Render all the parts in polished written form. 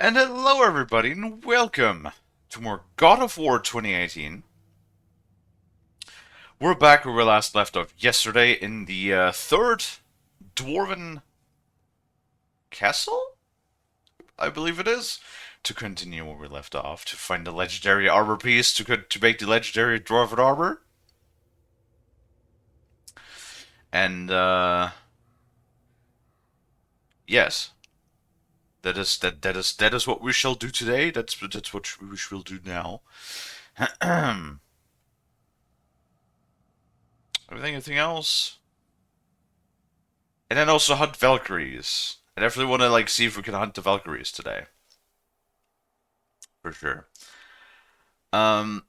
And hello, everybody, and welcome to more God of War 2018. We're back where we last left off yesterday in the third Dwarven Castle, I believe it is, to continue where we left off, to find the legendary armor piece to make the legendary Dwarven armor. And, yes, that is what we shall do today. That's what we shall do now. Anything else? And then also hunt Valkyries. I definitely want to see if we can hunt the Valkyries today, for sure. Um,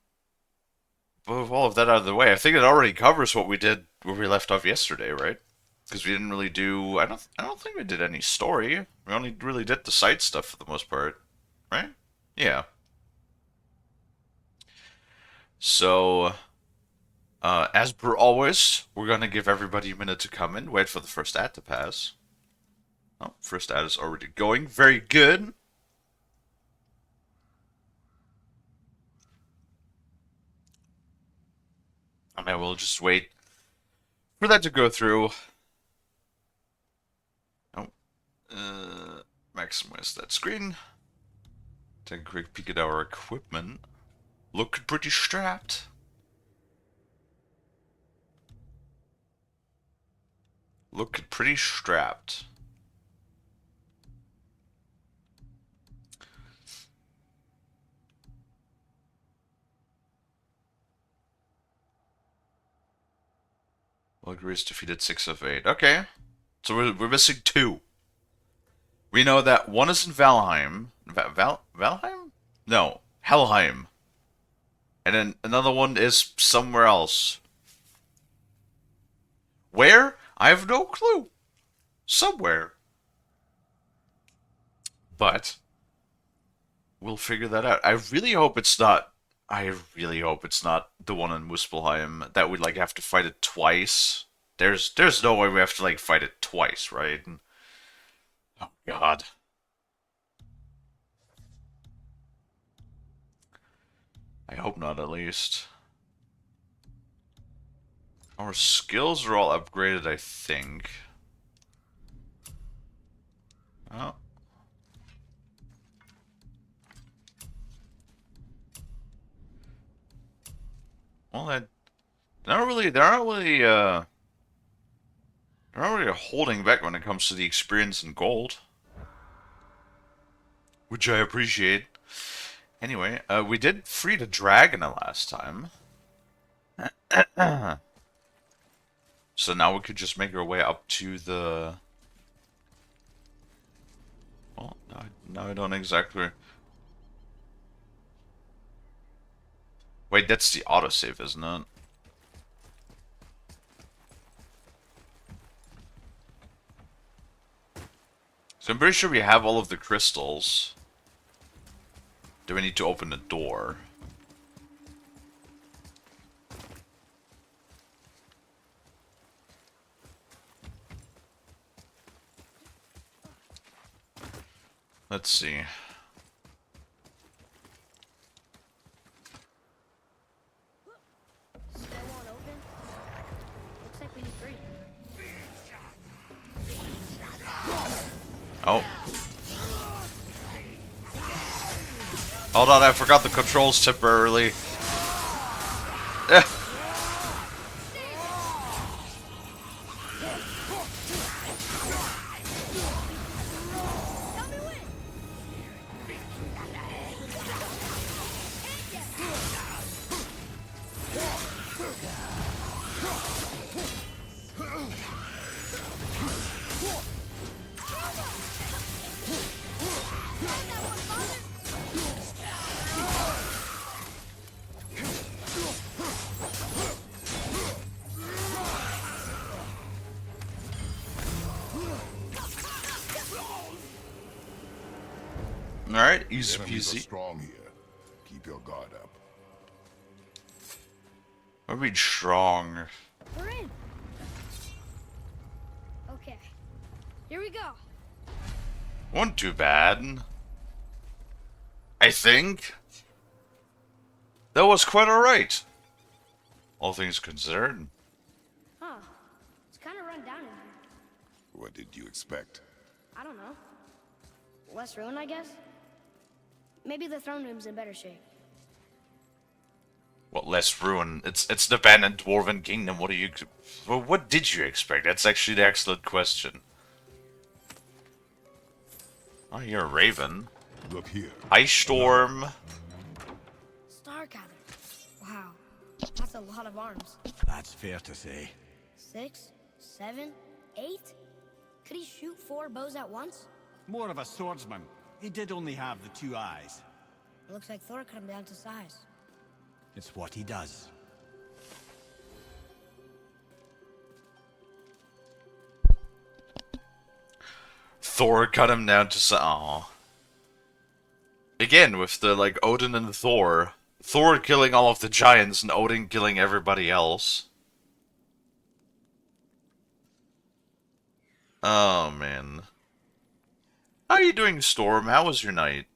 but with all of that out of the way, I think it already covers what we did where we left off yesterday, right? Because we didn't really do. I don't think we did any story. We only really did the side stuff for the most part, right? Yeah. So, as per always, we're gonna give everybody a minute to come in, wait for the first ad to pass. Oh, first ad is already going. Very good. I mean, we'll just wait for that to go through. Oh, maximize that screen. Take a quick peek at our equipment. Looking pretty strapped. Looking pretty strapped. Valkyries defeated 6 of 8. Okay. So we're missing 2. We know that one is in Valheim. Valheim? No, Helheim. And then another one is somewhere else. Where? I have no clue. Somewhere. But we'll figure that out. I really hope it's not. I really hope it's not the one in Muspelheim that we have to fight it twice. There's no way we have to fight it twice, right? Oh God. I hope not, at least. Our skills are all upgraded, I think. Oh. Well, they're not really holding back when it comes to the experience and gold, which I appreciate. Anyway, we did free the dragon the last time. So now we could just make our way up to the... Well, now I don't exactly... Wait, that's the autosave, isn't it? So I'm pretty sure we have all of the crystals. Do we need to open the door? Let's see. That won't open. Looks like we need 3. Oh. Hold on, I forgot the controls temporarily. Alright, easy Enemies are peasy. strong here. Keep your guard up. I mean strong. We're in. Okay. Here we go. Wasn't too bad. I think that was quite alright. All things considered. Huh. It's kind of run down in here. What did you expect? I don't know. Less ruin, I guess? Maybe the throne room's in better shape. What less ruin? It's an abandoned dwarven kingdom. What do you? Well, what did you expect? That's actually the excellent question. Oh, you're a raven. Look here. Ice storm. Stargather. Wow. That's a lot of arms. That's fair to say. 6, 7, 8? Could he shoot 4 bows at once? More of a swordsman. He did only have the 2 eyes. It looks like Thor cut him down to size. It's what he does. Thor cut him down to Aw. Again, with the, like, Odin and Thor. Thor killing all of the giants and Odin killing everybody else. Oh, man. How are you doing, Storm? How was your night?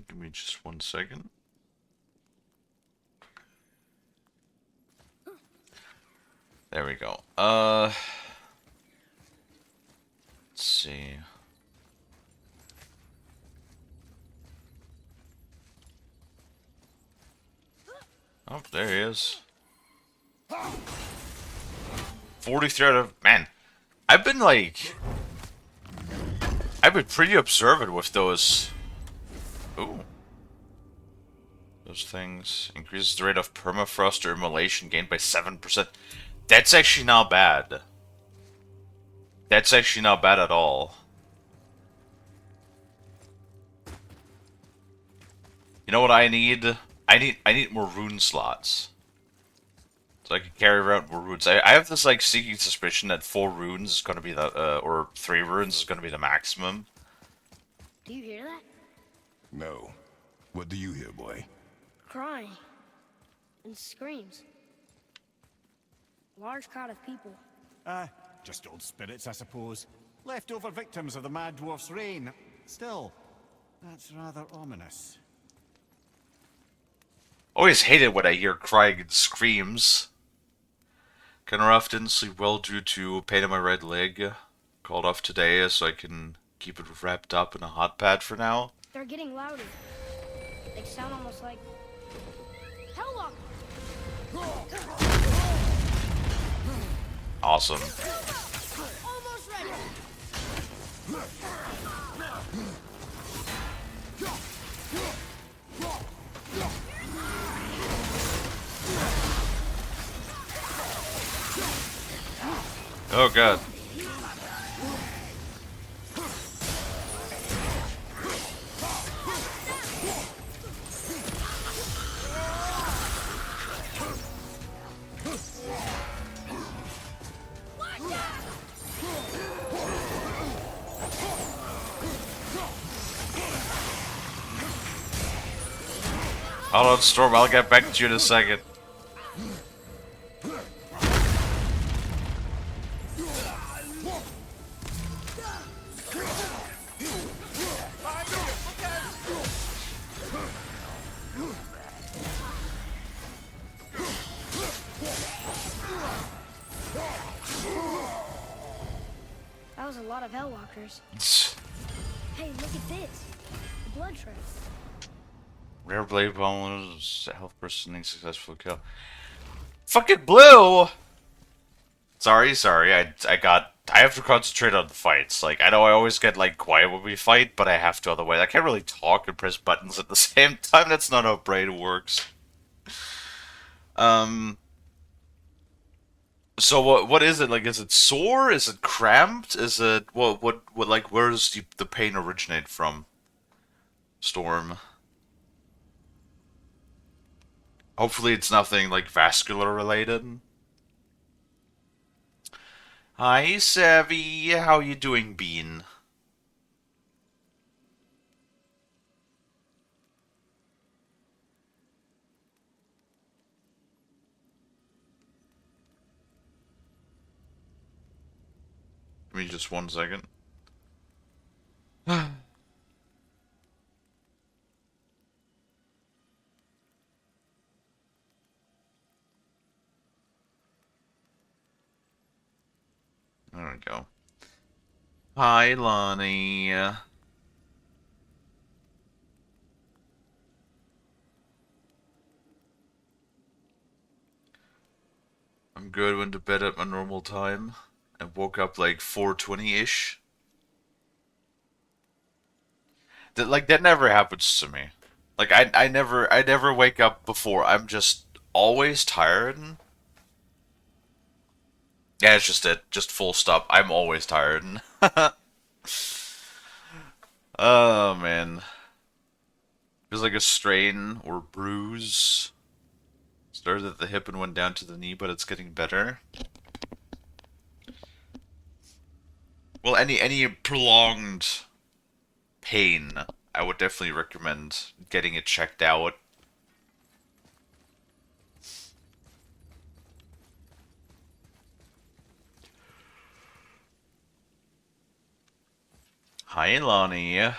Give me just 1 second. There we go. Let's see. Oh, there he is. 43 out of... Man, I've been pretty observant with those... Ooh. Those things. Increases the rate of permafrost or immolation gained by 7%. That's actually not bad. That's actually not bad at all. You know what I need? I need more rune slots. So I can carry around more runes. I have this like sneaking suspicion that 4 runes is gonna be the or 3 runes is gonna be the maximum. Do you hear that? No. What do you hear, boy? Crying. And screams. Large crowd of people. Just old spirits, I suppose. Leftover victims of the Mad Dwarf's reign. Still, that's rather ominous. Always hate it when I hear crying and screams. Kenrath didn't sleep well due to pain in my right leg. Called off today so I can keep it wrapped up in a hot pad for now. They're getting louder. They sound almost like... Helllock! Awesome. Almost ready! Oh god. Hold on, Storm, I'll get back to you in a second. That was a lot of Hellwalkers. Hey, look at this. The blood trail. Rare blade bonus, health person, successful kill. Fucking blue! Sorry, I have to concentrate on the fights. Like, I know I always get, like, quiet when we fight, but I have to otherwise. I can't really talk and press buttons at the same time. That's not how brain works. So what is it? Like, is it sore? Is it cramped? Is it, like, where does the pain originate from? Storm. Hopefully it's nothing, like, vascular related. Hi, Savvy. How you doing, Bean? me just 1 second. There we go. Hi, Lonnie. I'm good. Went to bed at my normal time and woke up like 4:20-ish. That never happens to me. Like I never wake up before. I'm just always tired. Yeah, it's just it. Just full stop. I'm always tired. Oh man. Feels like a strain or bruise. Started at the hip and went down to the knee, but it's getting better. Well, any prolonged pain, I would definitely recommend getting it checked out. Hi, Lonnie.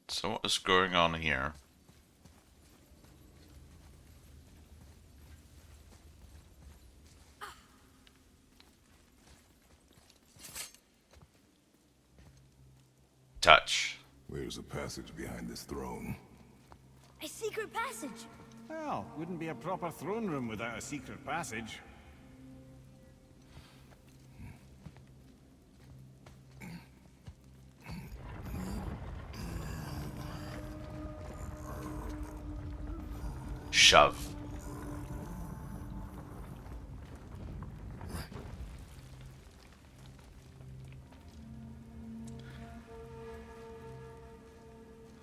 So what is going on here? Touch. Where's the passage behind this throne? A secret passage. Well, wouldn't be a proper throne room without a secret passage. Shove.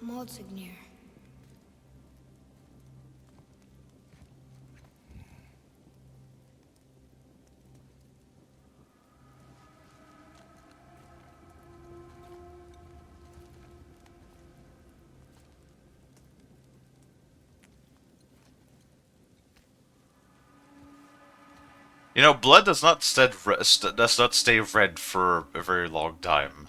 Maldsignir. You know, blood does not stay red for a very long time.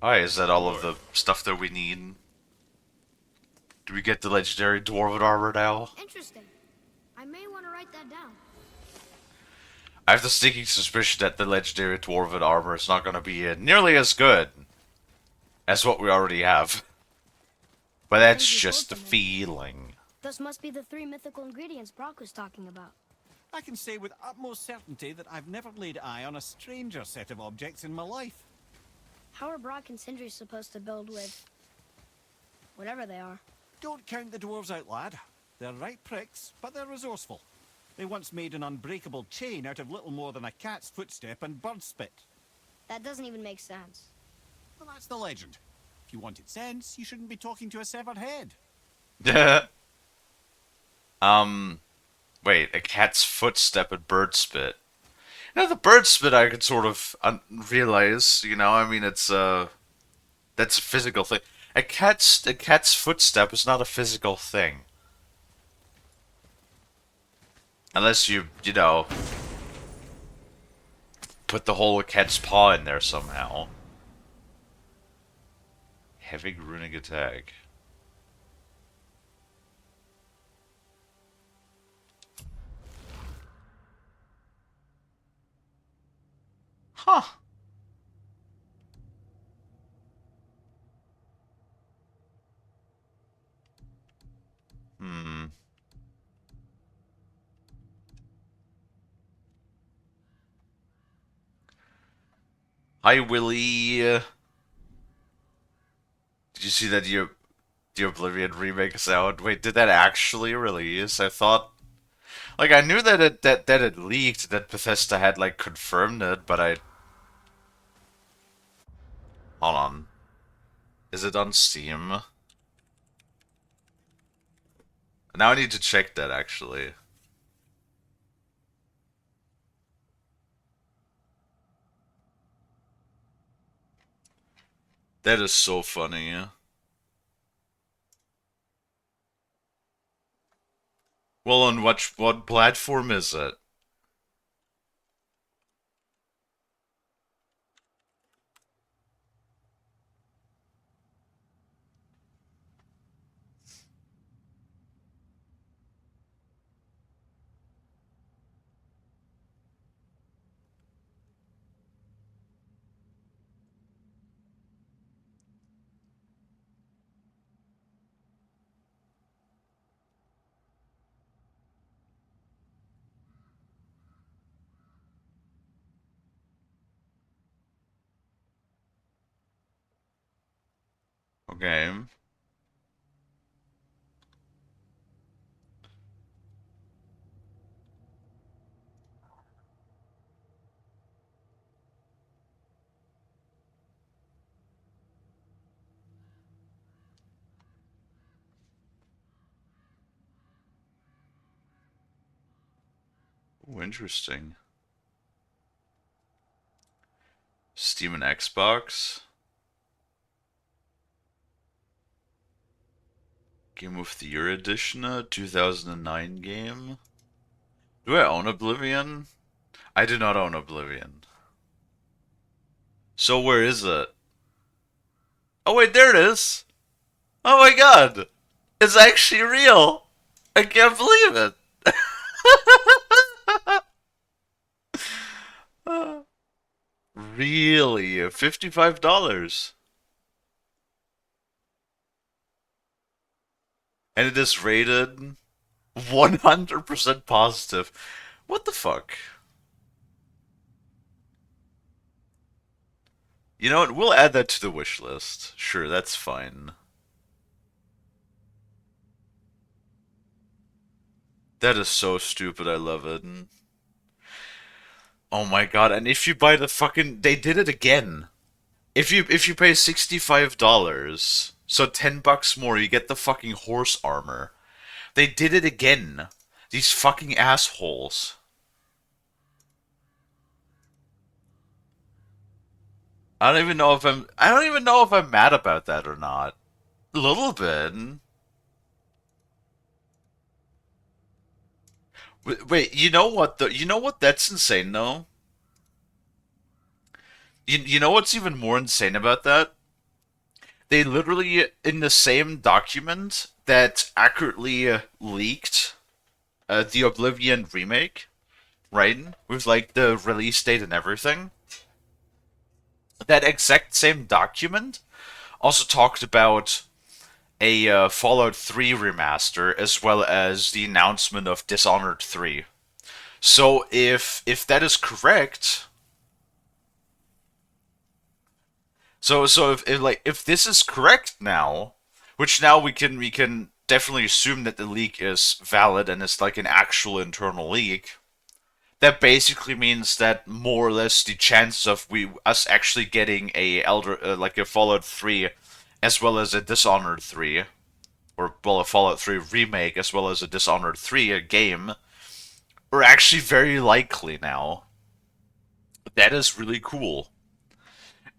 Alright, is that all of the stuff that we need? Do we get the legendary dwarven armor now? Interesting. I may want to write that down. I have the sneaking suspicion that the legendary dwarven armor is not going to be nearly as good as what we already have. But that's Maybe just the both of them. feeling. Those must be the 3 mythical ingredients Brock was talking about. I can say with utmost certainty that I've never laid eye on a stranger set of objects in my life. How are Brock and Sindri supposed to build with whatever they are? Don't count the dwarves out, lad. They're right pricks, but they're resourceful. They once made an unbreakable chain out of little more than a cat's footstep and bird spit. That doesn't even make sense. Well, that's the legend. If you wanted sense, you shouldn't be talking to a severed head. Wait, a cat's footstep and bird spit. You know, the bird spit I could sort of realize, you know, I mean, that's a physical thing. A cat's footstep is not a physical thing. Unless you know, put the whole cat's paw in there somehow. Heavy runic attack. Huh. Hmm. Hi, Willie. Did you see that the Oblivion remake is out? Wait, did that actually release? I thought, like, I knew that it leaked, that Bethesda had like confirmed it, but hold on, is it on Steam? Now I need to check that actually. That is so funny. Well, on what platform is it? Okay. Ooh, interesting. Steam and Xbox. Game of the Year edition, 2009 game. Do I own Oblivion? I do not own Oblivion. So where is it? Oh wait, there it is. Oh my god. It's actually real. I can't believe it. Really? $55. And it is rated 100% positive. What the fuck? You know what? We'll add that to the wish list. Sure, that's fine. That is so stupid. I love it. Oh my god! And if you buy the fucking, they did it again. If you pay $65, so $10 more, you get the fucking horse armor. They did it again. These fucking assholes. I don't even know if I'm mad about that or not. A little bit. Wait, you know what you know what that's insane though? You know what's even more insane about that? They literally in the same document that accurately leaked the Oblivion remake, right? With like the release date and everything. That exact same document also talked about a Fallout 3 remaster as well as the announcement of Dishonored 3. So if that is correct, so if this is correct now, which now we can definitely assume that the leak is valid and it's like an actual internal leak. That basically means that more or less the chances of us actually getting a like a Fallout 3 as well as a Dishonored 3 or well a Fallout 3 remake as well as a Dishonored 3 game are actually very likely now. That is really cool.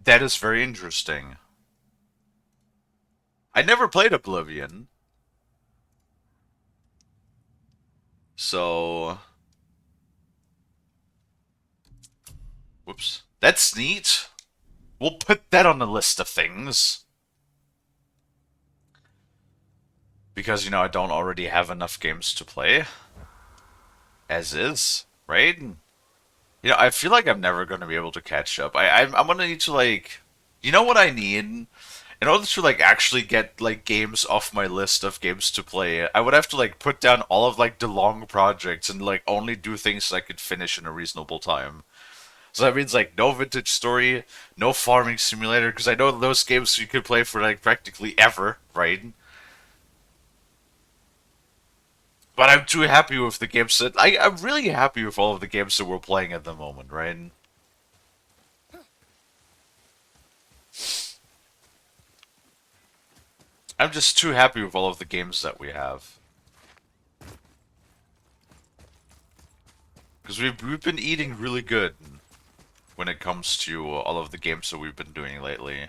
That is very interesting. I never played Oblivion, so whoops. That's neat. We'll put that on the list of things. Because, you know, I don't already have enough games to play. As is, right? You know, I feel like I'm never going to be able to catch up. I'm going to need to, like... You know what I need? In order to, like, actually get, like, games off my list of games to play, I would have to, like, put down all of, like, the long projects and, like, only do things I could finish in a reasonable time. So that means, like, no Vintage Story, no Farming Simulator, because I know those games you could play for, like, practically ever, right? But I'm too happy with the games that... I'm really happy with all of the games that we're playing at the moment, right? I'm just too happy with all of the games that we have. Because we've been eating really good when it comes to all of the games that we've been doing lately.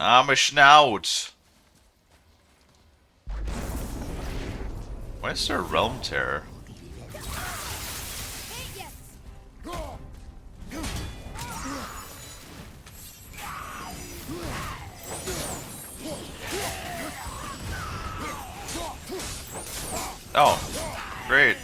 Ah, my snout. Why is there a realm tear? Oh, great.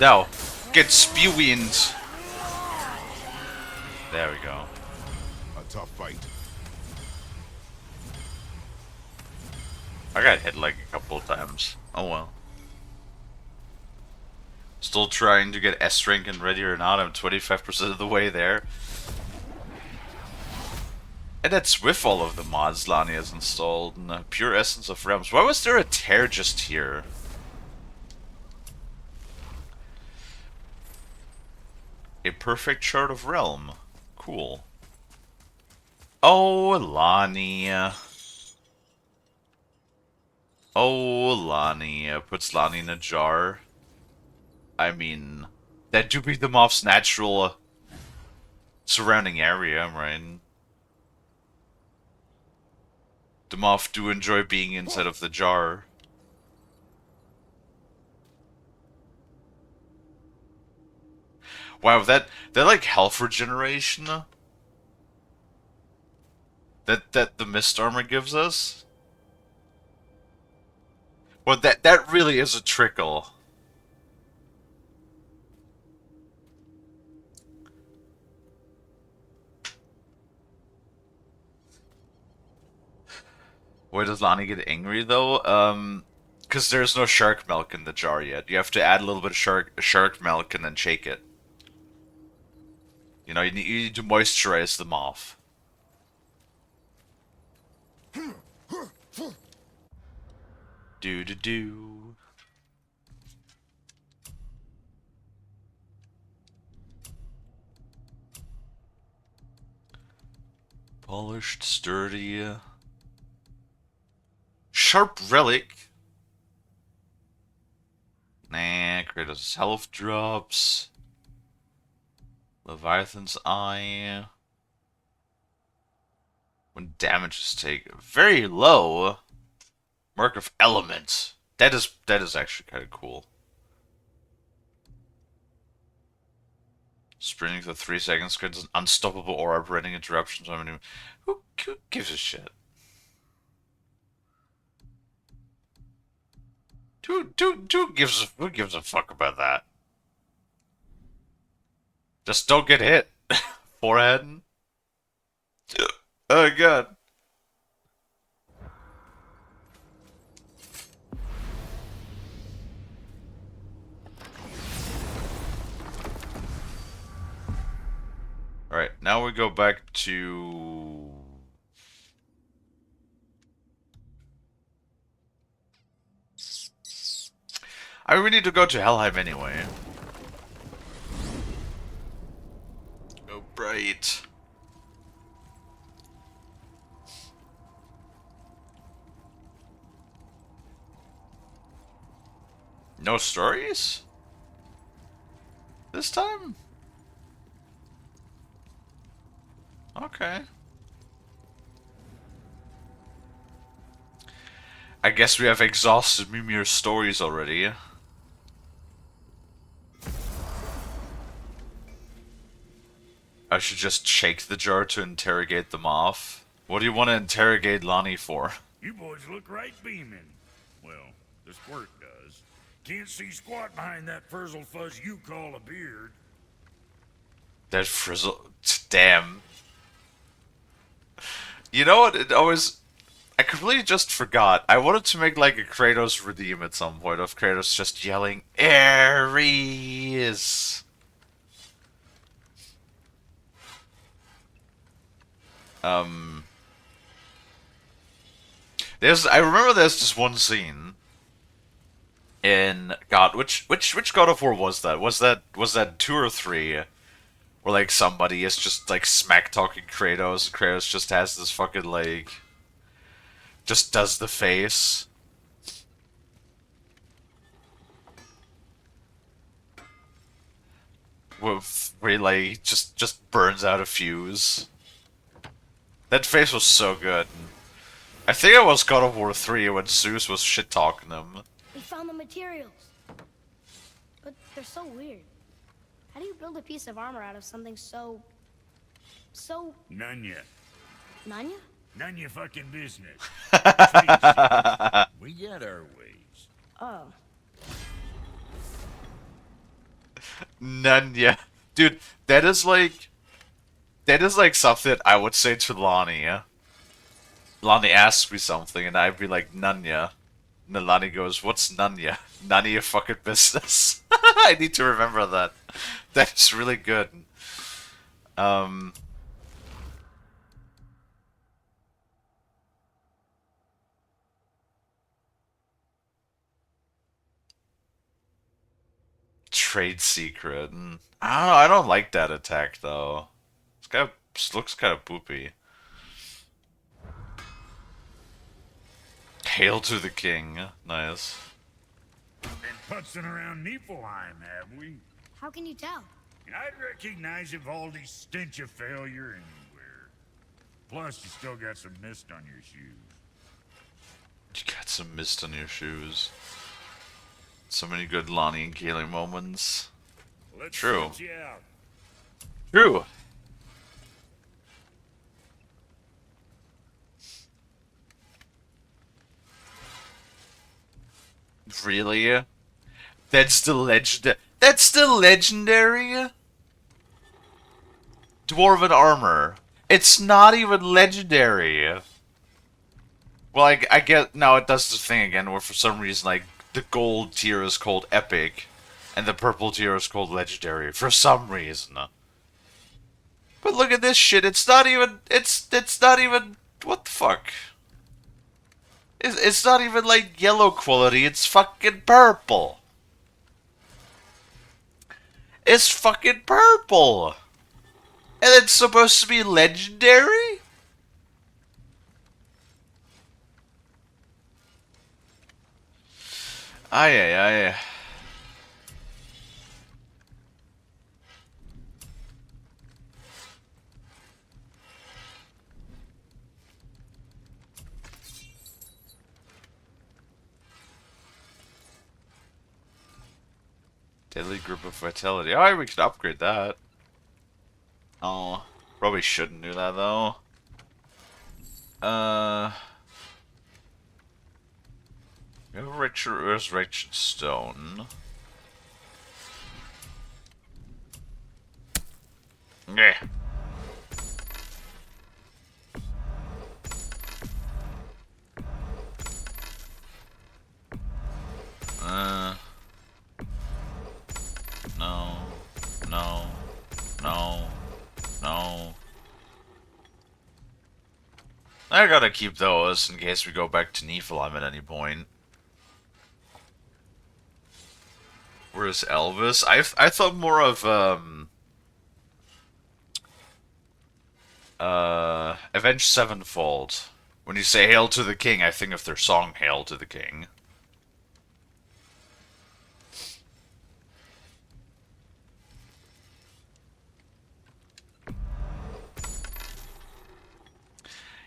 Now, get spewings. There we go. A tough fight. I got hit like a couple of times. Oh well. Still trying to get S rank and ready or not. I'm 25% of the way there. And that's with all of the mods Lani has installed. And the pure essence of realms. Why was there a tear just here? A perfect chart of realm. Cool. Oh, Lani. Oh, Lani. Puts Lani in a jar. I mean, that do be the moth's natural surrounding area, right? The moth do enjoy being inside of the jar. Wow, that like health regeneration that the mist armor gives us. Well, that really is a trickle. Why does Lani get angry though? Because there's no shark milk in the jar yet. You have to add a little bit of shark milk and then shake it. You know, you need to moisturize the moth. Do do do. Polished, sturdy. Sharp relic. Nah, Kratos' health drops. Leviathan's eye. When damage is taken, very low. Mark of elements. That is actually kind of cool. Sprinting for 3 seconds creates an unstoppable aura preventing interruptions. I mean, who gives a shit? Who gives a fuck about that? Just don't get hit. Forehead. Oh god. Alright, now we go back to... I mean, we need to go to Helheim anyway. Oh, bright. No stories? This time? Okay. I guess we have exhausted Mimir's stories already. I should just shake the jar to interrogate them off. What do you want to interrogate Lani for? You boys look right beaming. Well, the squirt does. Can't see squat behind that frizzled fuzz you call a beard. That frizzle... Damn. You know what? It always. I completely just forgot. I wanted to make like a Kratos redeem at some point of Kratos just yelling, Ares! Um. I remember there's just one scene in God, which God of War was that? Was that 2 or 3? Where like somebody is just like smack talking Kratos, and Kratos just has this fucking like just does the face. Where he like just burns out a fuse. That face was so good. I think it was God of War 3 when Zeus was shit talking him. We found the materials. But they're so weird. How do you build a piece of armor out of something so... None yet. Nanya? None your fucking business. Face it, we got our ways. Oh. None, yeah. Dude, that is like something I would say to Lonnie. Lonnie asks me something and I'd be like, Nunya. And then Lonnie goes, what's Nunya? None of your fucking business. I need to remember that. That's really good. Um, Trade secret. I don't know, I don't like that attack though. Looks kind of poopy. Hail to the king. Nice. Been putzing around Niflheim, have we? How can you tell? I'd recognize Ivaldi's stench of failure anywhere. Plus, you still got some mist on your shoes. You got some mist on your shoes. So many good Lonnie and Kalie moments. Let's True. sort you out. True. Really? That's the legend. That's the legendary dwarven armor. It's not even legendary. Well, I get now it does this thing again where for some reason like the gold tier is called epic, and the purple tier is called legendary for some reason. But look at this shit. It's not even. It's not even. What the fuck? It's not even like yellow quality. It's fucking purple. It's fucking purple. And it's supposed to be legendary? Ay, ay, ay. Deadly Grip of Vitality. Oh, we could upgrade that. Oh, probably shouldn't do that though. We have Resurrection Stone. Yeah. No. No. No. No. I gotta keep those in case we go back to Niflheim at any point. Where's Elvis? I thought more of Avenged Sevenfold. When you say Hail to the King, I think of their song Hail to the King.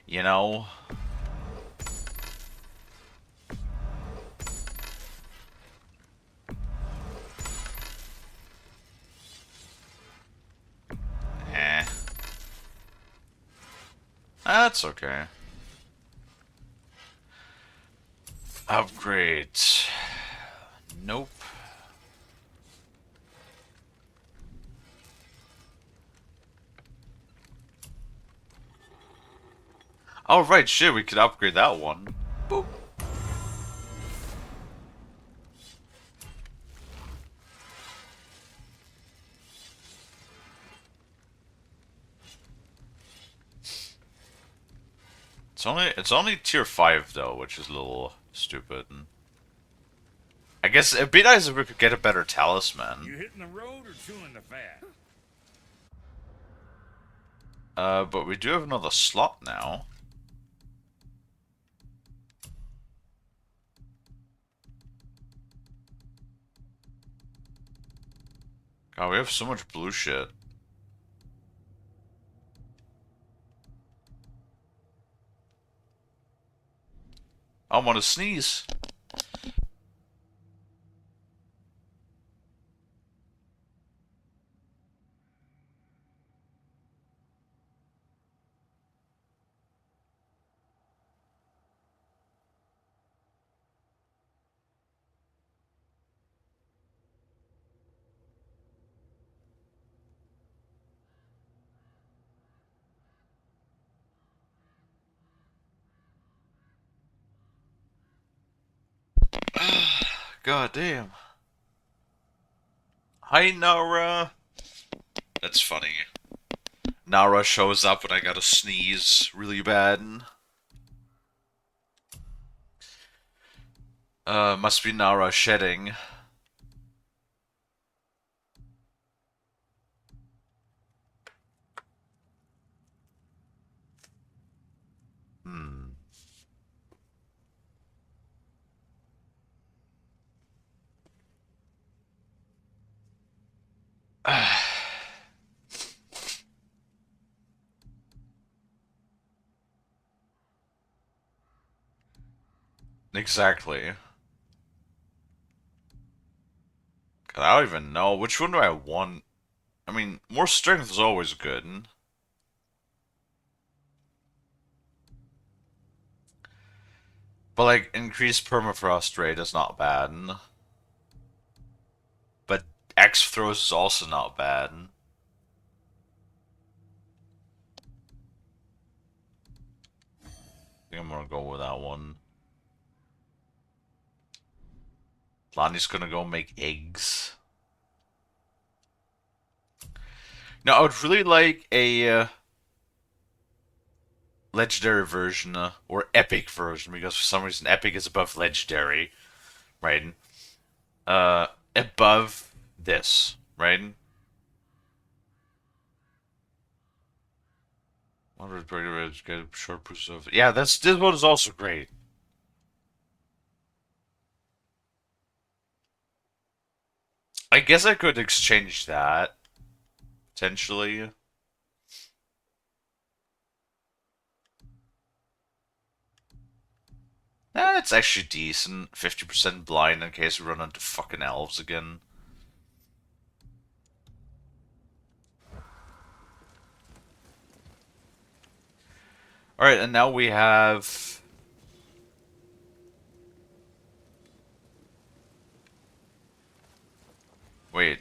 You know? Eh. That's okay. Upgrade. Nope. Oh, right, shit, we could upgrade that one. Boop. It's only tier 5 though, which is a little stupid. I guess it'd be nice if we could get a better You talisman. hitting the road or chewing the fat? But we do have another slot now. God, we have so much blue shit. I want to sneeze. God damn. Hi, Nara. That's funny. Nara shows up when I gotta sneeze really bad. Must be Nara shedding. Hmm. Exactly. God, I don't even know. Which one do I want? I mean, more strength is always good. But, like, increased permafrost rate is not bad. But X throws is also not bad. I think I'm gonna go with that one. Lonnie's gonna go make eggs. Now, I would really like a legendary version or epic version because for some reason epic is above legendary, right? Above this, right? 100 get short boost of. Yeah, this one is also great. I guess I could exchange that potentially. It's actually decent. 50% blind in case we run into fucking elves again. Alright, and now we have. Wait.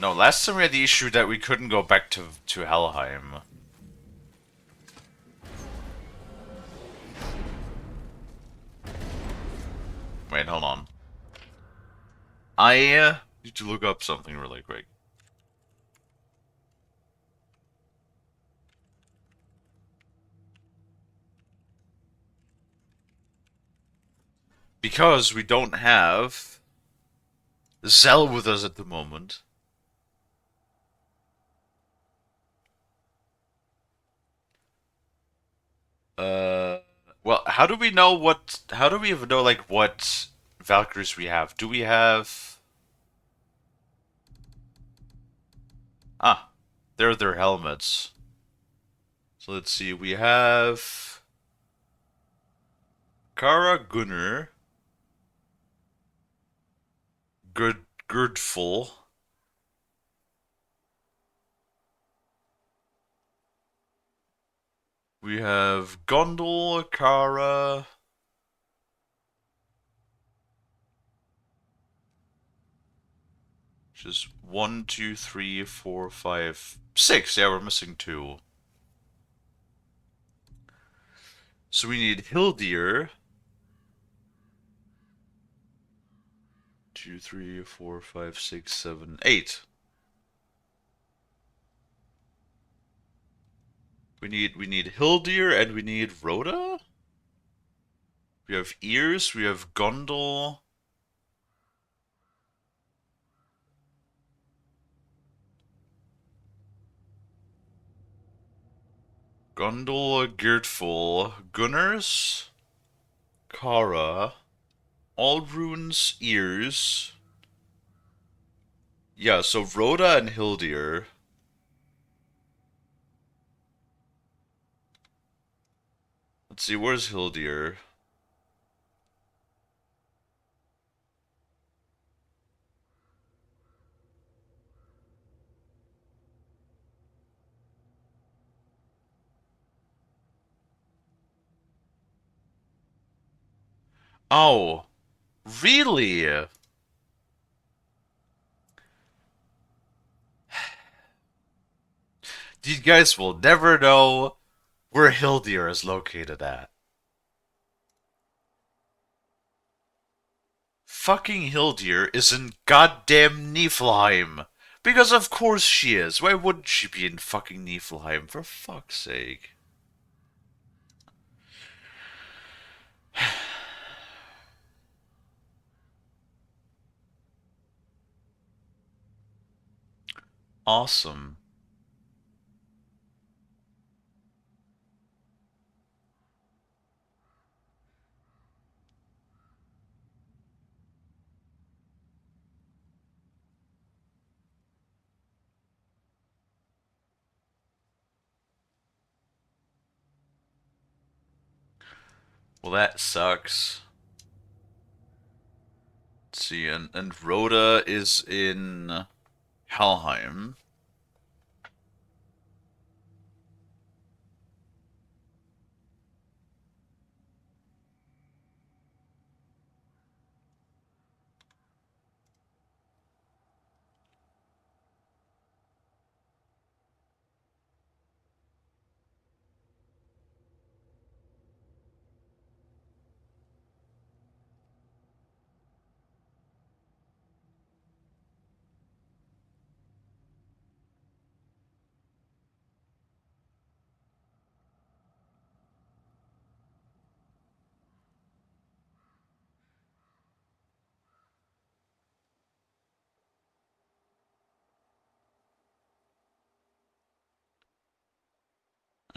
No, last time we had the issue that we couldn't go back to Helheim. Wait, hold on. I need to look up something really quick. Because we don't have Zell with us at the moment. Uh, well, how do we know what? How do we even know like what Valkyries we have? Do we have? Ah, they're their helmets. So let's see. We have Kara Gunnar, Girdful. We have Gondel, Kara. Just one, two, three, four, five, six. Yeah, we're missing two. So we need Hildir. 2, 3, 4, 5, 6, 7, 8. We need Hildir and we need Rhoda? We have ears, we have Gondel. Gondel, Geirtful, Gunnars, Kara, all runes, ears. Yeah, so Rhoda and Hildir. Let's see, where's Hildir? Oh, really? You guys will never know where Hildir is located at. Fucking Hildir is in goddamn Niflheim. Because of course she is. Why wouldn't she be in fucking Niflheim? For fuck's sake. Awesome. Well, that sucks. Let's see, and Rhoda is in Helheim.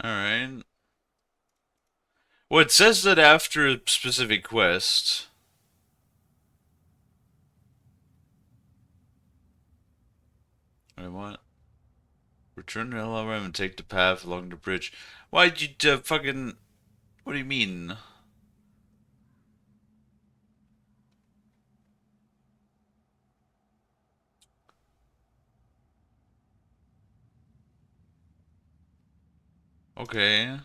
Alright. Well, it says that after a specific quest. Wait, what? Return to Helheim and take the path along the bridge. Why'd you fucking. What do you mean? Okay.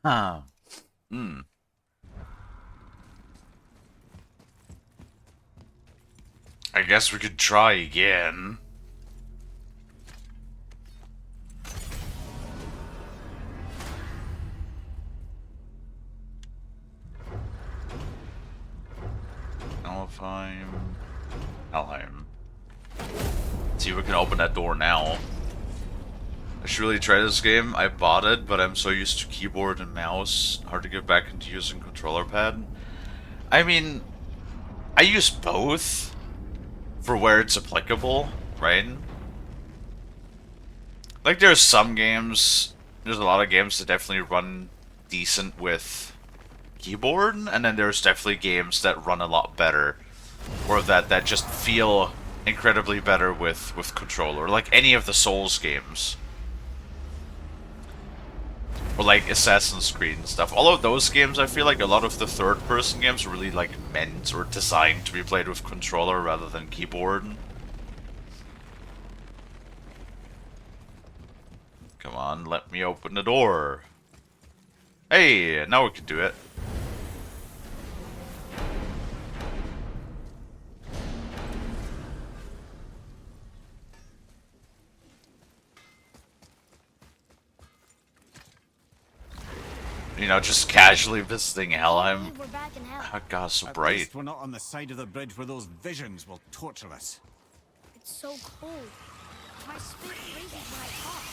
Huh. Hmm. I guess we could try again. Helheim. Helheim. See if we can open that door now. I should really try this game. I bought it, but I'm so used to keyboard and mouse. Hard to get back into using controller pad. I mean, I use both for where it's applicable, right? Like, there's some games, there's a lot of games that definitely run decent with keyboard, and then there's definitely games that run a lot better, or that just feel incredibly better with controller, like any of the Souls games. Or like Assassin's Creed and stuff. All of those games, I feel like a lot of the third-person games are really like meant or designed to be played with controller rather than keyboard. Come on, let me open the door. Hey, now we can do it. you know, just casually visiting I Helheim. believe we're back in hell. Oh god, it's so At bright. least we're not on the side of the bridge where those visions will torture us. It's so cold. My spit freezes when I talk.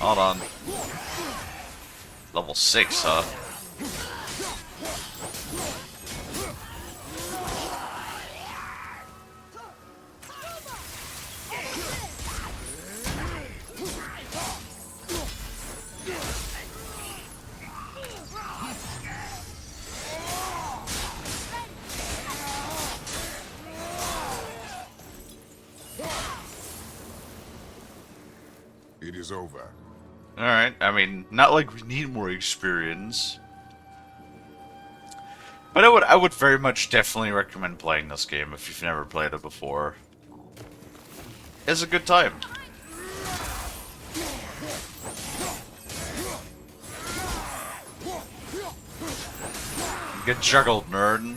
Hold on. Level 6, huh? It is over. Alright, I mean, not like we need more experience. But I would very much definitely recommend playing this game if you've never played it before. It's a good time. Get juggled, nerd.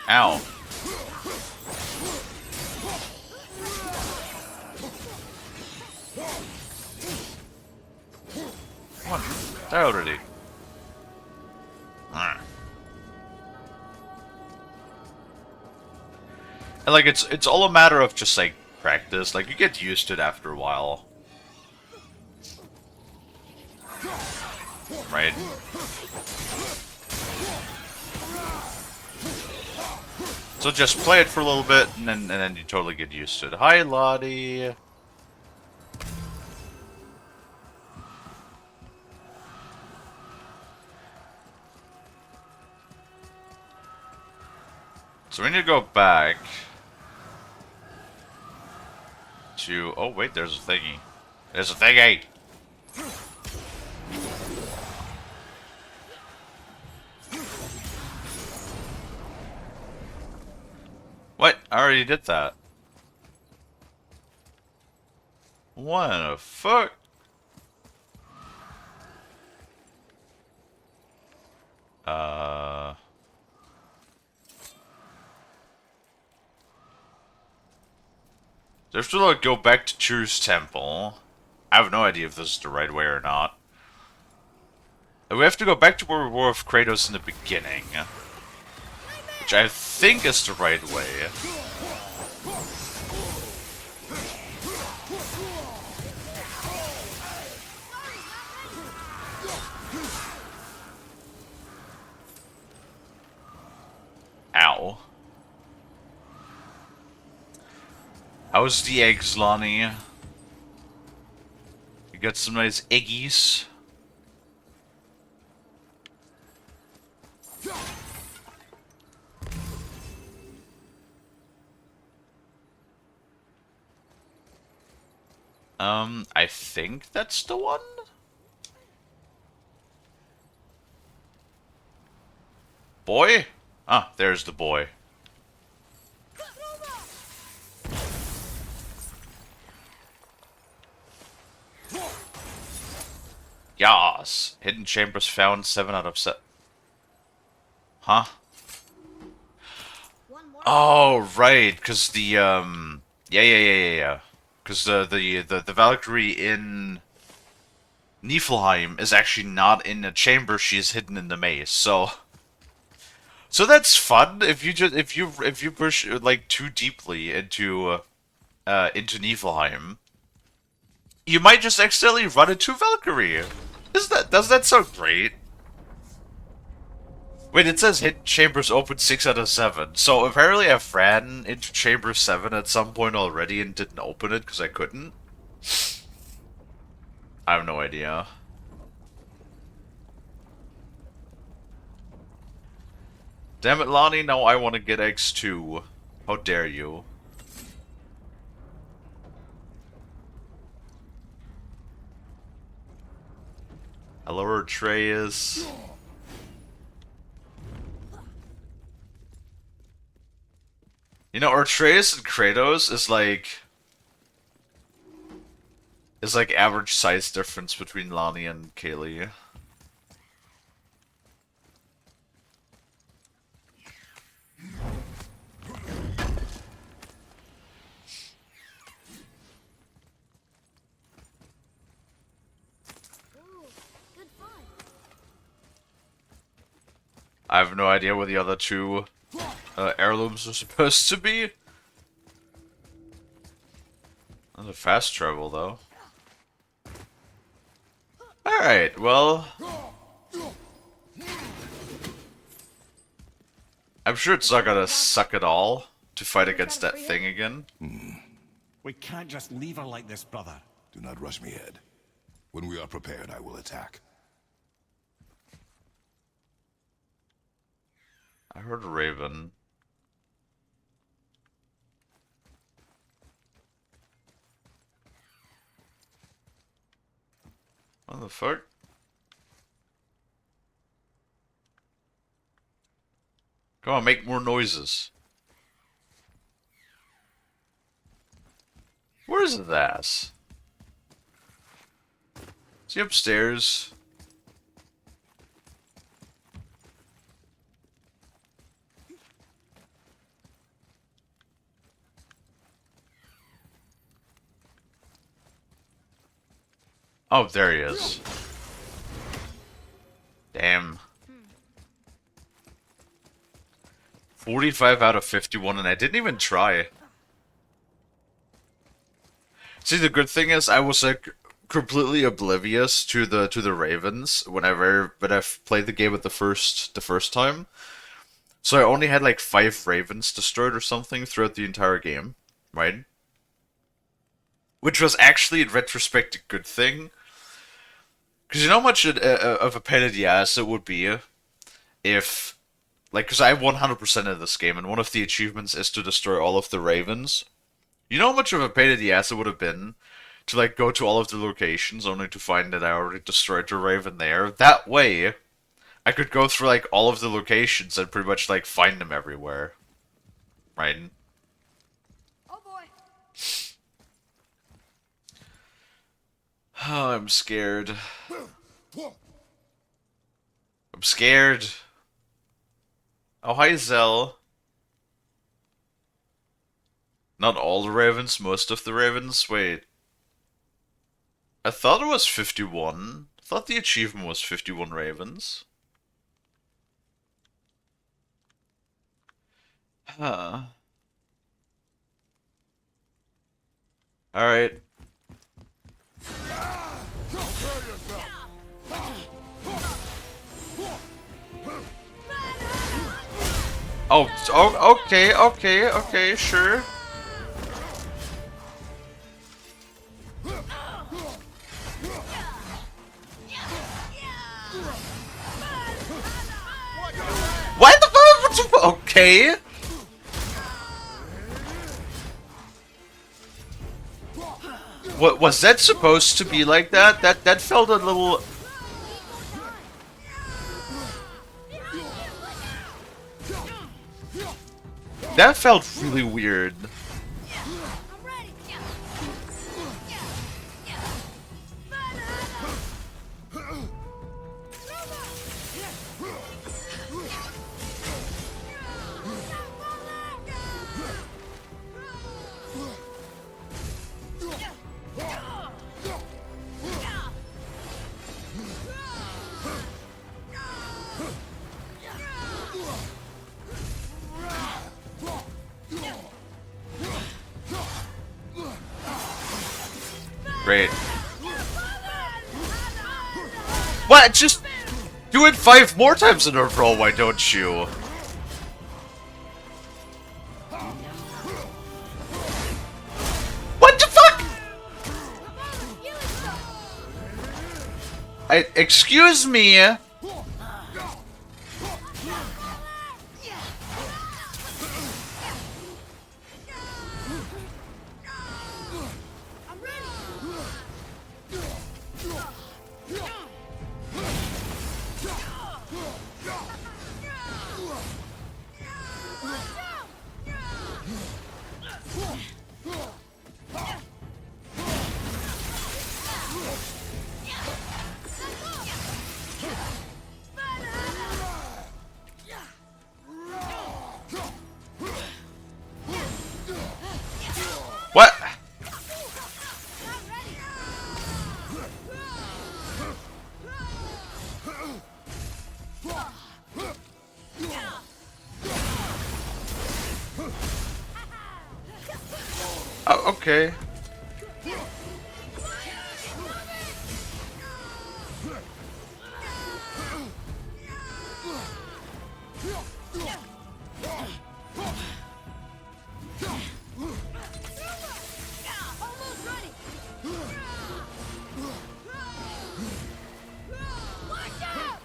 Ow. Come on, die already. And like it's all a matter of just like practice. Like you get used to it after a while. Right? So just play it for a little bit and then you totally get used to it. Hi Lottie. So we need to go back to... Oh, wait, there's a thingy. There's a thingy! What? I already did that. What the fuck? So I have to like go back to Chu's temple. I have no idea if this is the right way or not. And we have to go back to where we were with Kratos in the beginning. Which I think is the right way. Ow. How's the eggs, Lonnie? You got some nice eggies? I think that's the one? Boy? Ah, there's the boy. Yas. Hidden chambers found 7 out of 7. Huh? One more. Oh, right, because the, yeah. Because the Valkyrie in Niflheim is actually not in a chamber, she is hidden in the maze, so... So that's fun, if you push, like, too deeply into Niflheim. You might just accidentally run into Valkyrie. Does that sound great? Wait, it says hidden chambers open 6 out of 7. So apparently I ran into chamber 7 at some point already and didn't open it because I couldn't. I have no idea. Damn it, Lonnie, now I want to get eggs too. How dare you. Hello, Atreus. You know, Atreus and Kratos is like... average size difference between Lonnie and Kalie. Ooh, good fun. I have no idea where the other two heirlooms are supposed to be. That's a fast travel, though. Alright, well... I'm sure it's not gonna suck at all to fight against that thing again. We can't just leave her like this, brother. Do not rush me, Ed. When we are prepared, I will attack. I heard a raven. What the fuck? Come on, make more noises. Where's that? Is he upstairs? Oh, there he is. Damn. 45 out of 51, and I didn't even try. See, the good thing is I was like completely oblivious to the ravens when I played the game the first time. So I only had like 5 ravens destroyed or something throughout the entire game, right? Which was actually in retrospect a good thing. Because you know how much of a pain in the ass it would be if, like, because I 100% of this game, and one of the achievements is to destroy all of the ravens. You know how much of a pain in the ass it would have been to, like, go to all of the locations only to find that I already destroyed the raven there? That way, I could go through, like, all of the locations and pretty much, like, find them everywhere. Right? Oh boy. Oh, I'm scared. I'm scared. Oh, hi, Zell. Not all the ravens, most of the ravens. Wait. I thought it was 51. I thought the achievement was 51 ravens. Huh. Alright. Oh, okay, sure. What the fuck? Okay. What was that supposed to be like that? That felt a little. That felt really weird. I'm ready. Great. What? Just do it 5 more times in a row, why don't you? What the fuck? Excuse me. Okay. Almost ready. Watch out!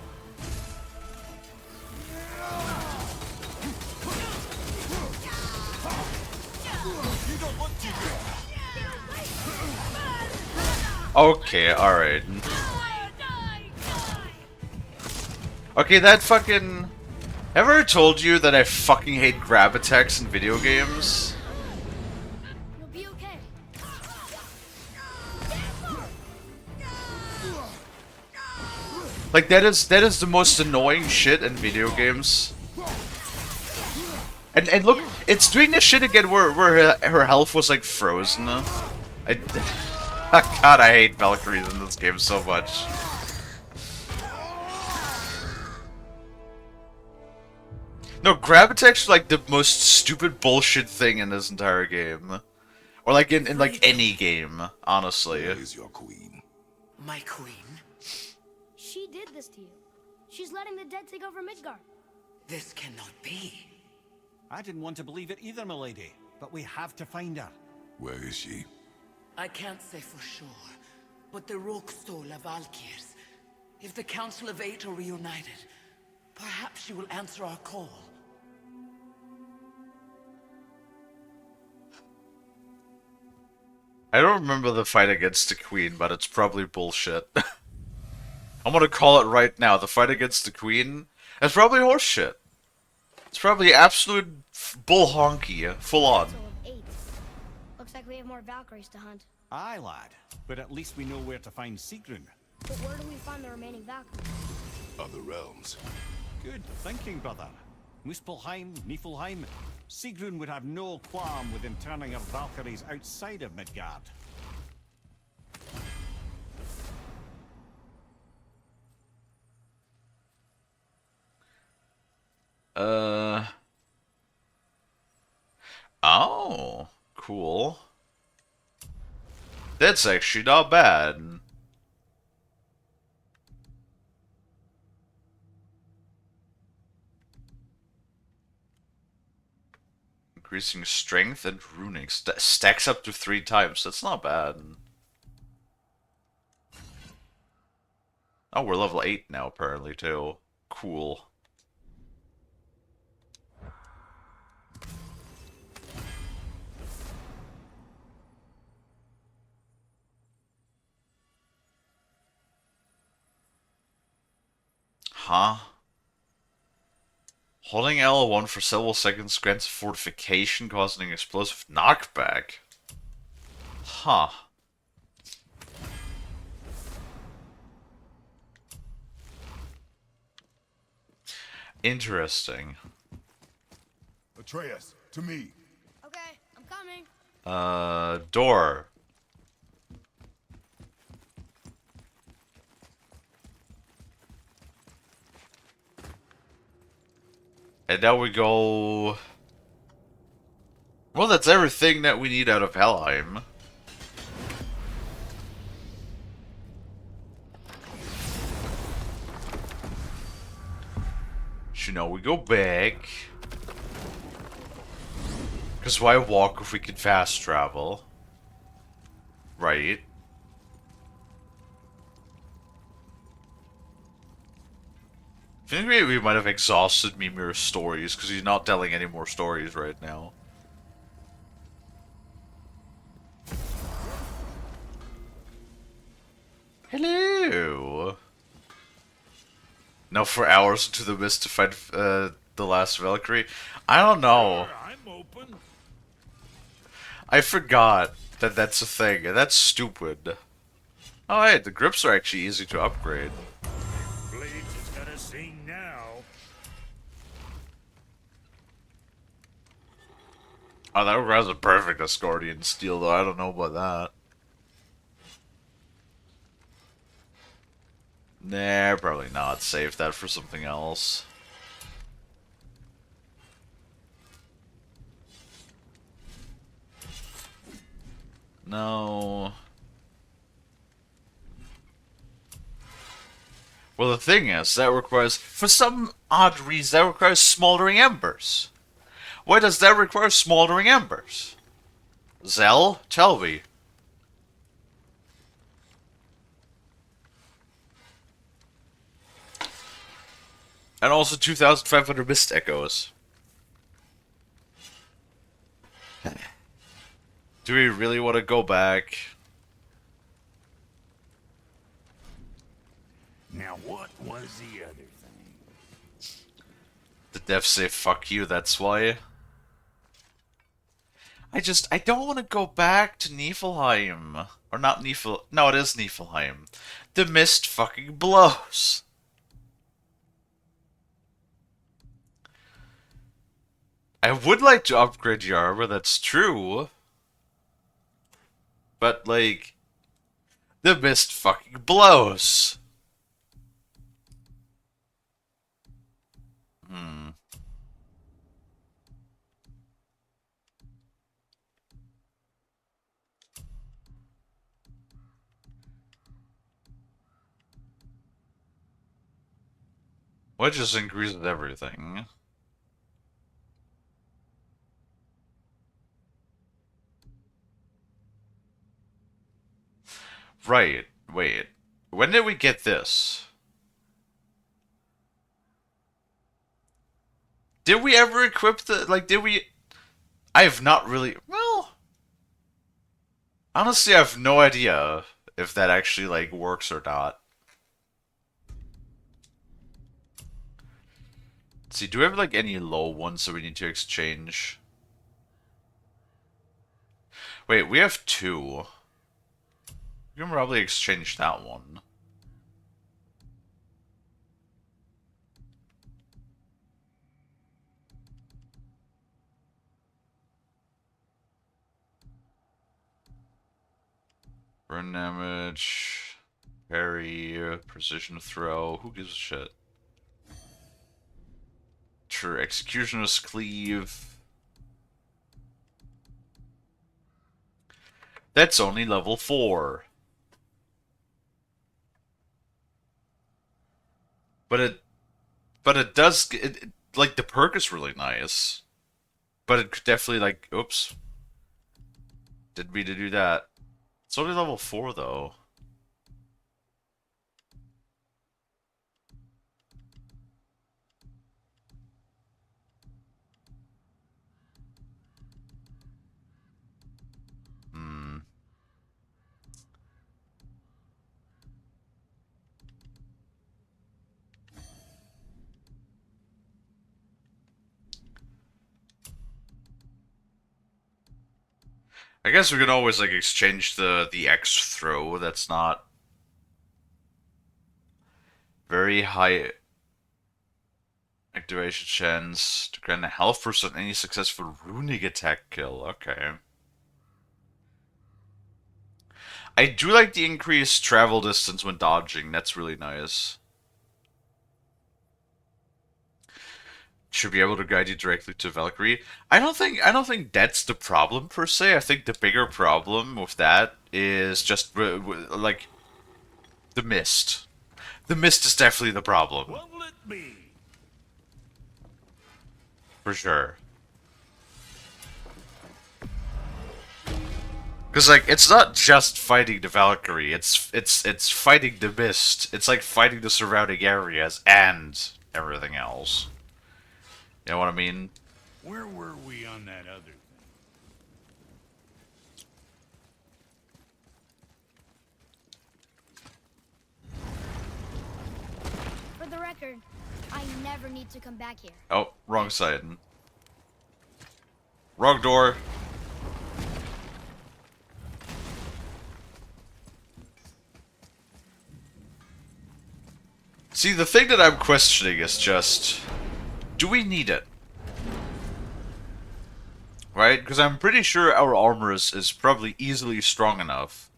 You don't look too good. Okay, alright. Okay, that fucking... Ever told you that I fucking hate grab attacks in video games? You'll be okay. Like, that is the most annoying shit in video games. And look, it's doing this shit again where her health was like frozen. I God, I hate Valkyries in this game so much. No, grab attacks are like the most stupid bullshit thing in this entire game. Or like in like any game, honestly. Where is your queen? My queen? She did this to you. She's letting the dead take over Midgard. This cannot be. I didn't want to believe it either, milady. But we have to find her. Where is she? I can't say for sure, but the Rokstol of Valkyrs. If the Council of Eight are reunited, perhaps she will answer our call. I don't remember the fight against the queen, but it's probably bullshit. I'm gonna call it right now. The fight against the queen is probably horseshit. It's probably absolute bull honky, full on. Council of 8. Looks like we have more Valkyries to hunt. Aye, lad. But at least we know where to find Sigrun. But where do we find the remaining Valkyries? Other realms. Good thinking, brother. Muspelheim, Niflheim. Sigrun would have no qualm with interning her Valkyries outside of Midgard. Oh, cool. That's actually not bad. Increasing strength and runing stacks up to 3 times. That's not bad. Oh, we're level 8 now, apparently, too. Cool. Huh? Holding L1 for several seconds grants fortification causing explosive knockback. Huh. Interesting. Atreus, to me. Okay, I'm coming. Door. And now we go... Well, that's everything that we need out of Helheim. So now we go back. Because why walk if we could fast travel? Right. I think we might have exhausted Mimir's stories, because he's not telling any more stories right now. Hello! Now for hours into the mist to fight the last Valkyrie? I don't know. I'm open. I forgot that that's a thing, and that's stupid. Oh hey, the grips are actually easy to upgrade. Blades is gonna sing now. Oh, that requires a perfect Asgardian steel, though. I don't know about that. Nah, probably not. Save that for something else. No. Well, the thing is, that requires, for some odd reason, that requires smoldering embers. Why does that require smoldering embers? Zell, tell me. And also 2,500 mist echoes. Do we really want to go back? Now, what was the other thing? The devs say fuck you, that's why. I don't want to go back to Niflheim. Or not Nifl... No, it is Niflheim. The mist fucking blows. I would like to upgrade your armor, that's true. But, like... The mist fucking blows. Hmm. What just increases everything? Right. Wait. When did we get this? Did we ever equip the... Like, did we... I have not really... Well... Honestly, I have no idea if that actually, like, works or not. Let's see, do we have, like, any low ones that we need to exchange? Wait, we have two. We can probably exchange that one. Burn damage, parry, precision throw. Who gives a shit? Sure, executioner's cleave. That's only level 4. But it does like the perk is really nice. But it could definitely like oops. Didn't mean to do that. It's only level 4 though. Hmm. I guess we can always like exchange the X throw. That's not very high activation chance to grant a health boost on any successful runic attack kill. Okay. I do like the increased travel distance when dodging. That's really nice. Should be able to guide you directly to Valkyrie. I don't think that's the problem per se. I think the bigger problem with that is just like the mist. The mist is definitely the problem What'll it be? for sure. Because like it's not just fighting the Valkyrie. It's fighting the mist. It's like fighting the surrounding areas and everything else. You know what I mean? Where were we on that other thing? For the record, I never need to come back here. Oh, wrong side. Wrong door. See, the thing that I'm questioning is just, do we need it? Right? Because I'm pretty sure our armor is probably easily strong enough.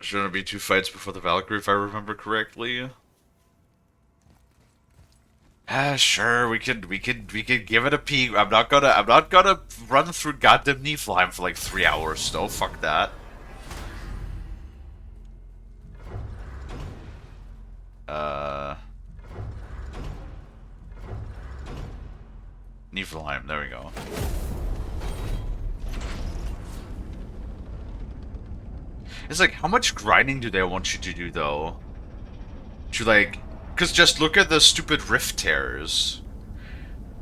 Shouldn't it be 2 fights before the Valkyrie, if I remember correctly? Sure, we could give it a peek. I'm not gonna run through goddamn Niflheim for like 3 hours though. Fuck that. Uh, Niflheim. There we go. It's like, how much grinding do they want you to do though? To like, cause just look at the stupid rift tears.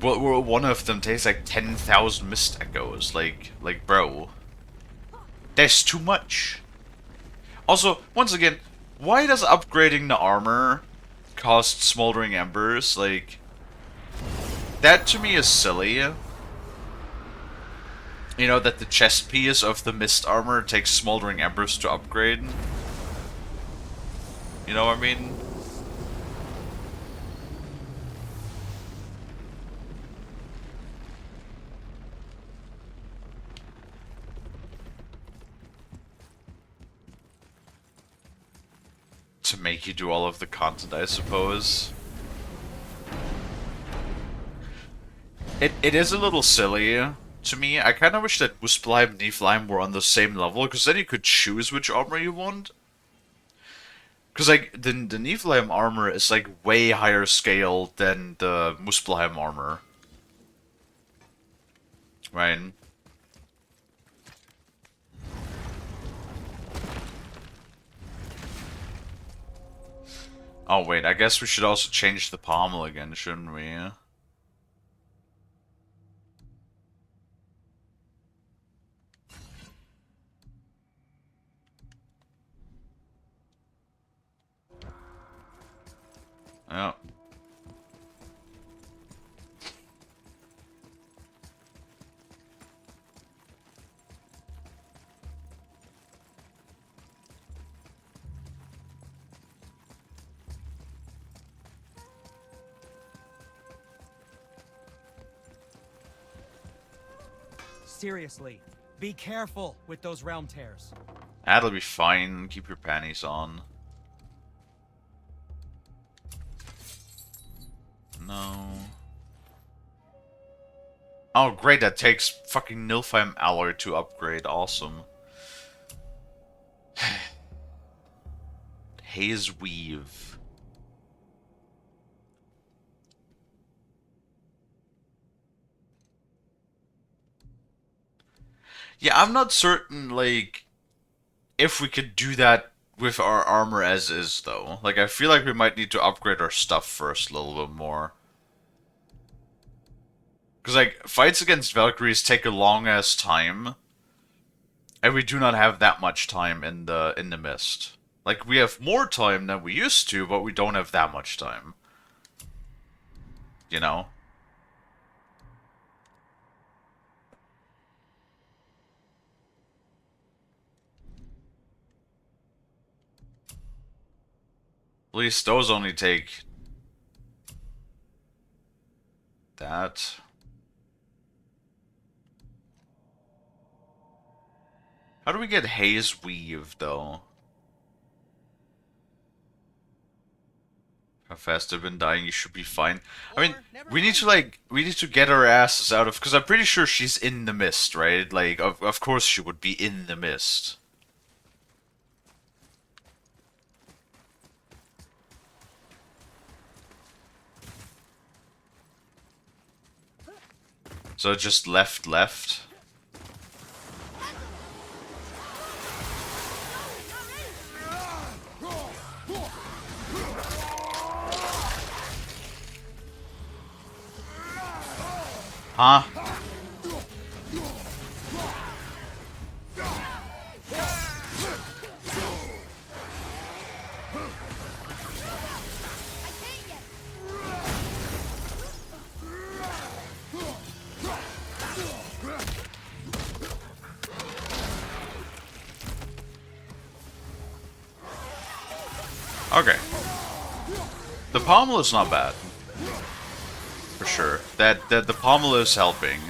Well, one of them takes like 10,000 mist echoes. Like, bro, that's too much. Also, once again, why does upgrading the armor cost smoldering embers? Like, that to me is silly. You know, that the chest piece of the mist armor takes smoldering embers to upgrade. You know what I mean? To make you do all of the content, I suppose. It is a little silly to me. I kind of wish that Muspelheim and Niflheim were on the same level, because then you could choose which armor you want. Because like the Niflheim armor is like way higher scale than the Muspelheim armor, right? Oh wait, I guess we should also change the pommel again, shouldn't we? Yeah. Seriously, be careful with those realm tears. That'll be fine. Keep your panties on. No. Oh, great. That takes fucking Nilfheim alloy to upgrade. Awesome. Haze Weave. Yeah, I'm not certain, like, if we could do that with our armor as is, though. Like, I feel like we might need to upgrade our stuff first a little bit more. Because, like, fights against Valkyries take a long-ass time. And we do not have that much time in the mist. Like, we have more time than we used to, but we don't have that much time. You know? At least those only take that. How do we get Haze Weave, though? How fast I've been dying, you should be fine. I mean, we need to, like, we need to get our asses out of, because I'm pretty sure she's in the mist, right? Like, of course she would be in the mist. So just left. Huh? Okay. The pommel is not bad. For sure. That the pommel is helping.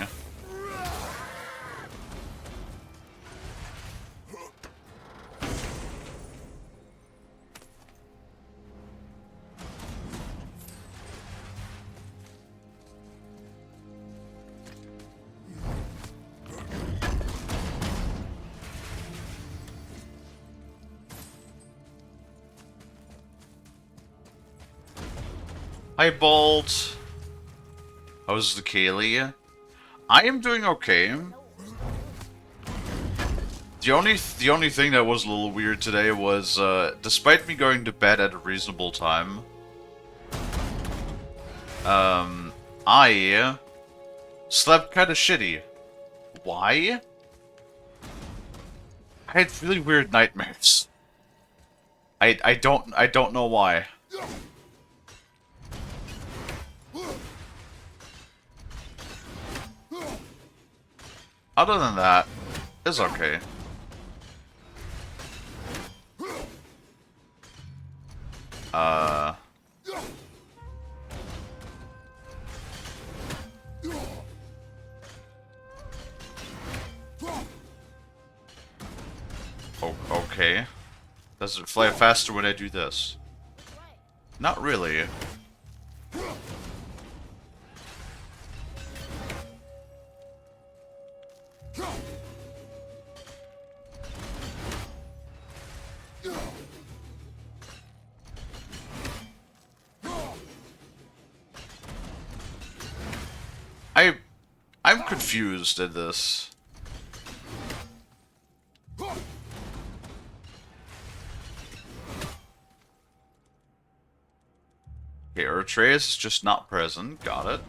Hi, Bolt. How's the Kalie? I am doing okay. The only thing that was a little weird today was, despite me going to bed at a reasonable time, I slept kind of shitty. Why? I had really weird nightmares. I don't know why. Other than that, it's okay. Okay. Does it fly faster when I do this? Not really. I'm confused at this. Okay, Atreus is just not present. Got it.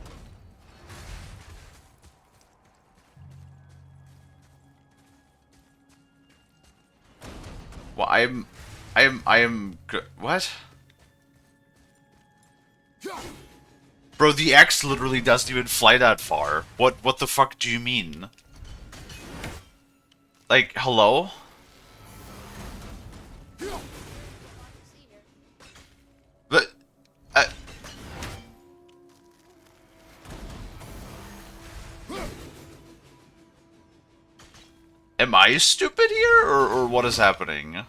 Well, what? Bro, the X literally doesn't even fly that far. What the fuck do you mean? Like, hello? But, am I stupid here, or what is happening?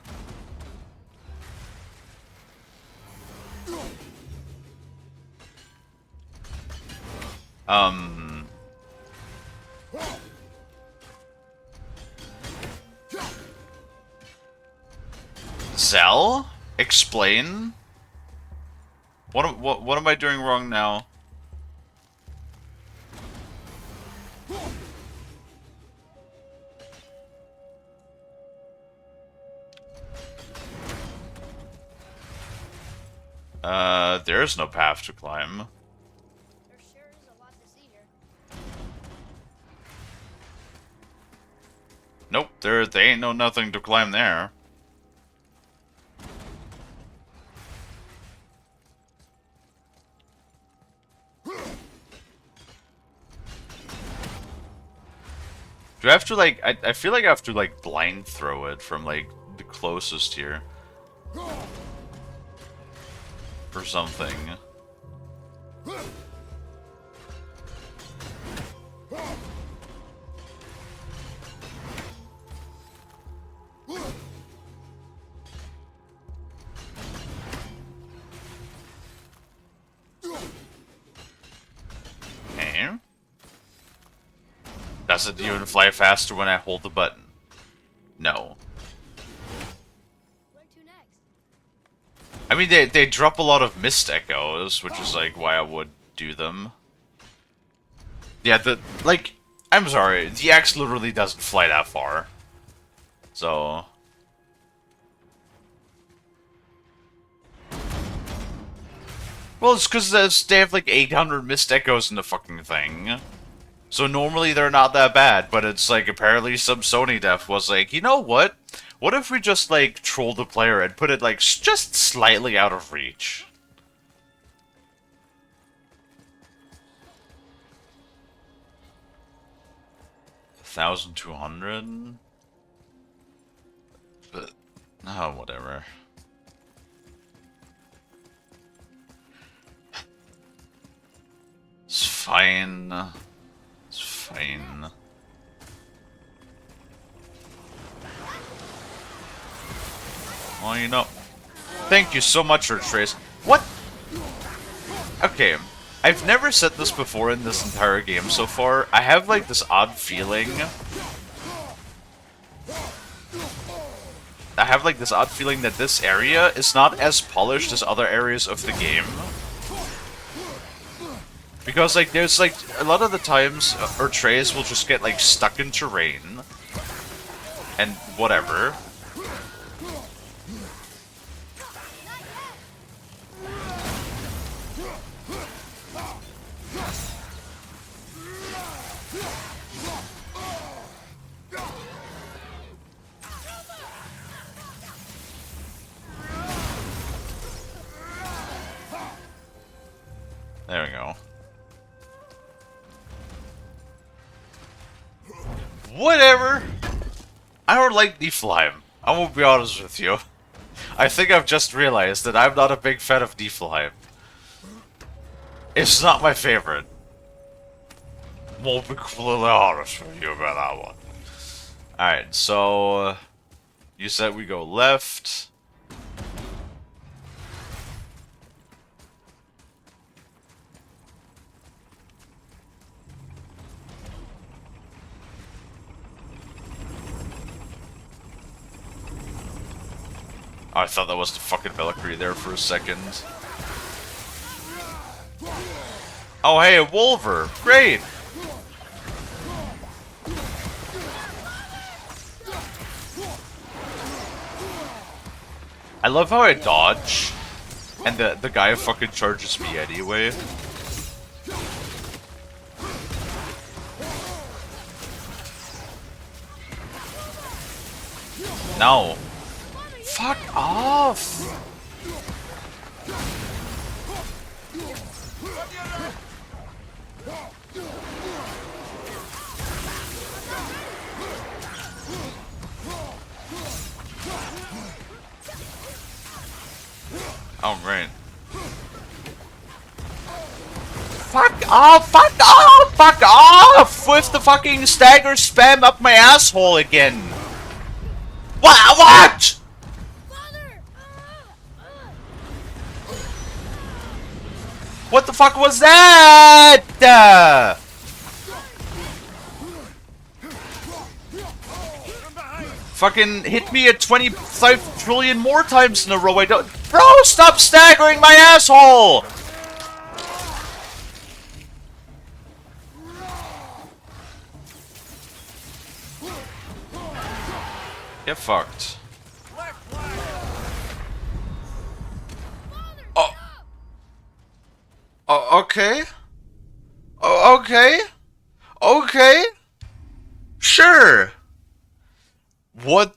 Zell? Explain? What am I doing wrong now? There's no path to climb. There sure is a lot to see here. Nope, there ain't no nothing to climb there. Do I have to, like, I feel like I have to, like, blind throw it from, like, the closest here. Or something. Okay. Does it even fly faster when I hold the button? No. Where to next? I mean, they drop a lot of mist echoes, which is, like, why I would do them. Yeah, like, I'm sorry, the X literally doesn't fly that far. So... Well, it's because they have, like, 800 mist echoes in the fucking thing. So normally they're not that bad, but it's, like, apparently some Sony dev was like, you know what? What if we just, like, troll the player and put it, like, just slightly out of reach? $1,200? But, oh, whatever. It's fine. It's fine. Well, you know... Thank you so much, Trace. What? Okay. I've never said this before in this entire game so far. I have, like, this odd feeling... that this area is not as polished as other areas of the game. Because, like, there's, like, a lot of the times, our trays will just get, like, stuck in terrain. And whatever. There we go. Whatever. I don't like Niflheim. I won't be honest with you. I think I've just realized that I'm not a big fan of Niflheim. It's not my favorite. Won't be completely honest with you about that one. Alright, so... you said we go left. Oh, I thought that was the fucking Valkyrie there for a second. Oh, hey, a Wolver! Great! I love how I dodge, and the guy fucking charges me anyway. No. Fuck off! Oh, great. Fuck off! Fuck off! Fuck off! With the fucking stagger spam up my asshole again! What? What? What the fuck was that? Fucking hit me at 25 trillion more times in a row. I don't. Bro, stop staggering my asshole! Get fucked. Oh. Oh, okay. Oh, okay. Okay. Sure. What?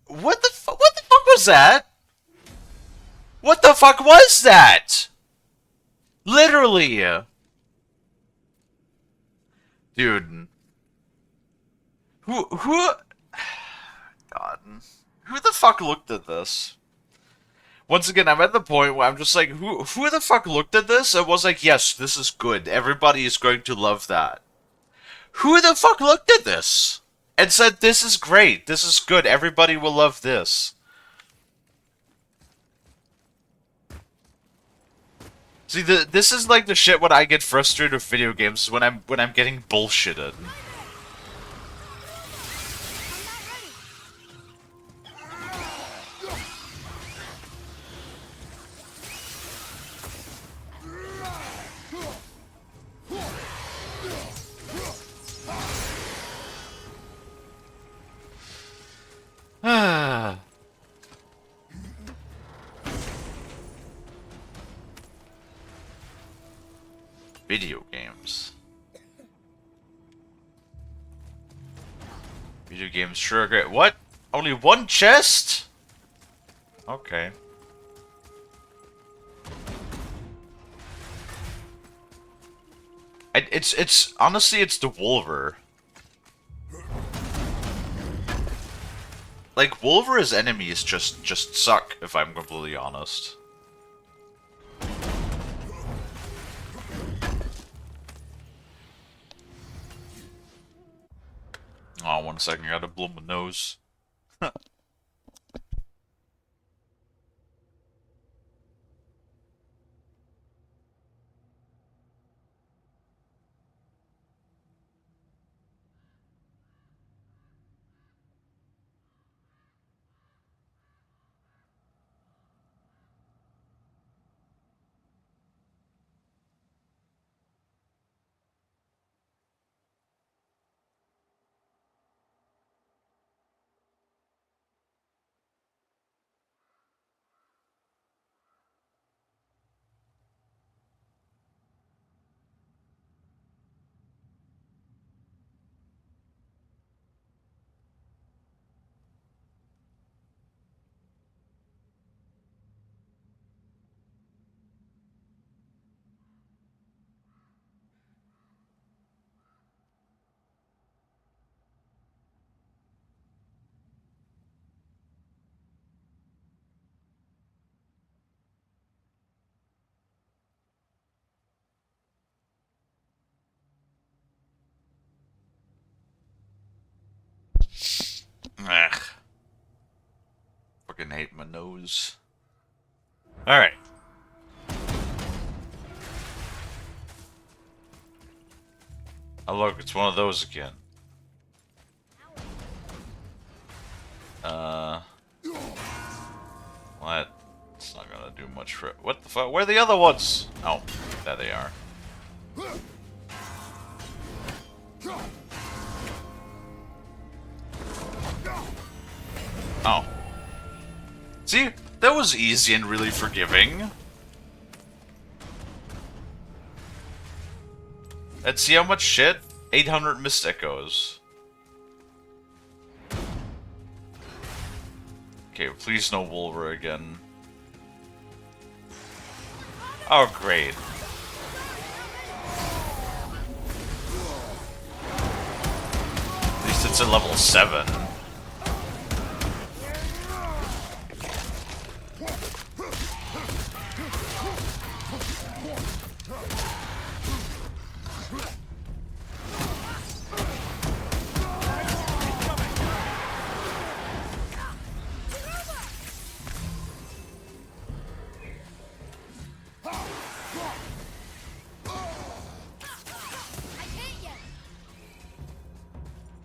What the fuck was that? What the fuck was that? Literally. Dude. Who? God. Who the fuck looked at this? Once again, I'm at the point where I'm just like, who the fuck looked at this and was like, yes, this is good. Everybody is going to love that. Who the fuck looked at this and said, this is great, this is good, everybody will love this? See, this is like the shit when I get frustrated with video games, when I'm getting bullshitted. Ah. Video games. Video games sure are great. What? Only one chest? Okay. It's honestly it's the Wolver. Like Wolver as enemies just suck, if I'm completely honest. Oh, 1 second, I gotta blow my nose. fucking hate my nose. Alright. Oh look, it's one of those again. What? It's not gonna do much for it. What the fuck? Where are the other ones? Oh, there they are. Oh. See? That was easy and really forgiving. Let's see how much shit. 800 missed echoes. Okay, please no Wolver again. Oh, great. At least it's at level 7.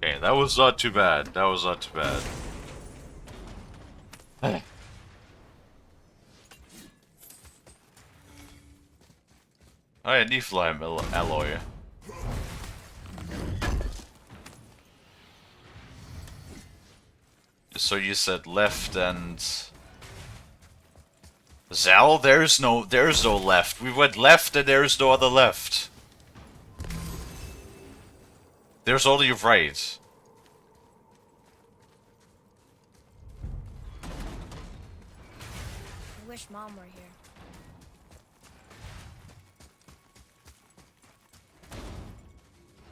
Okay, that was not too bad. That was not too bad. Oh yeah, Nephilim alloy. So you said left and Zal? There's no left. We went left and there's no other left. There's only right. I wish Mom were here.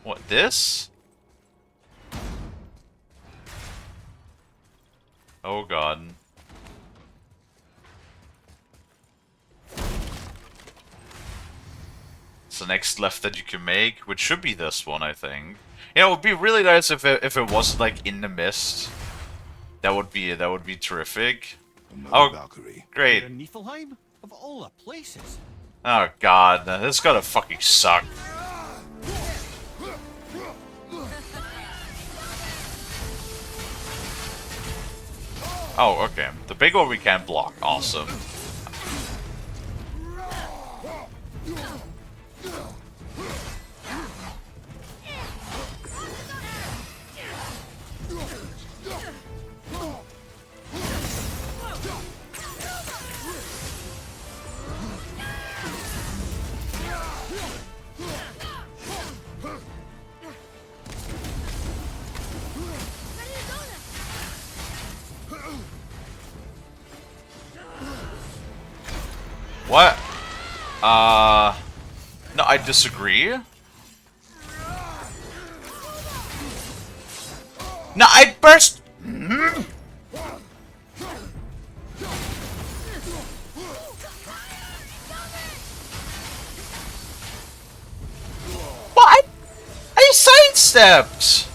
What, this? Oh god. It's the next left that you can make, which should be this one, I think. Yeah, it would be really nice if it wasn't like in the mist. That would be terrific. Another Valkyrie. Great. In Niflheim? Of all the places. Oh god, this is gonna fucking suck. Oh, okay. The big one we can't block. Awesome. What? No, I disagree. No, I burst. What? I sidestepped.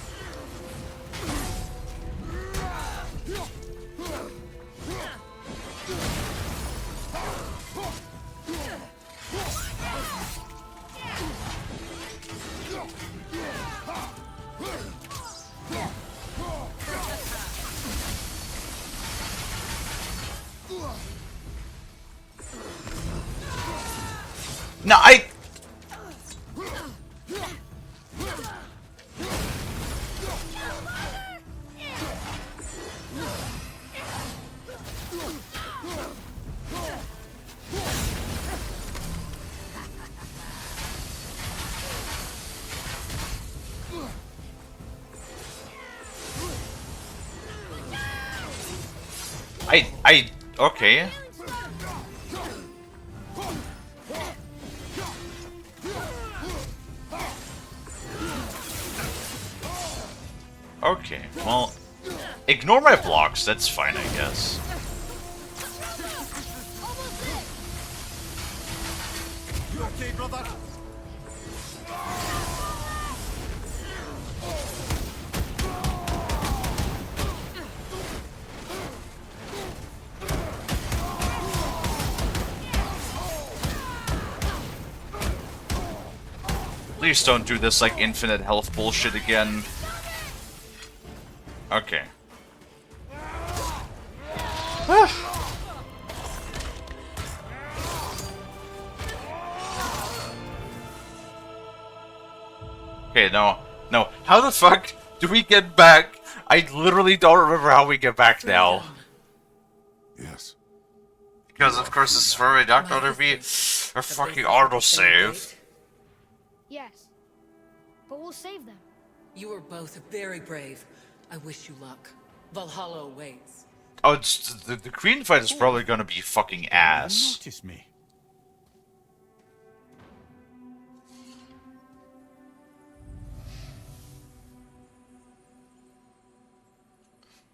No, I... Okay. Okay, well, ignore my blocks, that's fine, I guess. You okay, brother? Please don't do this, like, infinite health bullshit again. Okay. Okay, no. No. How the fuck do we get back? I literally don't remember how we get back now. Yes. Because, of course, this is where we not gonna be a fucking autosave. Yes. But we'll save them. You are both very brave. I wish you luck. Valhalla awaits. Oh, it's, the Queen fight is probably gonna be fucking ass. Notice me.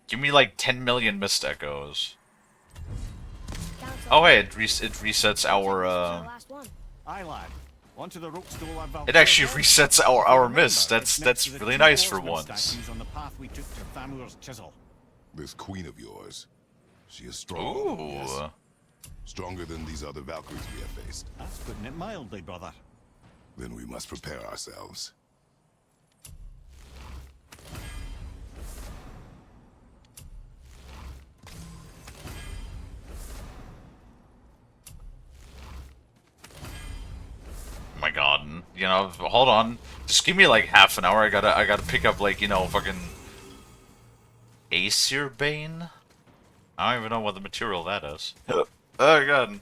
Give me like 10 million missed echoes. Council. Oh hey, it resets our Last one. Aye, lad. Onto the Rookstool and it actually resets our Remember, mist. it's That's next to the really two nice for horsemen once. statues on the path we took to Thamur's chisel. This queen of yours, she is strong. Ooh. Yes. Stronger than these other Valkyries we have faced. That's putting it mildly, brother. Then we must prepare ourselves. Oh my god. You know, hold on. Just give me like half an hour. I gotta pick up like, you know, fucking Aesir Bane? I don't even know what the material that is. Oh god.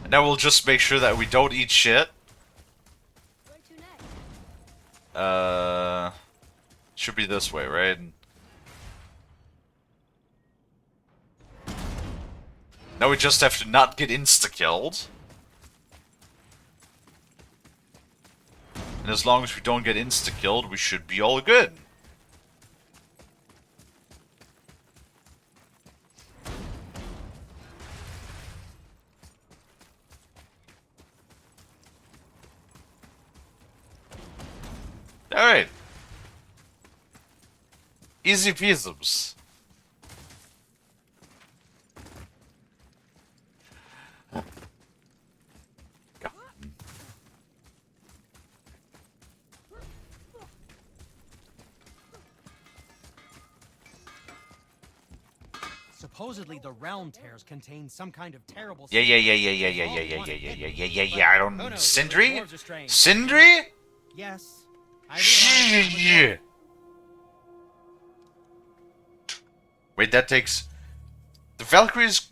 And now we'll just make sure that we don't eat shit. Where to next? Should be this way, right? Now we just have to not get insta-killed. And as long as we don't get insta-killed, we should be all good. Alright. Easy peasums. Supposedly the realm tears contain some kind of terrible... Yeah. I don't... Who knows? Sindri? Dwarves are strange. Sindri? Yes. I realize Yeah. Wait, that takes... The Valkyrie's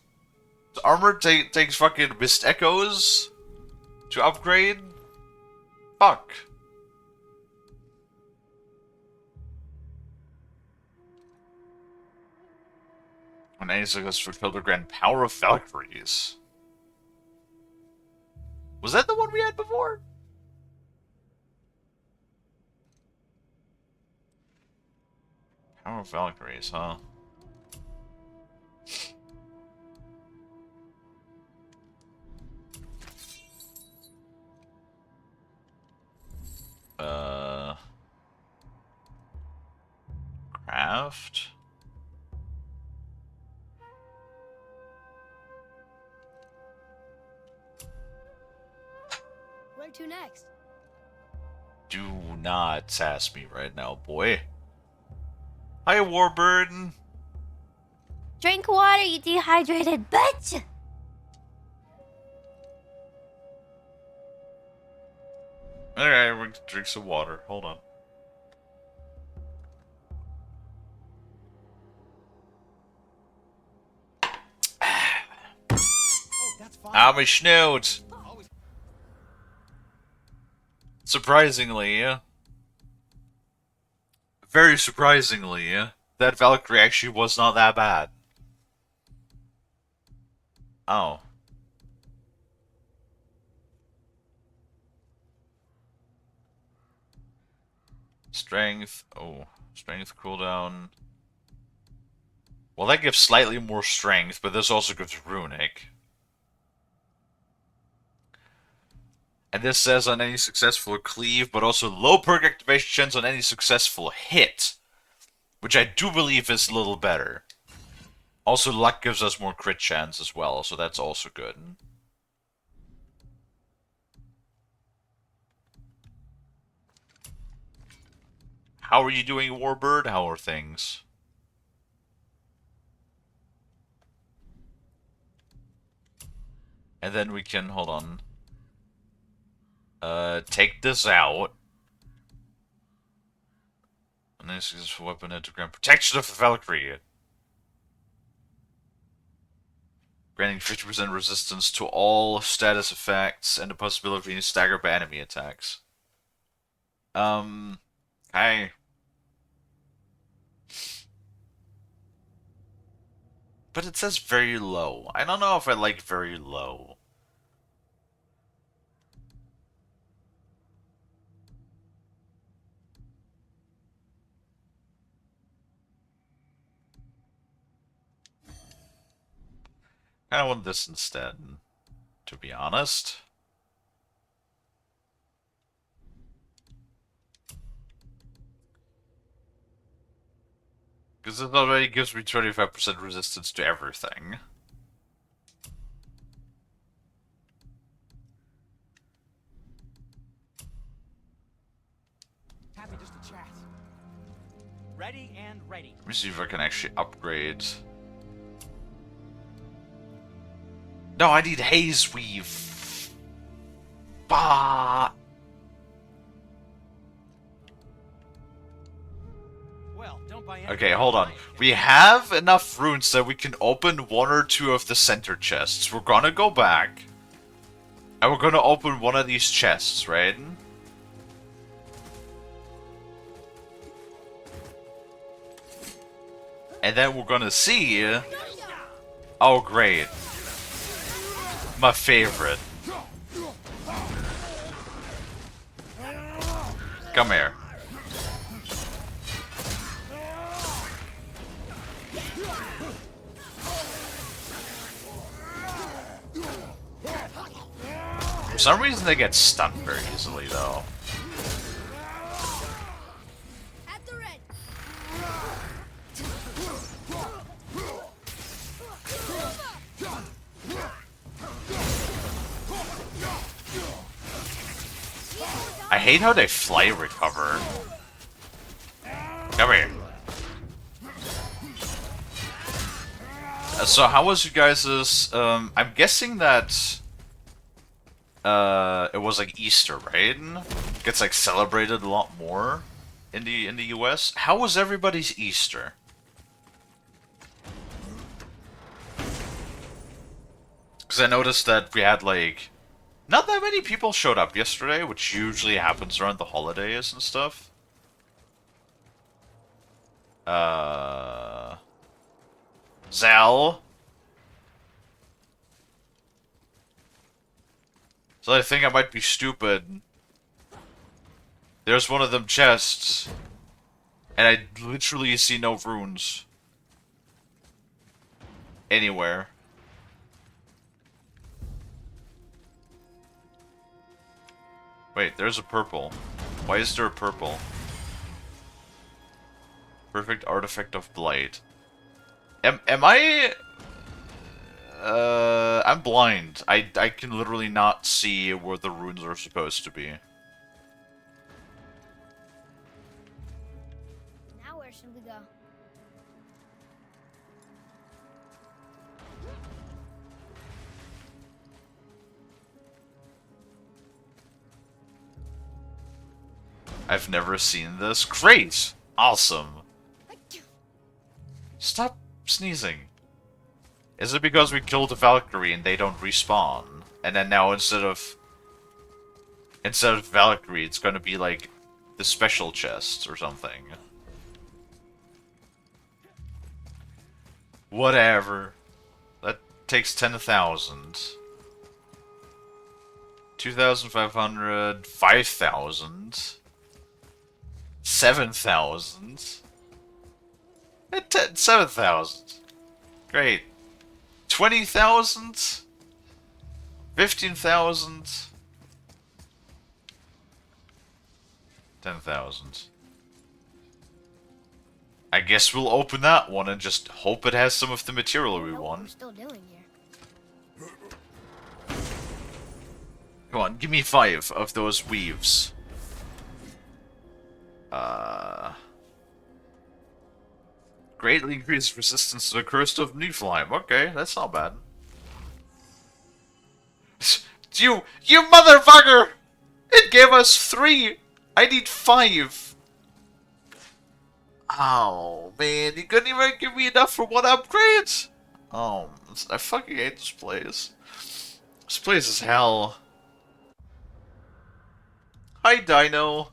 armor takes fucking Mist Echoes to upgrade? Fuck. When any success fulfilled the grand power of Valkyries. Was that the one we had before? Power of Valkyries, huh? Craft? Where to next? Do not sass me right now, boy. Hi, Warbird. Drink water, you dehydrated bitch! Alright, we're gonna drink some water. Hold on. Oh, that's fine. Ah, my snoot. Surprisingly, very surprisingly, that Valkyrie actually was not that bad. Oh. Strength. Oh, strength cooldown. Well, that gives slightly more strength, but this also gives runic. And this says on any successful cleave, but also low perk activation chance on any successful hit. Which I do believe is a little better. Also, luck gives us more crit chance as well, so that's also good. How are you doing, Warbird? How are things? And then we can, hold on. Take this out. And this is for weapon to grant protection of the Valkyrie. Granting 50% resistance to all status effects and the possibility of being staggered by enemy attacks. Hi. But it says very low. I don't know if I like very low. I want this instead, to be honest. Because it already gives me 25% resistance to everything. Happy just to chat. Ready and ready. Let me see if I can actually upgrade. No, I need Haze Weave. Bah! Well, don't buy Okay, hold on. We have enough runes that we can open one or two of the center chests. We're gonna go back. And we're gonna open one of these chests, right? And then we're gonna see... Oh, great. My favorite. Come here. For some reason they get stunned very easily, though. At the red. I hate how they fly recover. Come here. So how was you guys's, I'm guessing that, it was like Easter, right? Gets like celebrated a lot more in the US. How was everybody's Easter? Because I noticed that we had like, not that many people showed up yesterday, which usually happens around the holidays and stuff. Zell. So I think I might be stupid. There's one of them chests. And I literally see no runes. Anywhere. Wait, there's a purple. Why is there a purple? Perfect artifact of blight. Am I... I'm blind. I can literally not see where the runes are supposed to be. Now where should we go? I've never seen this. Great! Awesome. Stop sneezing. Is it because we killed the Valkyrie and they don't respawn? And then now instead of Valkyrie, it's gonna be like the special chest or something. Whatever. That takes 10,000. 2,500, 5,000, 7,000, 7,000. Great. 20,000, 15,000, 10,000. I guess we'll open that one and just hope it has some of the material we Know what we're want. still doing here. Come on, give me 5 of those weaves. Uh, greatly increased resistance to the curse of Niflheim. Okay, that's not bad. You motherfucker! It gave us 3! I need 5! Oh, man, you couldn't even give me enough for 1 upgrade? Oh, I fucking hate this place. This place is hell. Hi, Dino.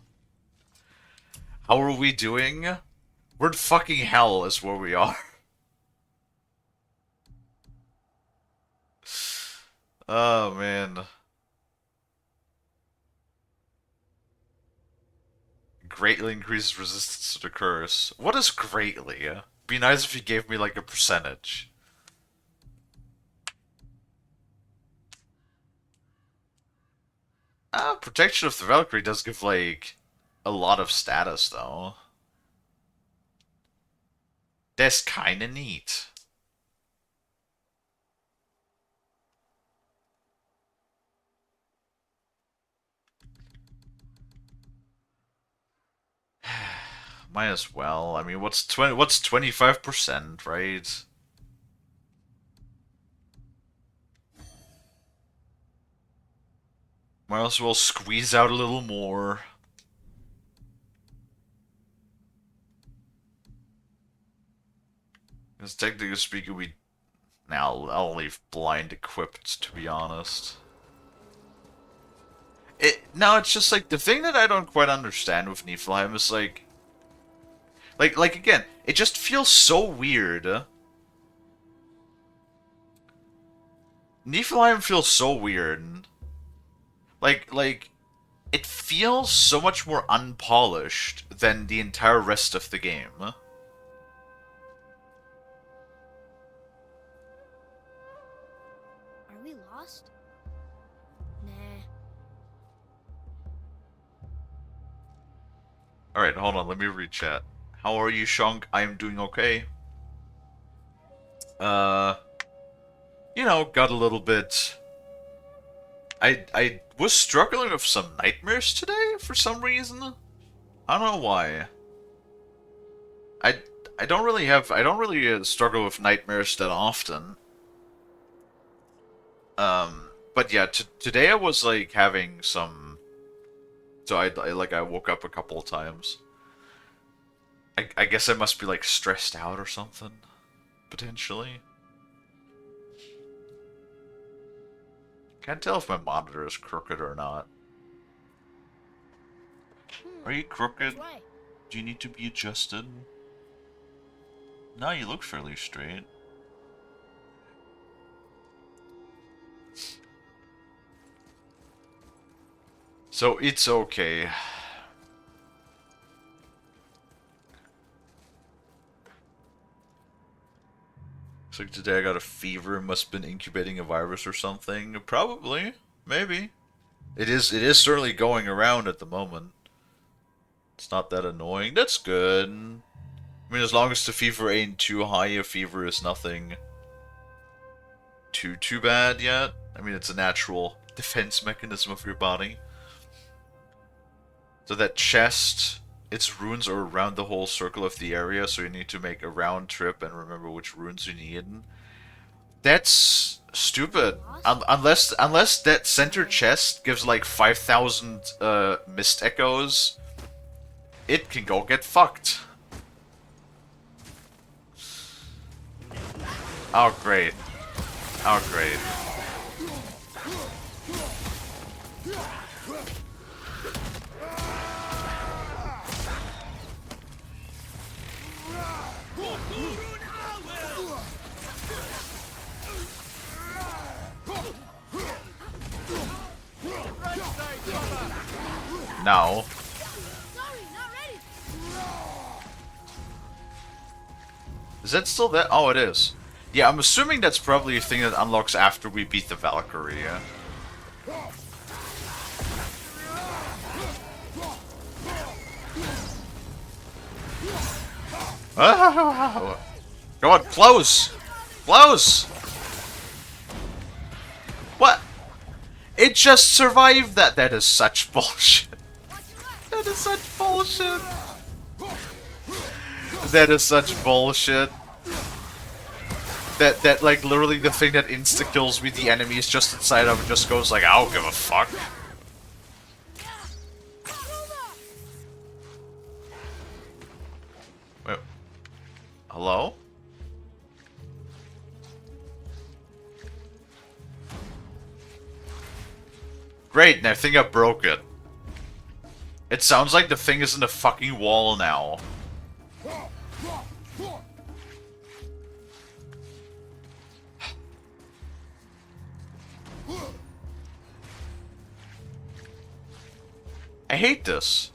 How are we doing? We're in fucking hell is where we are. Oh, man. Greatly increases resistance to the curse. What is greatly? Be nice if you gave me like a percentage. Protection of the Valkyrie does give like a lot of status though. That's kinda neat. Might as well. I mean, what's 25%, right? Might as well squeeze out a little more. Because technically speaking, now I'll leave blind equipped, to be honest. No, it's just like the thing that I don't quite understand with Niflheim is like again, it just feels so weird. Niflheim feels so weird. Like it feels so much more unpolished than the entire rest of the game. Are we lost? Nah. Alright, hold on, let me read chat. How are you, Shunk? I am doing okay. You know, got a little bit... I was struggling with some nightmares today, for some reason. I don't know why. I don't really struggle with nightmares that often. But yeah, today I was like having some... So I woke up a couple of times. I guess I must be like stressed out or something, potentially. Can't tell if my monitor is crooked or not. Are you crooked? Why? Do you need to be adjusted? No, you look fairly straight. So it's okay. Looks like today I got a fever, must have been incubating a virus or something. Probably. Maybe. It is certainly going around at the moment. It's not that annoying. That's good. I mean, as long as the fever ain't too high, a fever is nothing too bad yet. I mean, it's a natural defense mechanism of your body. So that chest, its runes are around the whole circle of the area, so you need to make a round trip and remember which runes you need. That's stupid. Unless that center chest gives like 5,000 mist echoes, it can go get fucked. Oh great. Oh great. No. Sorry, not ready. Is that still there? Oh, it is. Yeah, I'm assuming that's probably a thing that unlocks after we beat the Valkyrie. Yeah? Go on, close! Close! What? It just survived that. That is such bullshit. That is such bullshit. That is such bullshit. That like literally the thing that insta kills me, the enemy is just inside of it, just goes like, I don't give a fuck. Wait. Hello? Great, and I think I broke it. It sounds like the thing is in the fucking wall now. I hate this.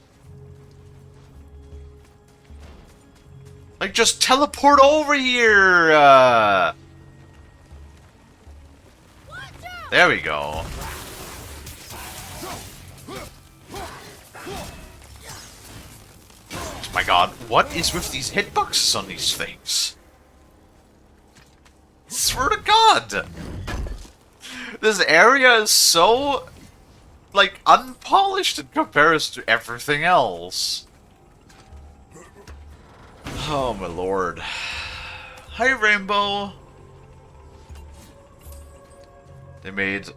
Like, just teleport over here! There we go. My god, what is with these hitboxes on these things? Swear to god! This area is so, like, unpolished in comparison to everything else. Oh my lord. Hi, Rainbow! They made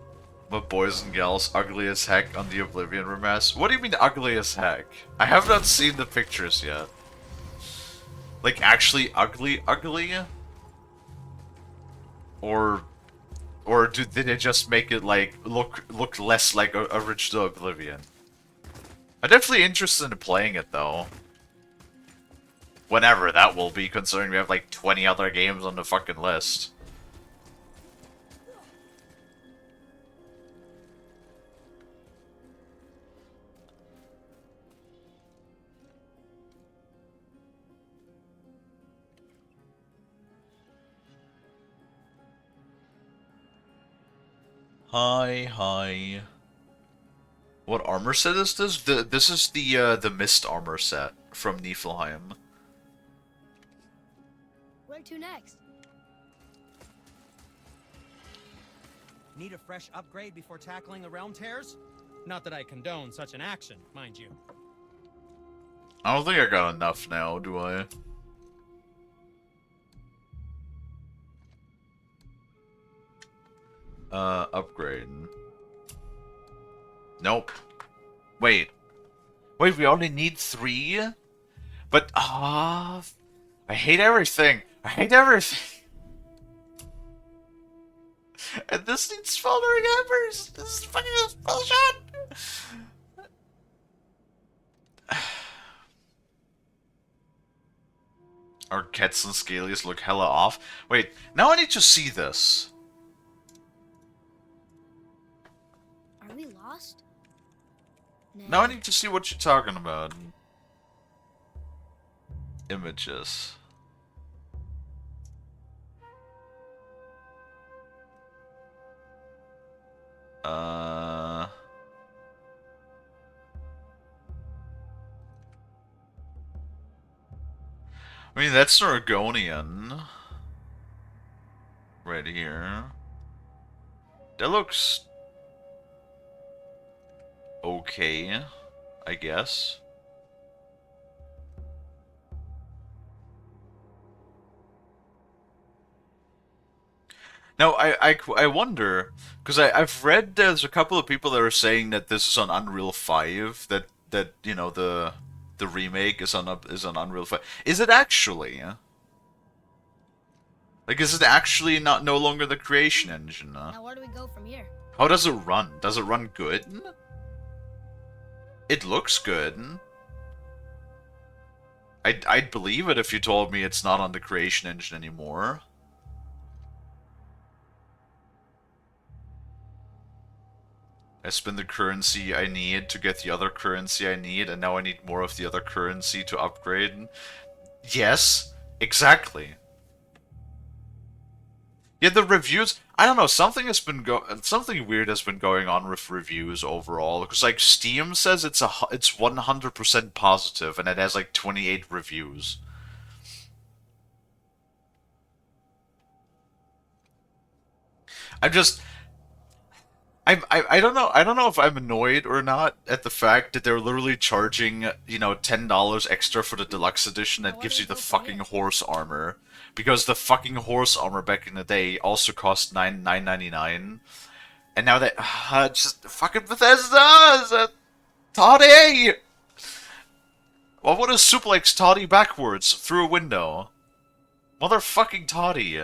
the boys and gals ugly as heck on the Oblivion remaster. What do you mean ugly as heck? I have not seen the pictures yet. Like, actually ugly? Or did they just make it, like, look less like original Oblivion? I'm definitely interested in playing it, though. Whenever that will be, considering we have, like, 20 other games on the fucking list. Hi. What armor set is this? This is the Mist armor set from Niflheim. Where to next? Need a fresh upgrade before tackling the realm tears? Not that I condone such an action, mind you. I don't think I got enough now, do I? Upgrade. Nope. Wait, we only need 3? But, I hate everything. And this needs smoldering embers. This is fucking bullshit. Our Kets and Scalies look hella off. Wait, now I need to see this. Are we lost? Now I need to see what you're talking about. Images. I mean, that's Argonian. Right here. That looks okay, I guess. Now, I wonder, because I've read there's a couple of people that are saying that this is on Unreal 5, that you know, the remake is on Unreal 5. Is it actually? Like, is it actually no longer the creation engine? Now where do we go from here? How does it run? Does it run good? It looks good. I'd believe it if you told me it's not on the creation engine anymore. I spend the currency I need to get the other currency I need, and now I need more of the other currency to upgrade. Yes, exactly. Yeah, the reviews, I don't know, something weird has been going on with reviews overall, because like Steam says it's 100% positive, and it has like 28 reviews. I'm just, I don't know. I don't know if I'm annoyed or not at the fact that they're literally charging, you know, $10 extra for the deluxe edition that Now, where gives do you we the go from fucking here? horse armor. Because the fucking horse armor back in the day also cost $9.99. And now that just fucking Bethesda, Toddy. Well, what is suplex Toddy backwards through a window? Motherfucking Toddy.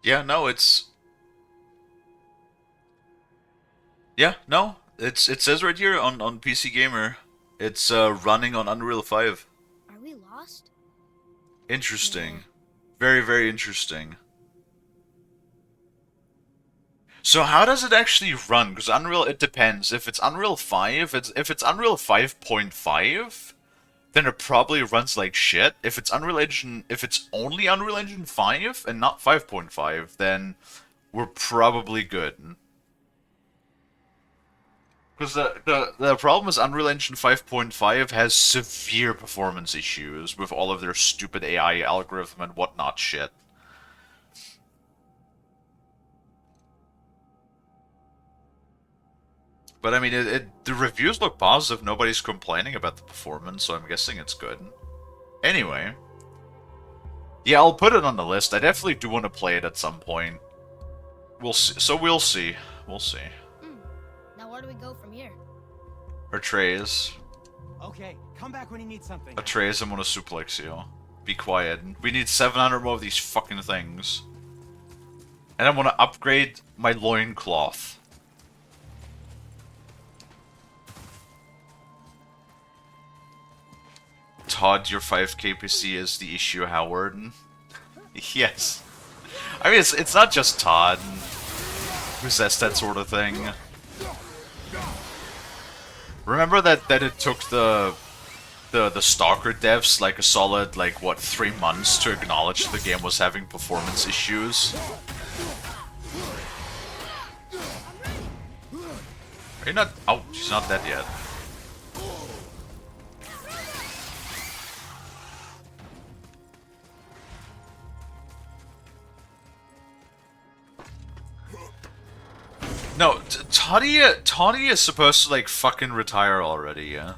Yeah, no, it's yeah, no, it says right here on PC Gamer, it's running on Unreal 5. Are we lost? Interesting, Nah. very very interesting. So how does it actually run? Because Unreal, it depends. If it's Unreal 5, if it's Unreal 5.5, then it probably runs like shit. If it's Unreal Engine, if it's only Unreal Engine 5 and not 5.5, then we're probably good. Because the problem is Unreal Engine 5.5 has severe performance issues with all of their stupid AI algorithm and whatnot shit. But I mean, the reviews look positive. Nobody's complaining about the performance, so I'm guessing it's good. Anyway, yeah, I'll put it on the list. I definitely do want to play it at some point. We'll see. So we'll see. We'll see. Now, where do we go from here? Atreus. Okay, come back when you need something. Atreus, I'm gonna suplex you. Be quiet. We need 700 more of these fucking things. And I'm gonna upgrade my loincloth. Todd, your 5k PC is the issue, Howard. Yes. I mean, it's not just Todd who says that sort of thing. Remember that it took the Stalker devs like a solid, like, what, 3 months to acknowledge the game was having performance issues? Are you not... Oh, she's not dead yet. No, Toddy is supposed to, like, fucking retire already, yeah?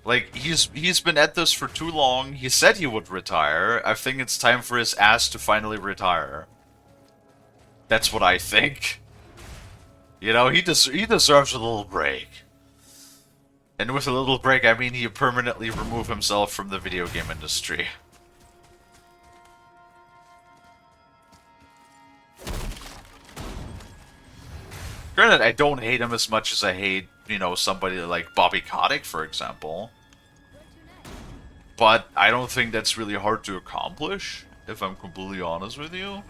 Like, he's been at this for too long. He said he would retire. I think it's time for his ass to finally retire. That's what I think. You know, he deserves a little break. And with a little break, I mean he permanently remove himself from the video game industry. Granted, I don't hate him as much as I hate, you know, somebody like Bobby Kotick, for example. But I don't think that's really hard to accomplish, if I'm completely honest with you.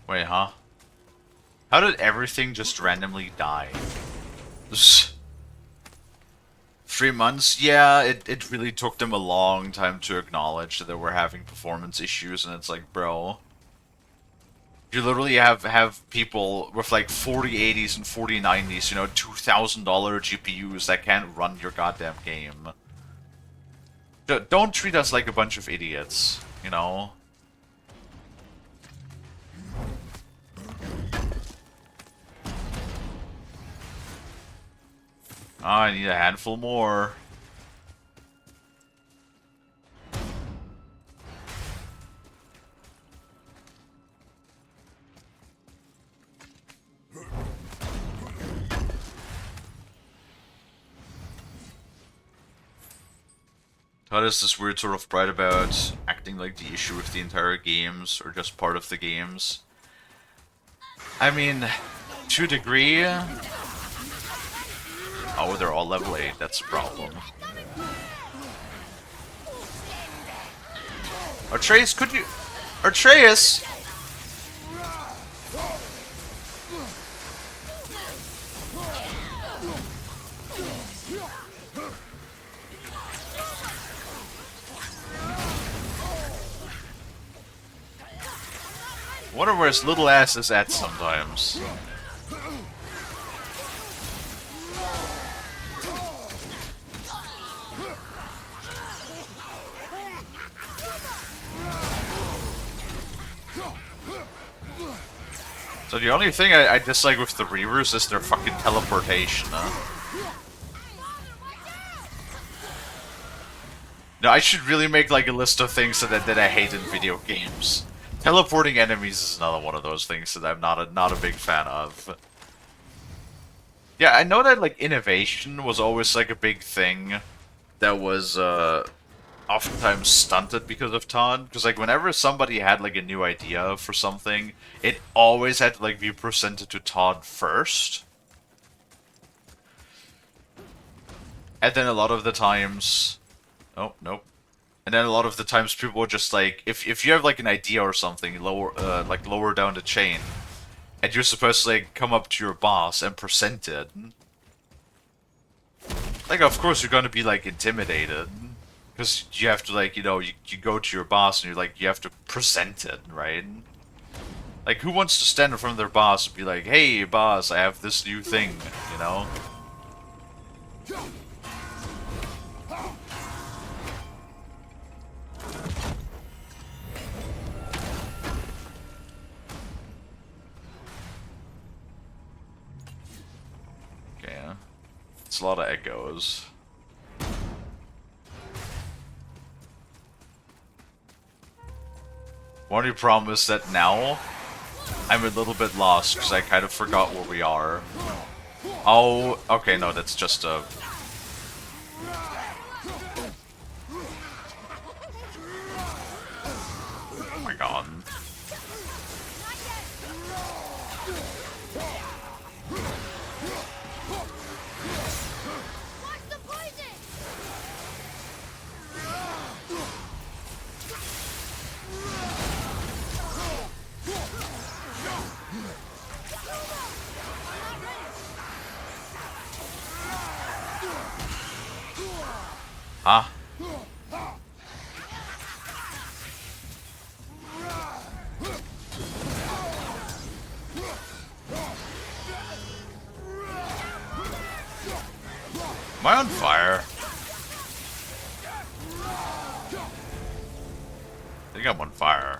Wait, huh? How did everything just randomly die? 3 months? Yeah, it really took them a long time to acknowledge that they were having performance issues, and it's like, bro... You literally have people with like 4080s and 4090s, you know, $2,000 GPUs that can't run your goddamn game. Don't treat us like a bunch of idiots, you know? Ah, I need a handful more. Todd has this weird sort of pride about acting like the issue with the entire games, or just part of the games. I mean, to a degree... Oh, they're all level 8, that's a problem. Atreus, could you... Atreus! Wonder where his little ass is at sometimes. So the only thing I dislike with the Reavers is their fucking teleportation, huh? No, I should really make like a list of things that I hate in video games. Teleporting enemies is another one of those things that I'm not a big fan of. Yeah, I know that like innovation was always like a big thing that was oftentimes stunted because of Todd. Because like whenever somebody had like a new idea for something, it always had to like be presented to Todd first. And then a lot of the times... Oh, nope. And then a lot of the times people would just like... If you have like an idea or something, lower down the chain, and you're supposed to like come up to your boss and present it. Like, of course you're gonna be like intimidated. Because you have to like, you know, you go to your boss and you're like, you have to present it, right? Like, who wants to stand in front of their boss and be like, hey boss, I have this new thing, you know? Okay, it's a lot of echoes. Only problem is that now I'm a little bit lost because I kind of forgot where we are. Oh, okay, no, that's just a... Oh my god. Huh? Am I on fire? I think I'm on fire.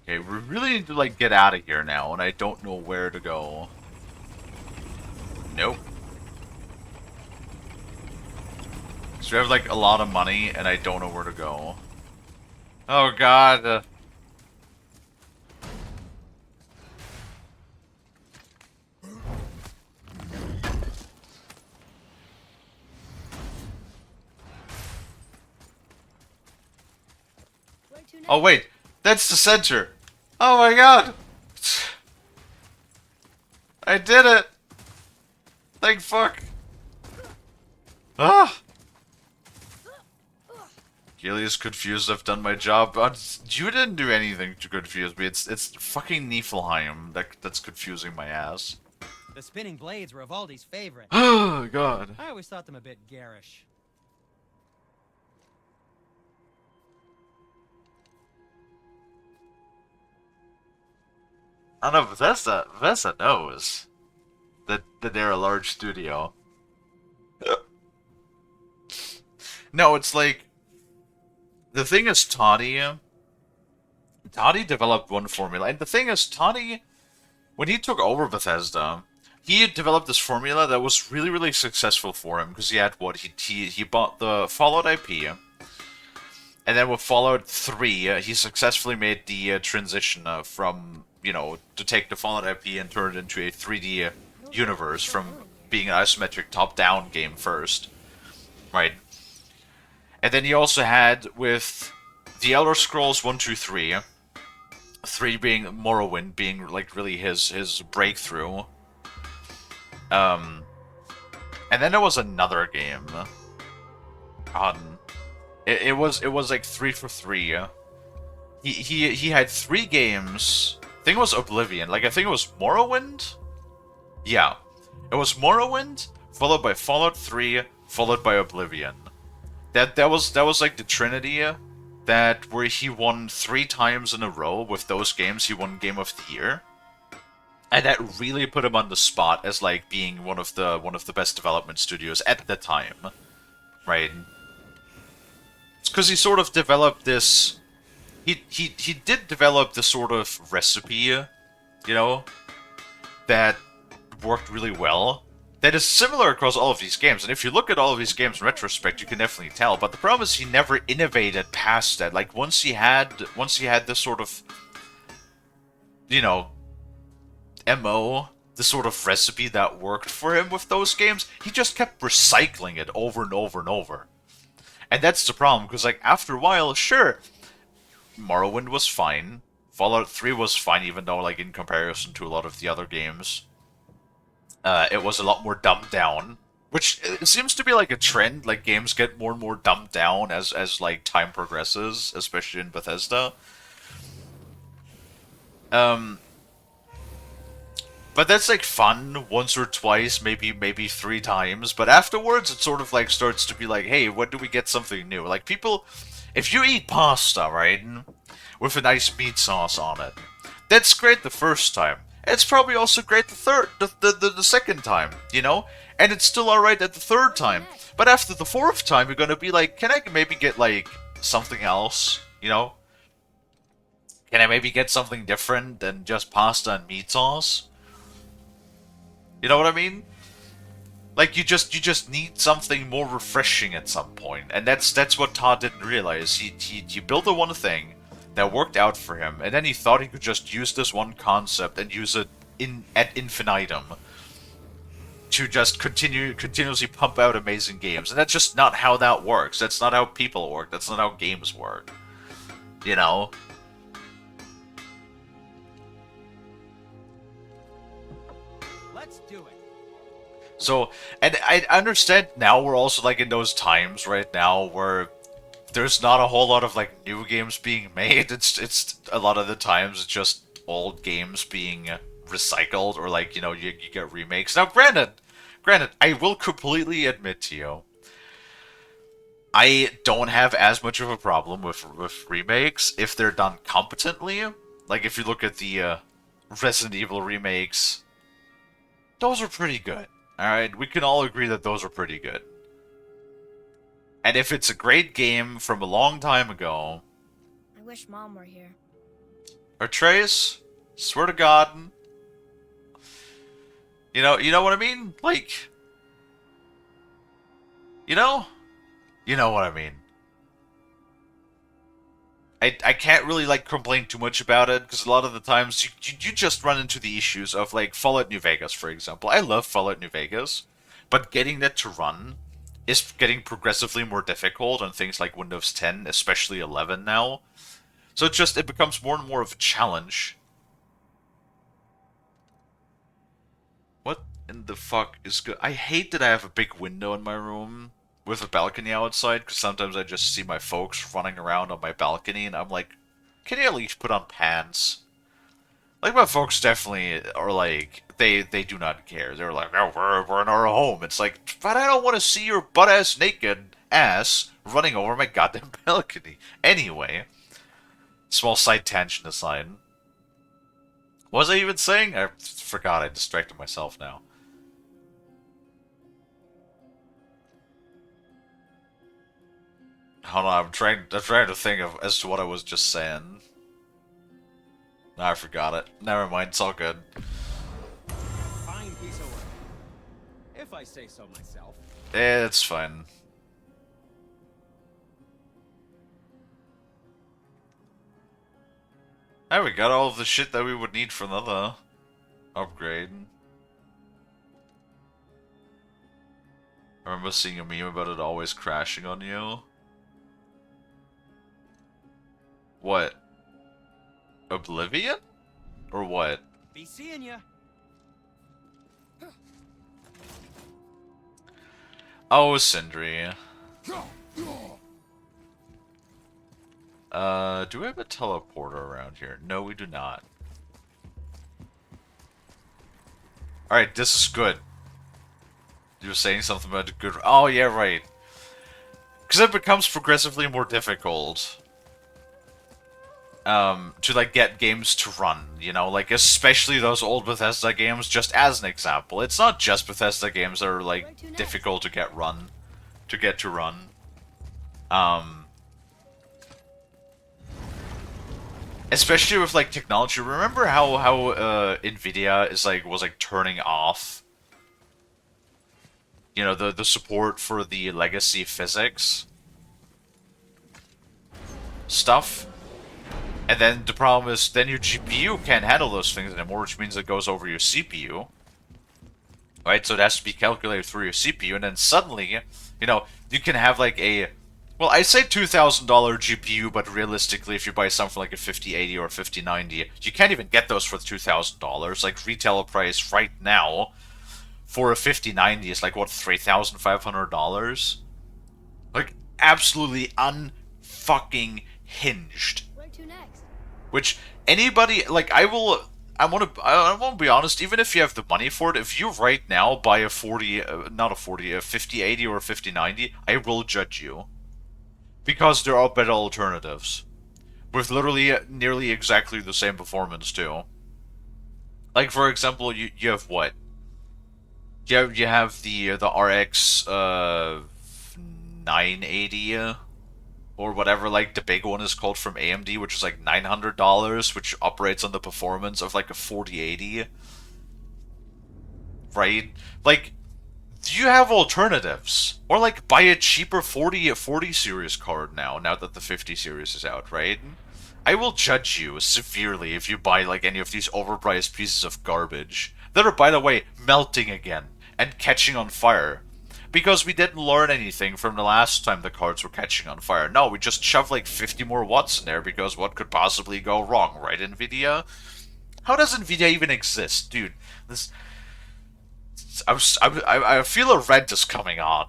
Okay, we really need to like get out of here now, and I don't know where to go. Nope. So we have like a lot of money, and I don't know where to go. Oh god. Oh wait, that's the center. Oh my god. I did it. Thank fuck. Ah. Kalie is confused. I've done my job. You didn't do anything to confuse me. It's fucking Niflheim that's confusing my ass. The spinning blades were Evaldi's favorite. Oh god. I always thought them a bit garish. I don't know, Bethesda knows that they're a large studio. No, it's like the thing is Toddy developed one formula, and the thing is Toddy, when he took over Bethesda, he had developed this formula that was really successful for him because he had what he bought the Fallout IP. And then with Fallout 3, he successfully made the transition from, to take the Fallout IP and turn it into a 3D universe from being an isometric top-down game first. Right? And then he also had with The Elder Scrolls 1, 2, 3, 3 being Morrowind being like really his breakthrough. And then there was another game. God, it was like 3 for 3. He had 3 games. I think it was Oblivion. Like I think it was Morrowind. Yeah, it was Morrowind followed by Fallout 3 followed by Oblivion. That was like the Trinity. That where he won 3 times in a row with those games. He won Game of the Year. And that really put him on the spot as like being one of the best development studios at the time, right? It's because he sort of developed this. He did develop this sort of recipe, that worked really well. That is similar across all of these games, and if you look at all of these games in retrospect, you can definitely tell. But the problem is he never innovated past that. Like once he had this sort of, MO, the sort of recipe that worked for him with those games, he just kept recycling it over and over and over. And that's the problem, because like after a while, sure, Morrowind was fine, Fallout 3 was fine, even though like in comparison to a lot of the other games, it was a lot more dumbed down. Which it seems to be like a trend, like games get more and more dumbed down as like time progresses, especially in Bethesda. But that's like fun once or twice, maybe 3 times. But afterwards, it sort of like starts to be like, hey, when do we get something new? Like people, if you eat pasta, right, with a nice meat sauce on it, that's great the first time. It's probably also great the second time, and it's still alright at the third time. But after the 4th time, you're gonna be like, can I maybe get like something else? Can I maybe get something different than just pasta and meat sauce? You know what I mean? Like you just need something more refreshing at some point, and that's what Todd didn't realize. He built the one thing that worked out for him, and then he thought he could just use this one concept and use it ad infinitum to just continuously pump out amazing games, and that's just not how that works. That's not how people work. That's not how games work. Let's do it. So, and I understand now we're also like in those times right now where there's not a whole lot of like new games being made. It's a lot of the times it's just old games being recycled or like you get remakes. Now, granted, I will completely admit to you, I don't have as much of a problem with remakes if they're done competently. Like if you look at the Resident Evil remakes, those are pretty good. Alright, we can all agree that those are pretty good. And if it's a great game from a long time ago... I wish Mom were here. Or Trace, swear to God... You know what I mean? Like... You know what I mean. I can't really like complain too much about it because a lot of the times you just run into the issues of like Fallout New Vegas, for example. I love Fallout New Vegas, but getting that to run is getting progressively more difficult on things like Windows 10, especially 11 now. So it becomes more and more of a challenge. What in the fuck is good? I hate that I have a big window in my room with a balcony outside, because sometimes I just see my folks running around on my balcony, and I'm like, can you at least put on pants? Like, my folks definitely are like, they do not care. They're like, oh, we're in our home. It's like, but I don't want to see your butt-ass naked ass running over my goddamn balcony. Anyway, small side tangent aside. What was I even saying? I forgot, I distracted myself now. Hold on, I'm trying to think of as to what I was just saying. No, I forgot it. Never mind, it's all good. Fine piece of work. If I say so myself. It's fine. Hey, we got all of the shit that we would need for another upgrade. I remember seeing a meme about it always crashing on you. What? Oblivion? Or what? Be seeing ya. Oh, Sindri. Do we have a teleporter around here? No, we do not. Alright, this is good. You were saying something about the good... Oh, yeah, right. Because it becomes progressively more difficult. To, like, get games to run, you know? Like, especially those old Bethesda games, just as an example. It's not just Bethesda games that are, like, difficult to get run. To get to run. Especially with, like, technology. Remember how Nvidia is, like, was, like, turning off, you know, the support for the legacy physics stuff? And then the problem is, then your GPU can't handle those things anymore, which means it goes over your CPU. Right, so it has to be calculated through your CPU, and then suddenly, you know, you can have like a... Well, I say $2,000 GPU, but realistically, if you buy something like a 5080 or a 5090, you can't even get those for $2,000. Like, retail price right now for a 5090 is like, what, $3,500? Like, absolutely unfucking hinged. Where to next? Which, anybody, like, I want to be honest, even if you have the money for it, if you right now buy a 5080 or a 5090, I will judge you. Because there are better alternatives. With literally nearly exactly the same performance, too. Like, for example, you have what? You have the RX 980 or whatever, like, the big one is called from AMD, which is like $900, which operates on the performance of like a 4080. Right? Like, do you have alternatives? Or like buy a cheaper 40 series card now that the 50 series is out, right? I will judge you severely if you buy like any of these overpriced pieces of garbage that are, by the way, melting again and catching on fire. Because we didn't learn anything from the last time the cards were catching on fire. No, we just shoved like 50 more watts in there because what could possibly go wrong, right, Nvidia? How does Nvidia even exist? Dude, this... I feel a rant is coming on.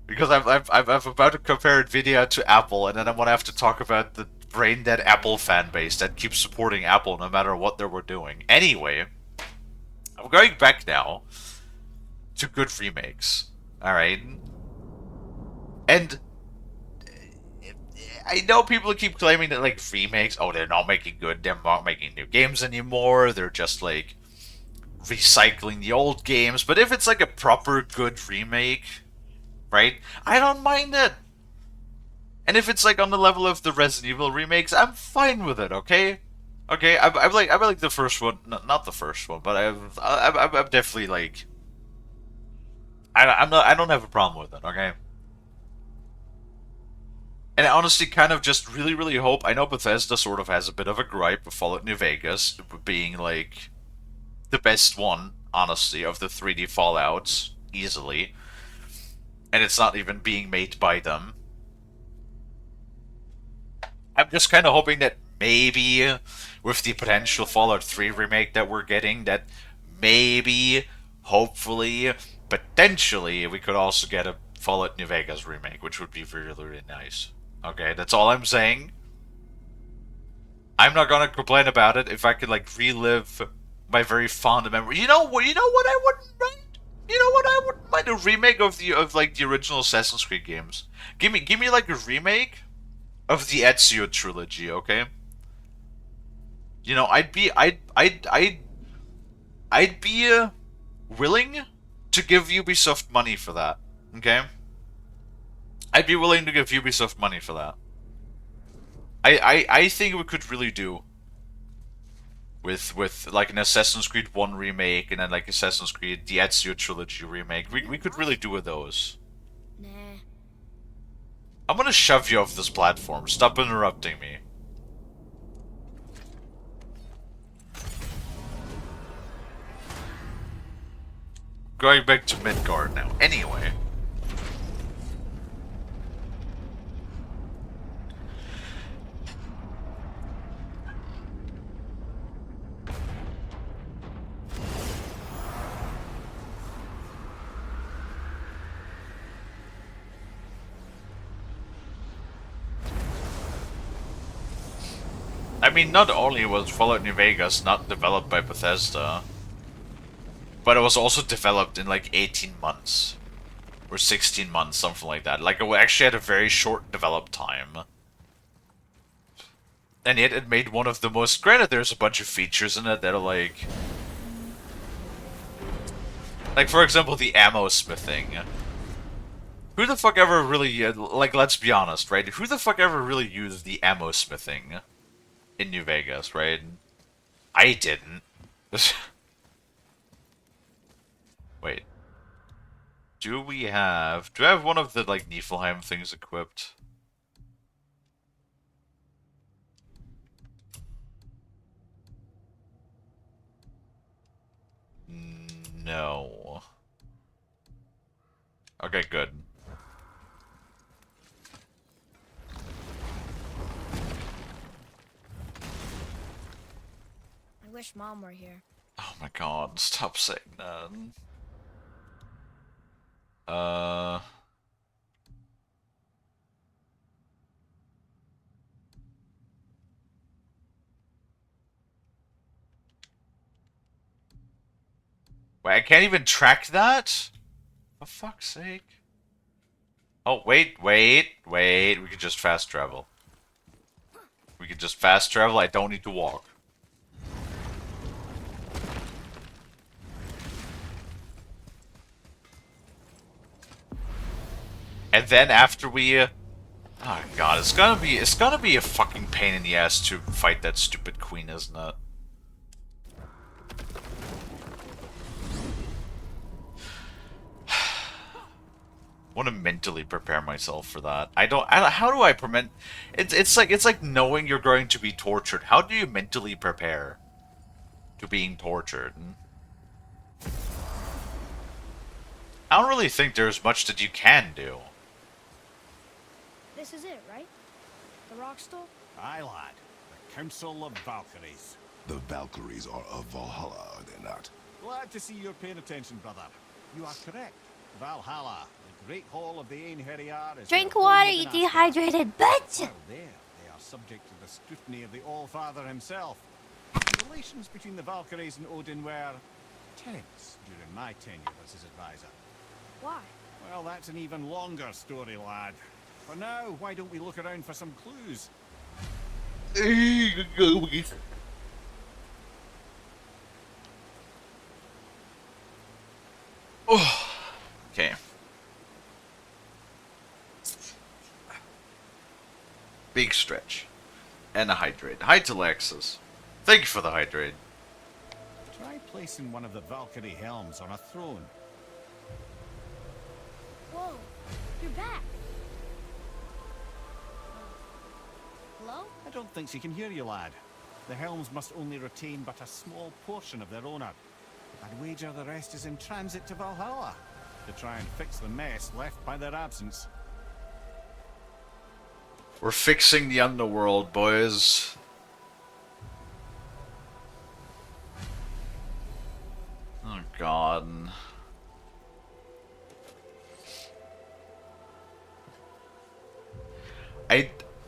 Because I'm about to compare Nvidia to Apple, and then I'm gonna have to talk about the brain-dead Apple fan base that keeps supporting Apple no matter what they were doing. Anyway, I'm going back now to good remakes. Alright? And I know people keep claiming that, like, remakes, oh, they're not making good, they're not making new games anymore, they're just, like, recycling the old games, but if it's like a proper good remake, right, I don't mind it. And if it's like on the level of the Resident Evil remakes, I'm fine with it, okay? Okay, I'm like the first one, not the first one, but I'm definitely like, I don't have a problem with it, okay? And I honestly kind of just really hope, I know Bethesda sort of has a bit of a gripe with Fallout New Vegas being like the best one, honestly, of the 3D Fallouts, easily. And it's not even being made by them. I'm just kind of hoping that maybe, with the potential Fallout 3 remake that we're getting, that maybe, hopefully, potentially, we could also get a Fallout New Vegas remake, which would be really nice. Okay, that's all I'm saying. I'm not gonna complain about it if I could, like, relive my very fond memory. You know what I wouldn't mind? You know what I wouldn't mind? A remake of the original Assassin's Creed games. Give me like a remake of the Ezio trilogy, okay? You know, I'd be willing to give Ubisoft money for that, okay? I'd be willing to give Ubisoft money for that. I think we could really do with like an Assassin's Creed 1 remake and then like Assassin's Creed the Ezio trilogy remake. We could really do with those. Nah. I'm gonna shove you off this platform. Stop interrupting me. going back to Midgard now. Anyway. I mean, not only was Fallout New Vegas not developed by Bethesda, but it was also developed in like 18 months. Or 16 months, something like that. Like, it actually had a very short develop time. And yet it made one of the most... Granted, there's a bunch of features in it that are like... Like, for example, the ammo smithing. Who the fuck ever really... Like, let's be honest, right? Who the fuck ever really used the ammo smithing in New Vegas, right? I didn't. Wait. Do I have one of the, like, Niflheim things equipped? No. Okay, good. I wish Mom were here. Oh my god, stop saying that. Wait, I can't even track that? For fuck's sake. Oh, wait. We can just fast travel. We can just fast travel, I don't need to walk. And then after we... Oh god, it's gonna be a fucking pain in the ass to fight that stupid queen, isn't it? I want to mentally prepare myself for that. How do I prevent... It's like knowing you're going to be tortured. How do you mentally prepare to being tortured? I don't really think there's much that you can do. This is it, right? The rock store? Aye, lad. The Council of Valkyries. The Valkyries are of Valhalla, are they not? Glad to see you're paying attention, brother. You are correct. Valhalla, the great hall of the Einherjar, is... Drink their water, home you of an aspect. dehydrated bitch! Well, there, they are subject to the scrutiny of the All-Father himself. The relations between the Valkyries and Odin were tense during my tenure as his advisor. Why? Well, that's an even longer story, lad. For now, why don't we look around for some clues? Okay. Big stretch. And a hydrate. Hi to Lexus. Thank you for the hydrate. Try placing one of the Valkyrie helms on a throne. Whoa, you're back. Hello? I don't think she can hear you, lad. The helms must only retain but a small portion of their owner. I'd wager the rest is in transit to Valhalla to try and fix the mess left by their absence. We're fixing the underworld, boys. Oh god.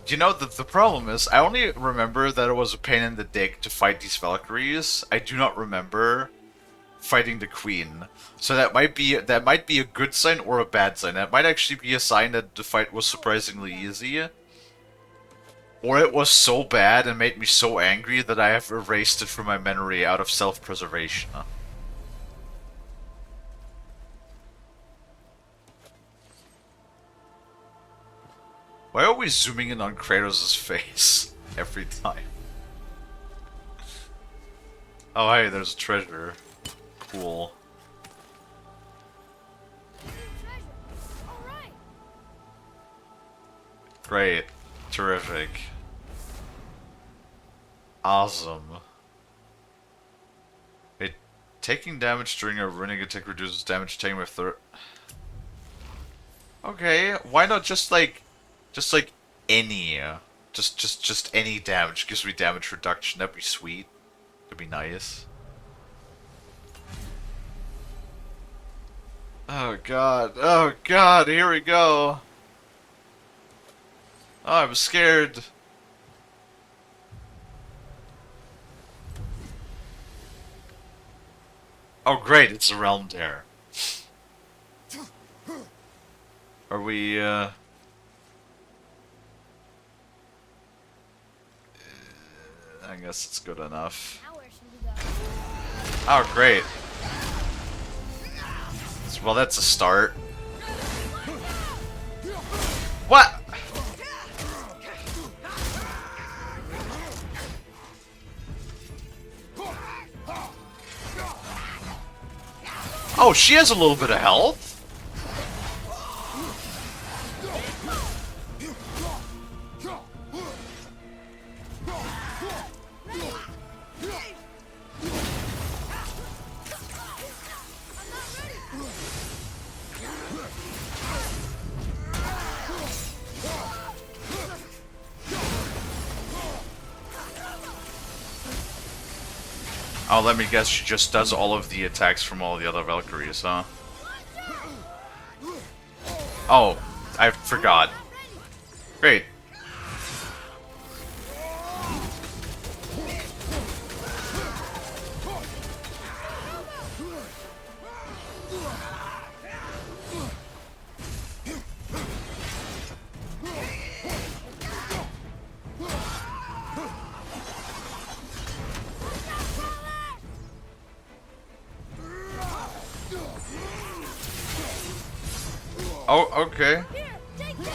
You know, the problem is, I only remember that it was a pain in the dick to fight these Valkyries. I do not remember fighting the Queen. So that might be a good sign or a bad sign. That might actually be a sign that the fight was surprisingly easy. Or it was so bad and made me so angry that I have erased it from my memory out of self-preservation. Why are we zooming in on Kratos' face every time? Oh hey, there's a treasure. Cool. Treasure. All right. Great. Terrific. Awesome. Taking damage during a running attack reduces damage taken with third. Okay, why not just like any, just any damage gives me damage reduction. That'd be sweet. That'd be nice. Oh god, here we go. Oh, I'm scared. Oh great, it's a realm tear. Are we, I guess it's good enough. Now where should we go? Oh, great. Well, that's a start. What? Oh, she has a little bit of health. Oh, let me guess, she just does all of the attacks from all the other Valkyries, huh? Oh, I forgot. Great. Oh, okay. Here, take this.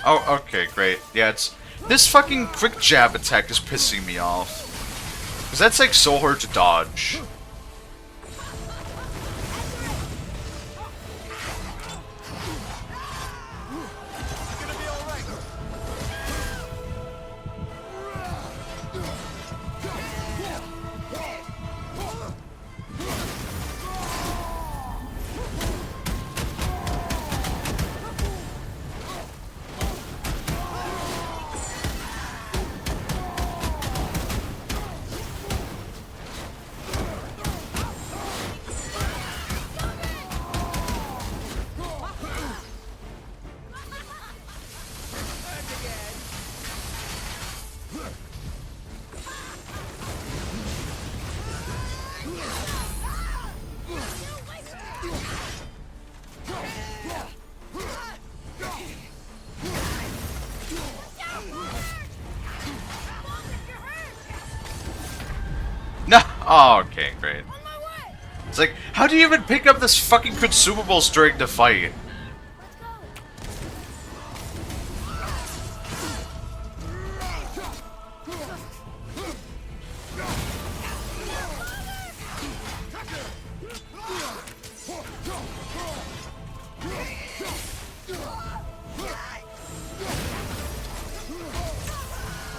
Oh, okay, great. Yeah, it's... This fucking quick jab attack is pissing me off. Because that's like so hard to dodge. No! Oh, okay, great. It's like, how do you even pick up this fucking consumables during the fight?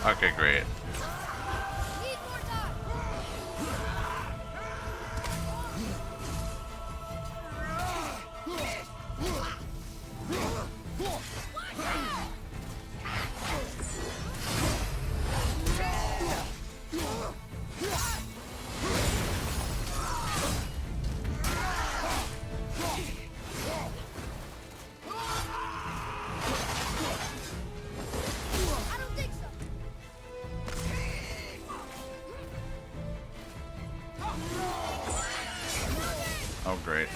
Okay, great. I don't think so. Oh, great.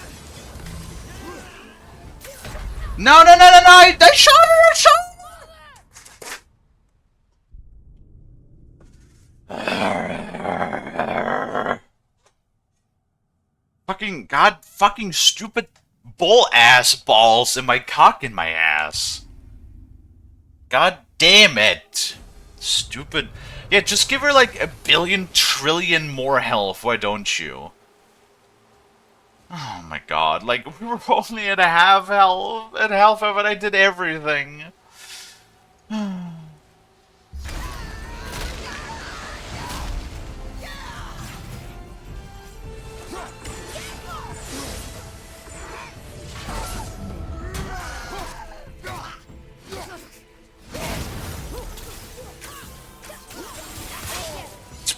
No, no, no, no, no! I shot her! I shot her! Fucking god, fucking stupid bull ass balls in my cock in my ass. God damn it. Stupid. Yeah, just give her like a billion trillion more health, why don't you? Oh my god, like, we were only at a half health, at half of it, I did everything.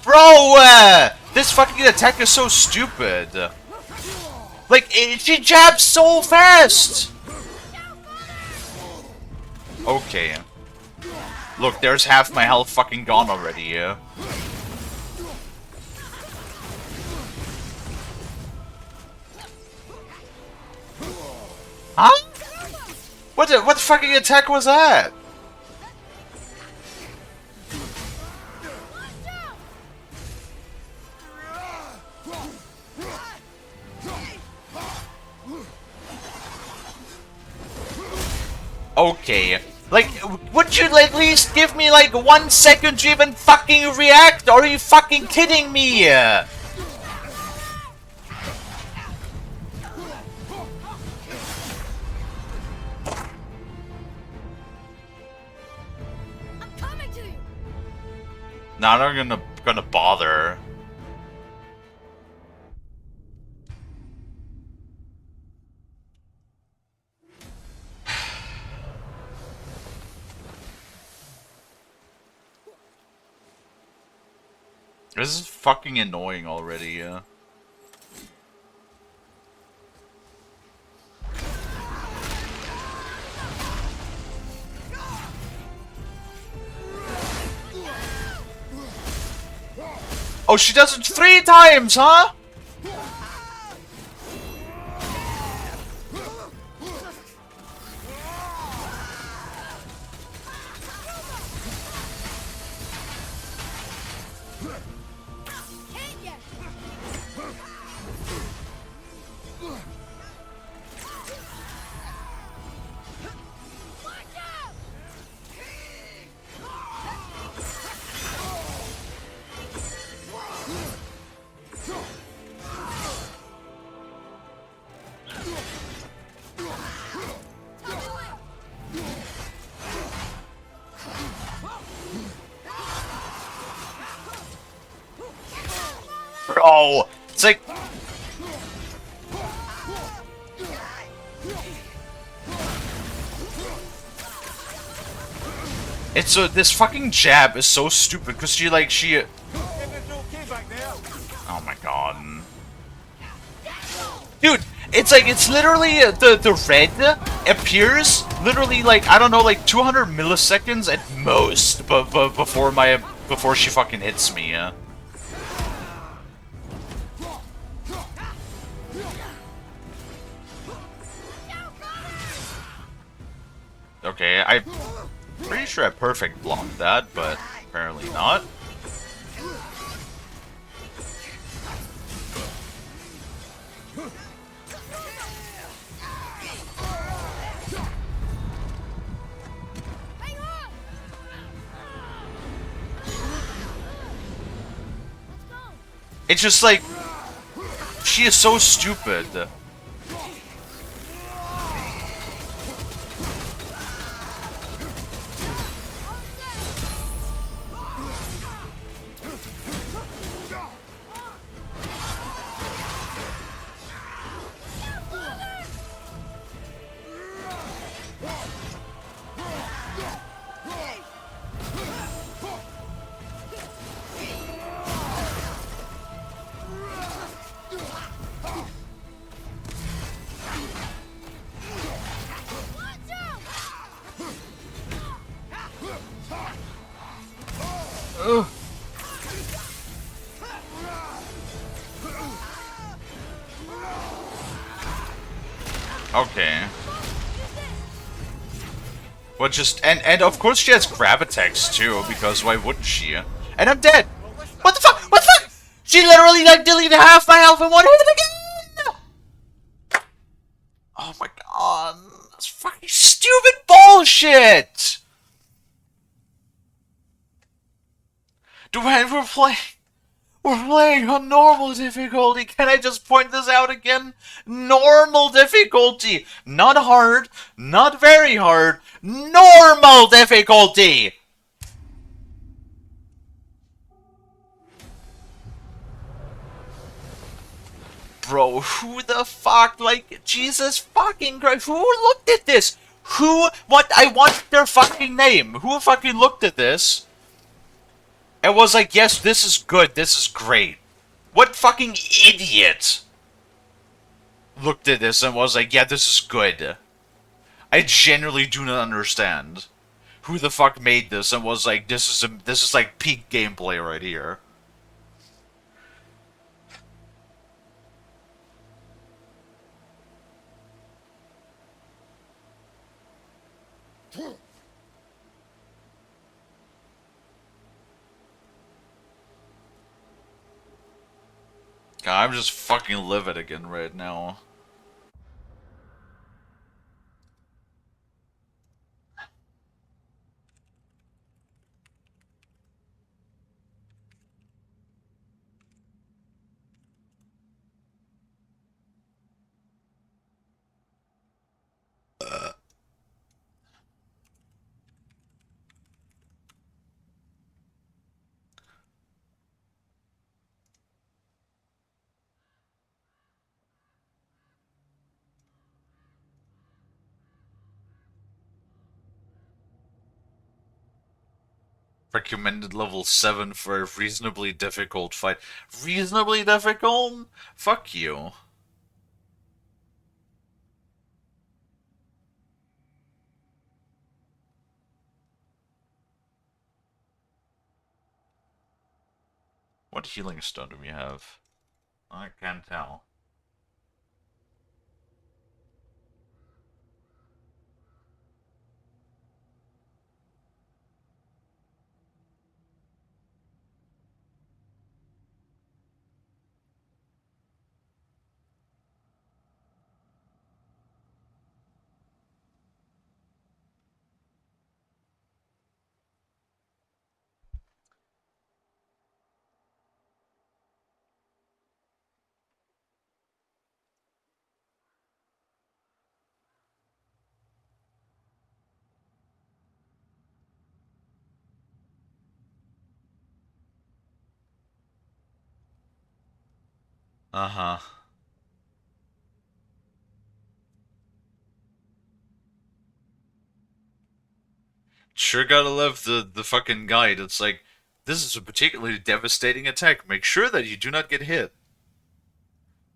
Bro, this fucking attack is so stupid. Like, she jabs so fast! Okay. Look, there's half my health fucking gone already, yeah. Huh? What the fucking attack was that? Okay. Like, would you at least give me like 1 second to even fucking react? Or are you fucking kidding me? Nah, I'm not gonna bother. This is fucking annoying already, yeah. Oh, she does it 3 times, huh? Bro, it's like... It's this fucking jab is so stupid because she oh my god. Dude, it's like, it's literally, the red appears literally like, I don't know, like 200 milliseconds at most, but before she fucking hits me, yeah. Okay, I'm pretty sure I perfect blocked that, but apparently not. It's just like, she is so stupid. Ugh. Okay. Well, just and of course she has grab attacks too, because why wouldn't she? And I'm dead. What the fuck? What the fuck? She literally like deleted half my health and one hit again. Oh my god, that's fucking stupid bullshit. Dude, we're playing. We're playing on normal difficulty. Can I just point this out again? Normal difficulty. Not hard, not very hard. Normal difficulty. Bro, who the fuck, like, Jesus fucking Christ, who looked at this? I want their fucking name. Who fucking looked at this and was like, yes, this is good, this is great? What fucking idiot looked at this and was like, yeah, this is good? I genuinely do not understand who the fuck made this and was like, this is like peak gameplay right here. God, I'm just fucking livid again right now. Recommended level 7 for a reasonably difficult fight. Reasonably difficult? Fuck you. What healing stone do we have? I can't tell. Uh-huh. Sure gotta love the fucking guide. It's like, this is a particularly devastating attack. Make sure that you do not get hit.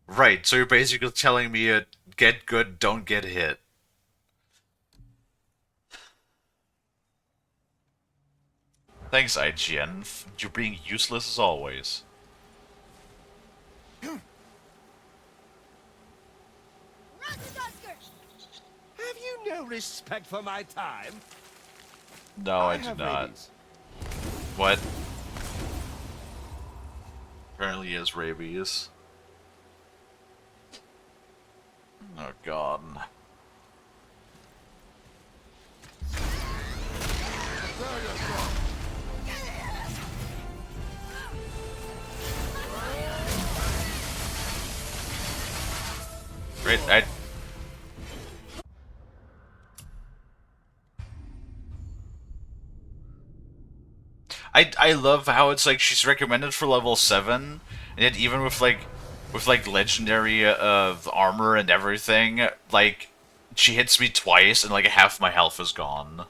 Right, so you're basically telling me get good, don't get hit. Thanks, IGN. You're being useless as always. Have you no respect for my time? No, I do have not. rabies. What? Apparently he has rabies. Oh god. Great, I love how it's like she's recommended for level 7, and yet even with like legendary armor and everything, like she hits me twice and like half my health is gone.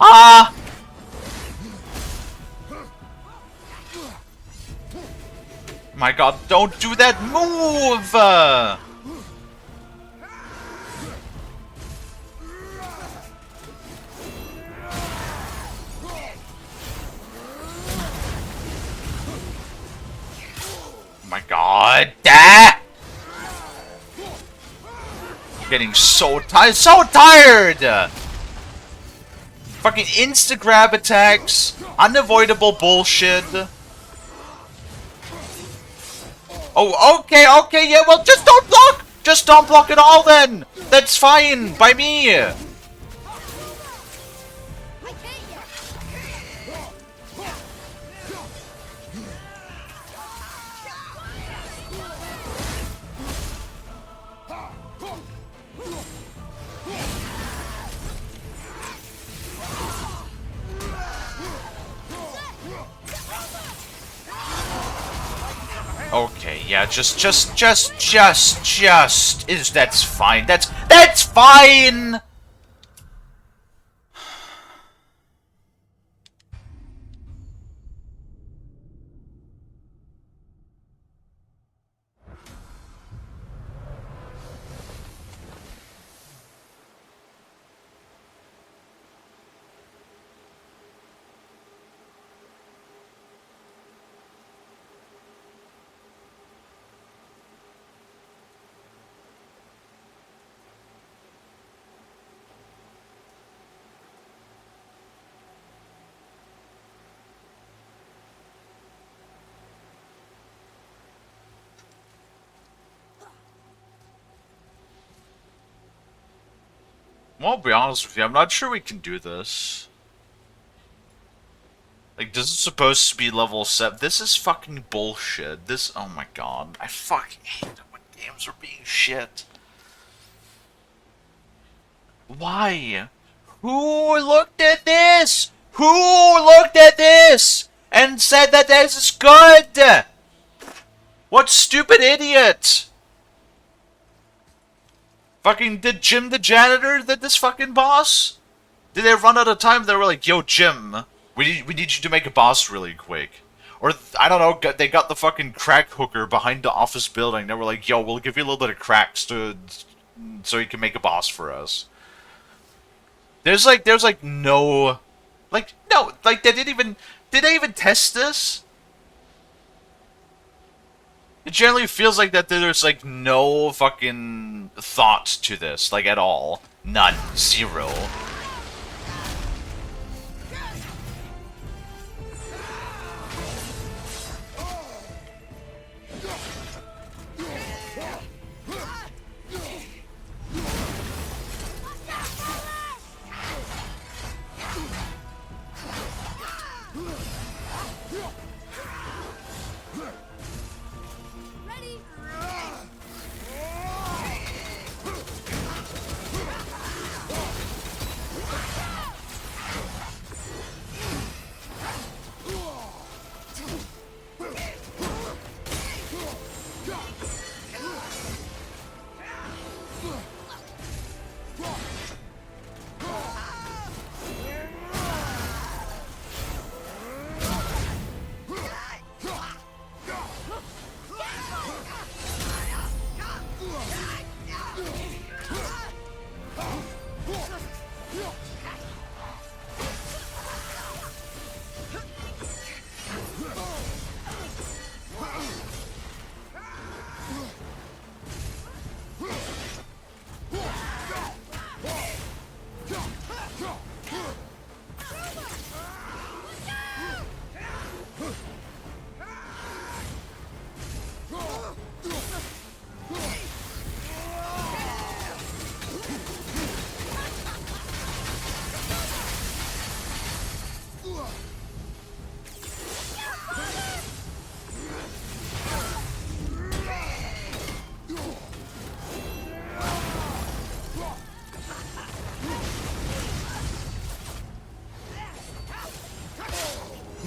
Ah! My god, don't do that move! My god! Ah! I'm getting so tired! So tired! Fucking insta-grab attacks! Unavoidable bullshit. Oh, okay, okay, yeah, well, just don't block! Just don't block at all, then! That's fine, by me! Okay, yeah, that's fine. That's fine! Well, I'll be honest with you, I'm not sure we can do this. Like, this is supposed to be level 7. This is fucking bullshit. This, oh my god. I fucking hate it when games are being shit. Why? Who looked at this? Who looked at this and said that this is good? What stupid idiot? Fucking, did Jim the janitor, did this fucking boss? Did they run out of time? They were like, yo, Jim, we need you to make a boss really quick. Or, I don't know, they got the fucking crack hooker behind the office building. They were like, yo, we'll give you a little bit of cracks so you can make a boss for us. There's like no, like they did they even test this? It generally feels like that there's like no fucking thought to this, like at all. None. Zero.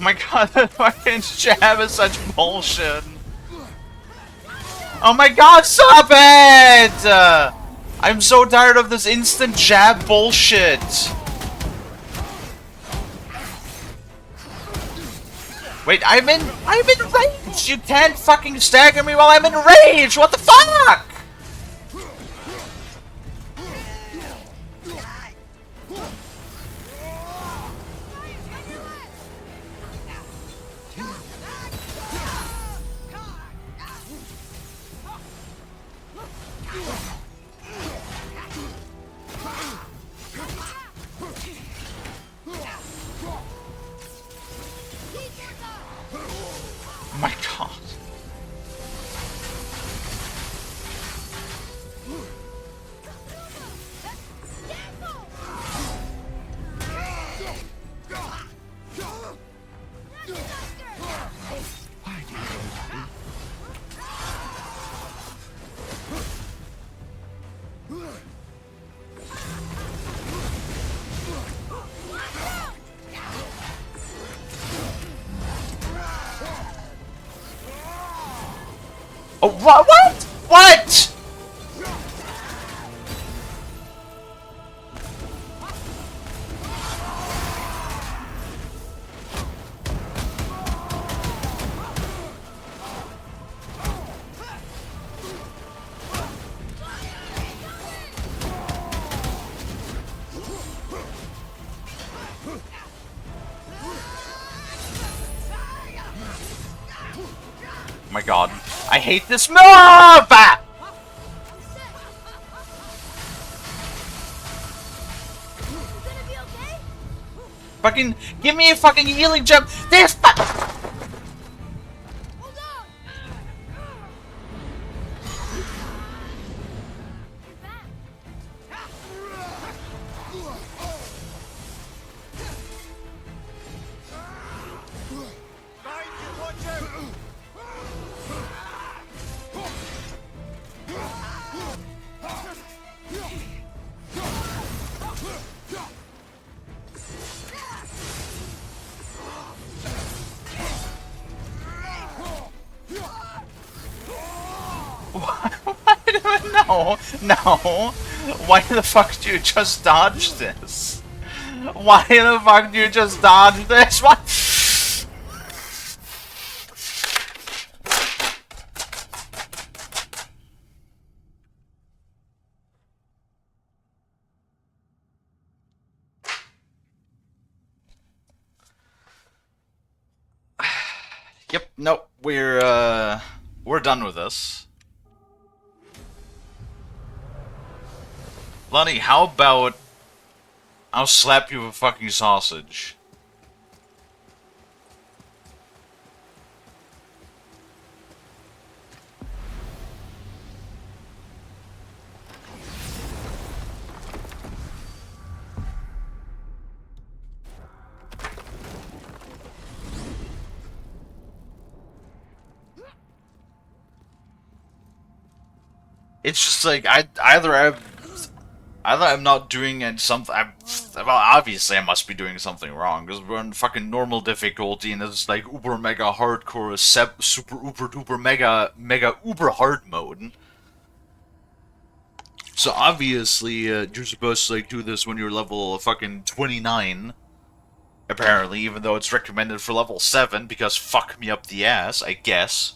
Oh my god, that fucking jab is such bullshit. Oh my god, stop it! I'm so tired of this instant jab bullshit. Wait, I'm in rage! You can't fucking stagger me while I'm in rage! What the fuck?! Oh, what? What? What? Oh my god. I hate this mob! Fucking give me a fucking healing jump. There's no, no. Why the fuck do you just dodge this? Why the fuck do you just dodge this? What? Yep, nope. We're done with this. Lonnie, how about I'll slap you with a fucking sausage? It's just like either I'm not doing something. Well, obviously I must be doing something wrong because we're on fucking normal difficulty and it's like uber mega hardcore, super uber duper mega uber hard mode. So obviously you're supposed to like do this when you're level fucking 29. Apparently, even though it's recommended for level 7 because fuck me up the ass, I guess.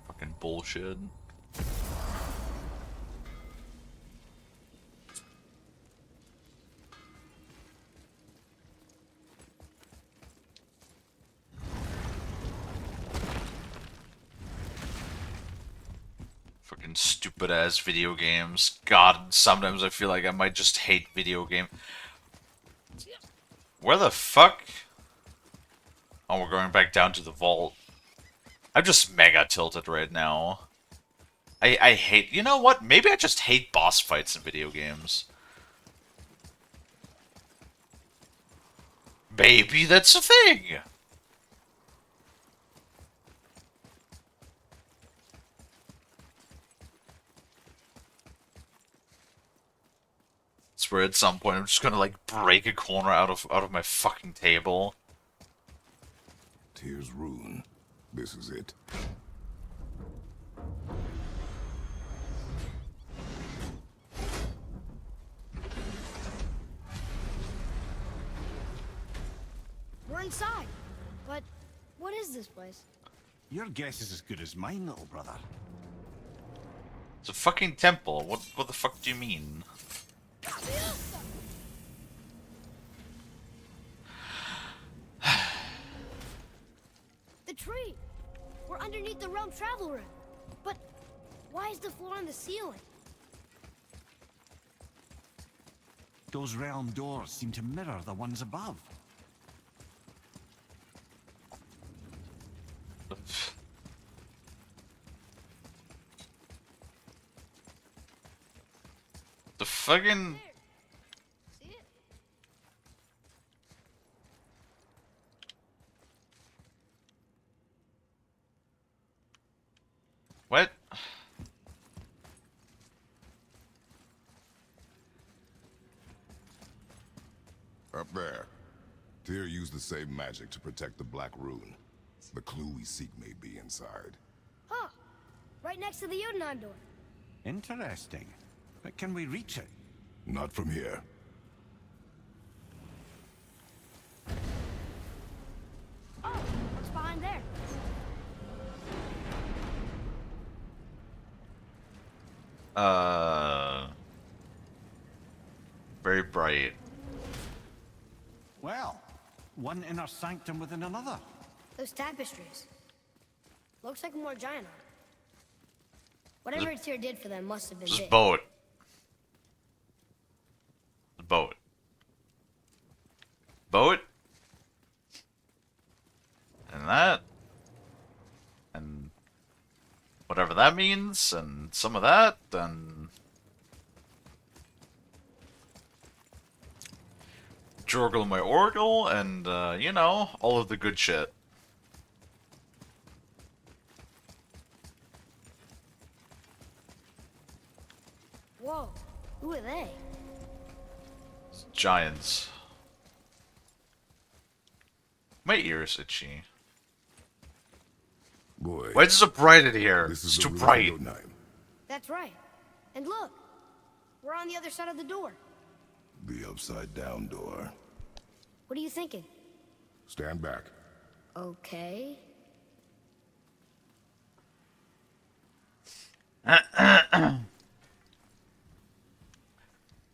Fucking bullshit. Fucking stupid ass video games. God, sometimes I feel like I might just hate video game. Where the fuck? Oh, we're going back down to the vault. I'm just mega tilted right now. I hate... You know what? Maybe I just hate boss fights in video games. Maybe that's a thing! I swear at some point I'm just gonna like break a corner out of my fucking table. Tears Rune. This is it. We're inside. But what is this place? Your guess is as good as mine, little brother. It's a fucking temple. What the fuck do you mean? The tree! We're underneath the realm travel room. But why is the floor on the ceiling? Those realm doors seem to mirror the ones above. The fucking... See it? What? Up there. Tyr used the same magic to protect the Black Rune. The clue we seek may be inside. Huh. Right next to the Jotunheim door. Interesting. But can we reach it? Not from here. Oh, what's behind there? Very bright. Well, one inner sanctum within another. Those tapestries. Looks like more giant art. Whatever Tyr did for them must have been Just big. boat. Boat. Boat. And that. And whatever that means, and some of that, and Jorgle my Oracle, and you know, all of the good shit. Whoa, who are they? Giants. My ears itchy. Boy, Why is it so bright in here? this It's is too the bright. Jotunheim. That's right. And look, we're on the other side of the door. The upside down door. What are you thinking? Stand back. Okay.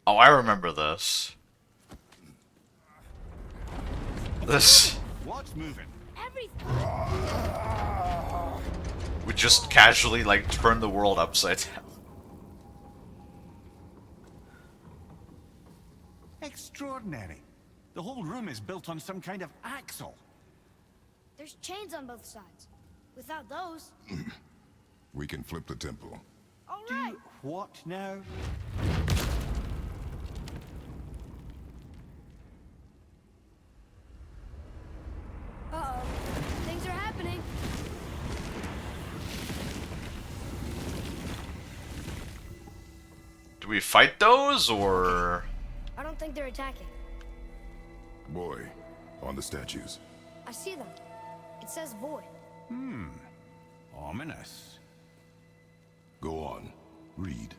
Oh, I remember this. This. What's moving? Everything. We just casually, like, turn the world upside down. Extraordinary. The whole room is built on some kind of axle. There's chains on both sides. Without those, We can flip the temple. all right. What now? Uh-oh. Things are happening. Do we fight those, or... I don't think they're attacking. Boy, on the statues. I see them. It says void. Ominous. Go on. Read.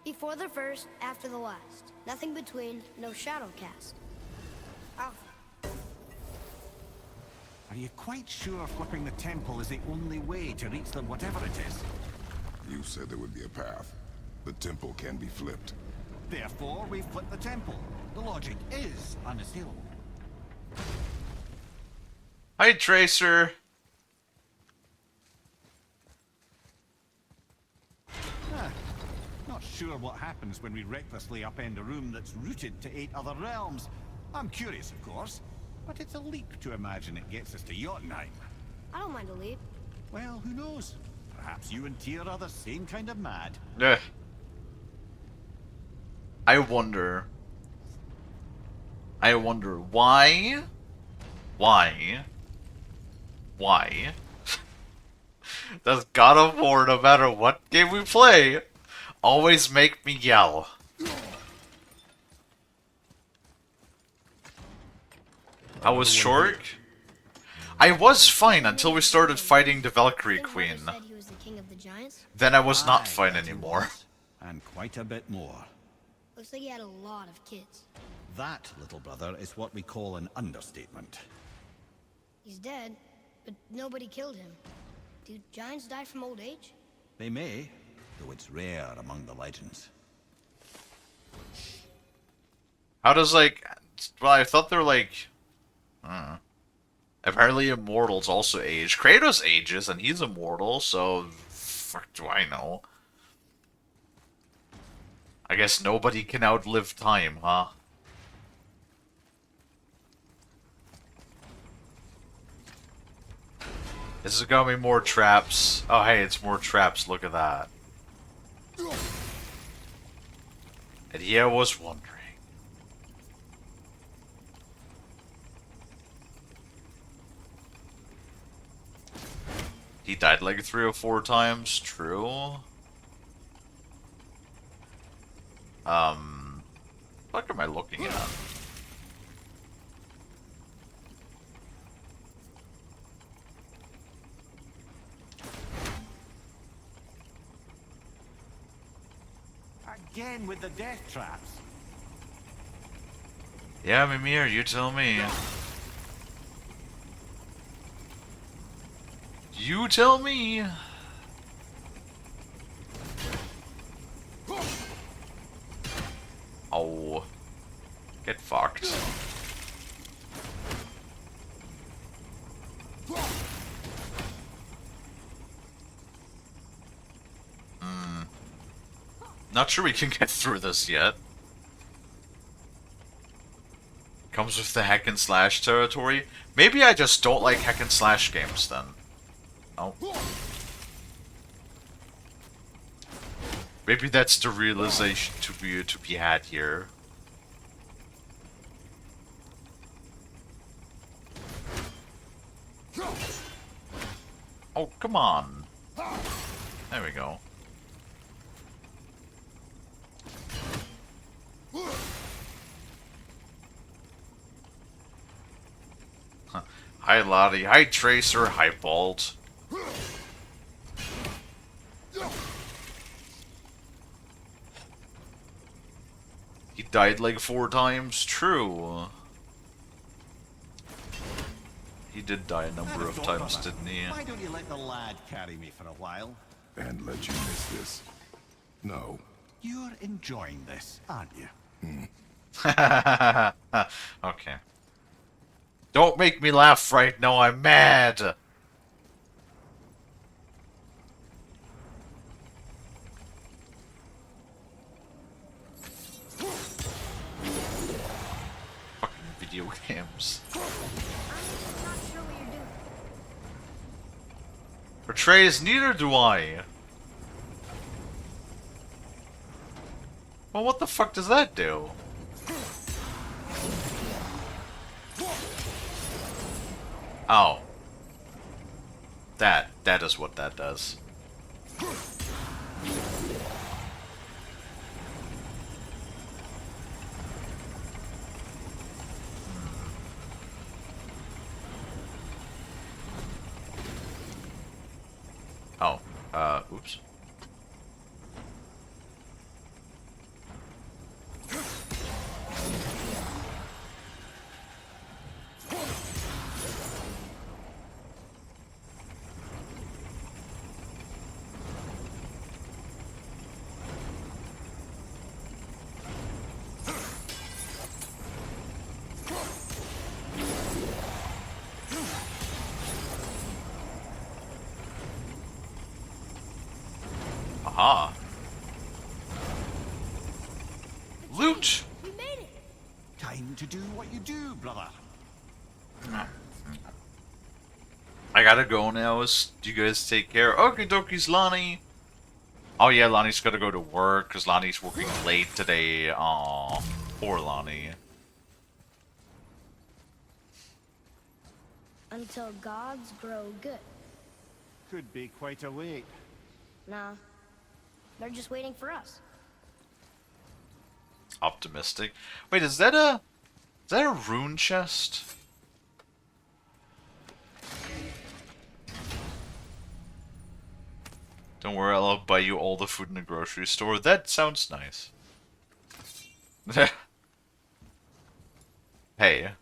Before the first, after the last. Nothing between, no shadow cast. Alpha. Are you quite sure flipping the temple is the only way to reach them, whatever it is? You said there would be a path. The temple can be flipped. Therefore, we flip the temple. The logic is unassailable. Hi, Tracer. Not sure what happens when we recklessly upend a room that's rooted to 8 other realms. I'm curious, of course, but it's a leap to imagine it gets us to Jotunheim. I don't mind a leap. Well, who knows? Perhaps you and Tyr are the same kind of mad. Yeah. I wonder why does God of War, no matter what game we play, always make me yell? How was Shork? I was fine until we started fighting the Valkyrie Didn't Queen. Mother said he was the king of the giants? Then I was not Aye, fine that he anymore. was, and quite a bit more. Looks like he had a lot of kids. That, little brother, is what we call an understatement. He's dead, but nobody killed him. Do giants die from old age? They may, though it's rare among the legends. How does, like... Well, I thought they were, like... Apparently immortals also age. Kratos ages, and he's immortal, so... Fuck do I know? I guess nobody can outlive time, huh? This is gonna be more traps. Oh, hey, it's more traps. Look at that. And yeah, I was wondering. He died like 3 or 4 times. True. What am I looking at? again with the death traps. Yeah, Mimir, you tell me. You tell me. Oh. Get fucked. Not sure we can get through this yet. Comes with the hack and slash territory. Maybe I just don't like hack and slash games then. Oh. Maybe that's the realization to be had here. Oh, come on. There we go. Huh. Hi Lottie, hi Tracer, hi Bolt. He died like 4 times? True. He did die a number of times, didn't he? Why don't you let the lad carry me for a while? And let you miss this. No. You're enjoying this, aren't you? Okay. Don't make me laugh right now, I'm mad! Fucking video games. I'm not sure what you're doing. Portrays, neither do I. Well, what the fuck does that do? Oh. That is what that does. Oh, oops. Aha. Loot! We made it! Time to do what you do, brother. I gotta go now. You guys take care. Okie dokies, Lonnie. Oh yeah, Lonnie's gotta go to work because Lonnie's working late today. Aw, poor Lonnie. Until gods grow good. Could be quite a wait. Nah. They're just waiting for us. Optimistic. Wait, is that a rune chest? Don't worry, I'll buy you all the food in the grocery store. That sounds nice. Hey.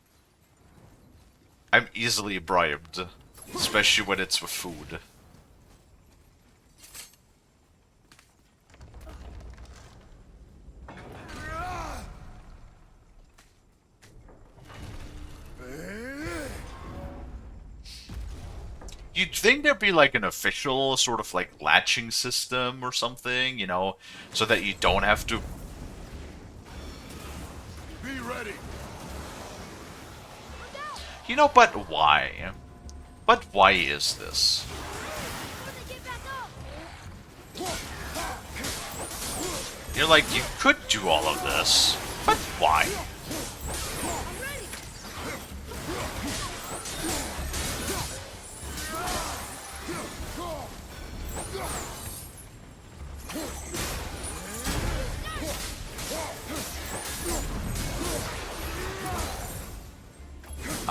I'm easily bribed. Especially when it's with food. You'd think there'd be like an official sort of like latching system or something, you know, so that you don't have to... Be ready. You know, but why? But why is this? Get back up! You're like, you could do all of this, but why? I'm ready!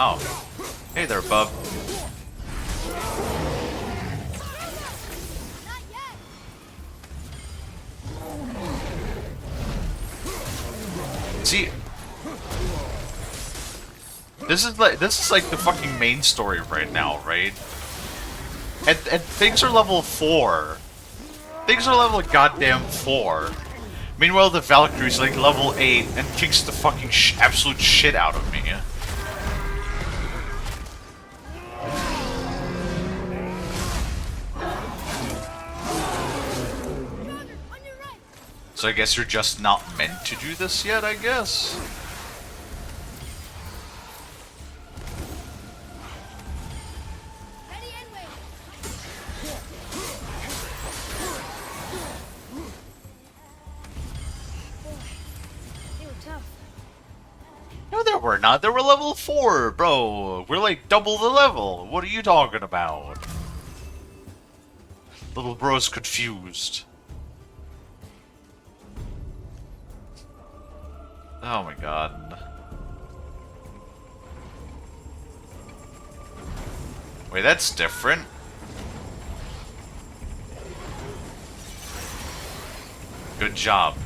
Oh. Hey there, bub. Not yet! See, this is like the fucking main story right now, right? And things are level 4. Things are level goddamn 4. Meanwhile, the Valkyrie's like level 8 and kicks the fucking absolute shit out of me. On your right. So I guess you're just not meant to do this yet, I guess? Ready and wait. Boy, they were tough. No, there were not. They were level 4, bro. We're like double the level. What are you talking about? Little bro's confused. Oh my god. Wait, that's different. Good job.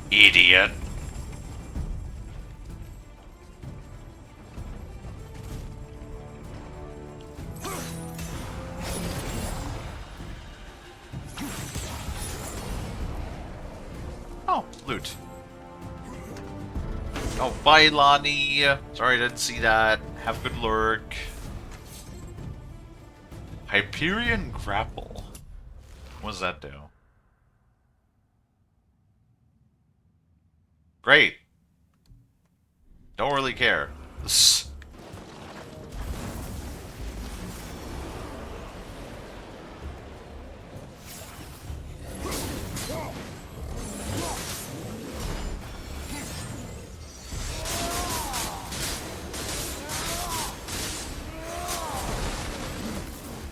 Idiot. Oh, loot. Oh, bye, Lonnie. Sorry, I didn't see that. Have a good lurk. Hyperion Grapple. What does that do? Great. Don't really care.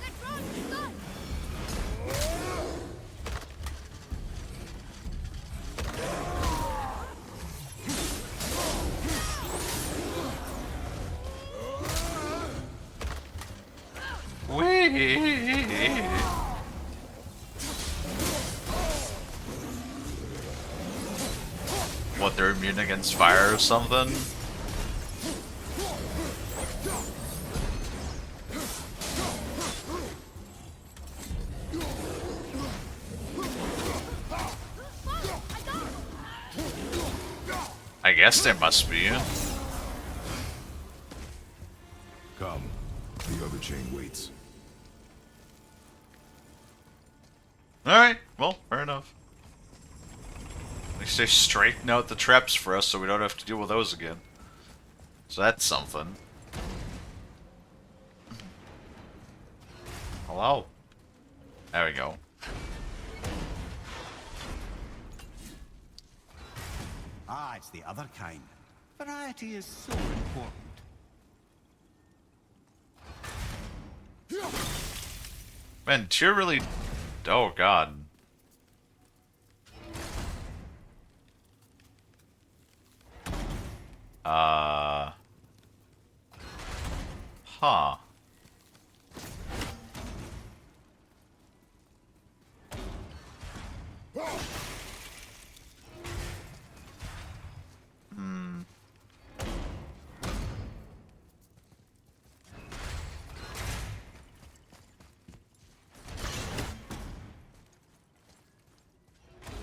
That drone is gone. Whee! What, they're immune against fire or something? I guess they must be. Come. The other chain waits. Alright, well, fair enough. At least they straighten out the traps for us so we don't have to deal with those again. So that's something. Hello? There we go. Ah, it's the other kind. Variety is so important. Man, Tyr really... Oh, God. Huh.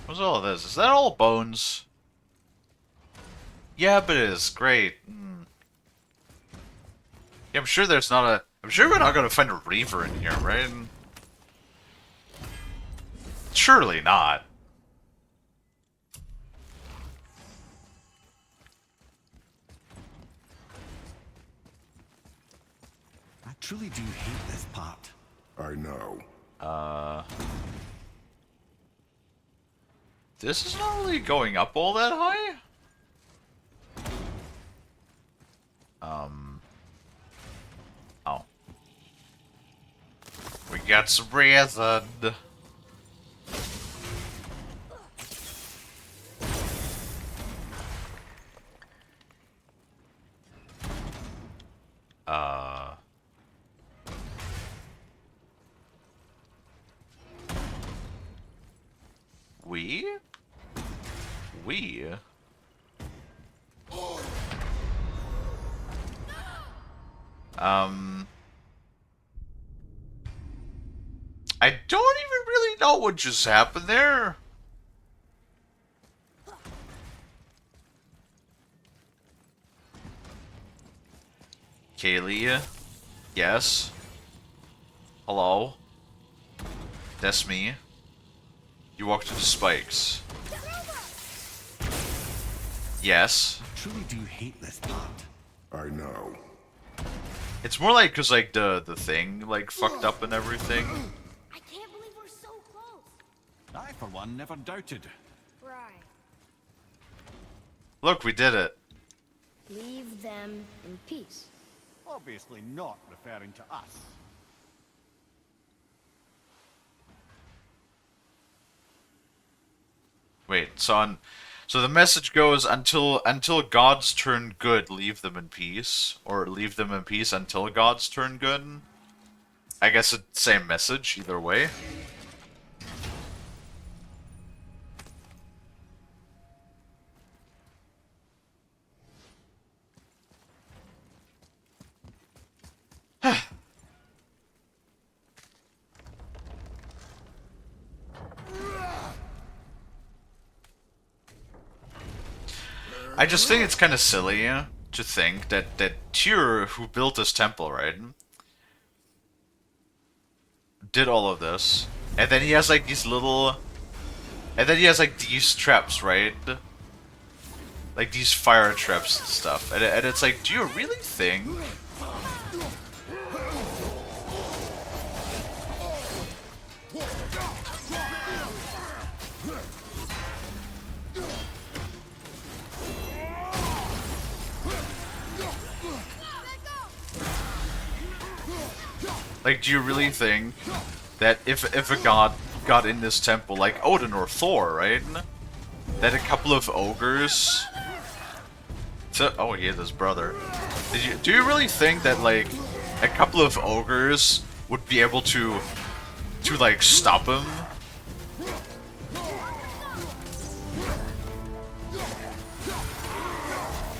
What's all of this? Is that all bones? Yeah, but it is. Great. Yeah, I'm sure there's not a... I'm sure we're not gonna find a Reaver in here, right? Surely not. I truly do hate this part. I know. This is not really going up all that high? Oh. We got some resin. We? I don't even really know what just happened there. Kalie? Yes? Hello? That's me. You walked into spikes. Yes. I truly do hate this part. I know. It's more like because like the thing like fucked up and everything. I can't believe we're so close. I, for one, never doubted. Right. Look, we did it. Leave them in peace. Obviously not referring to us. Wait, so the message goes until gods turn good, leave them in peace, or leave them in peace until gods turn good. I guess it's the same message either way. I just think it's kind of silly to think that Tyr, who built this temple, right, did all of this, and then he has like these little, and then he has like these traps, right, like these fire traps and stuff, and it's like, do you really think? Like, do you really think that if a god got in this temple, like Odin or Thor, right, that a couple of ogres... Oh, he had his brother. Do you really think that, like, a couple of ogres would be able to like, stop him?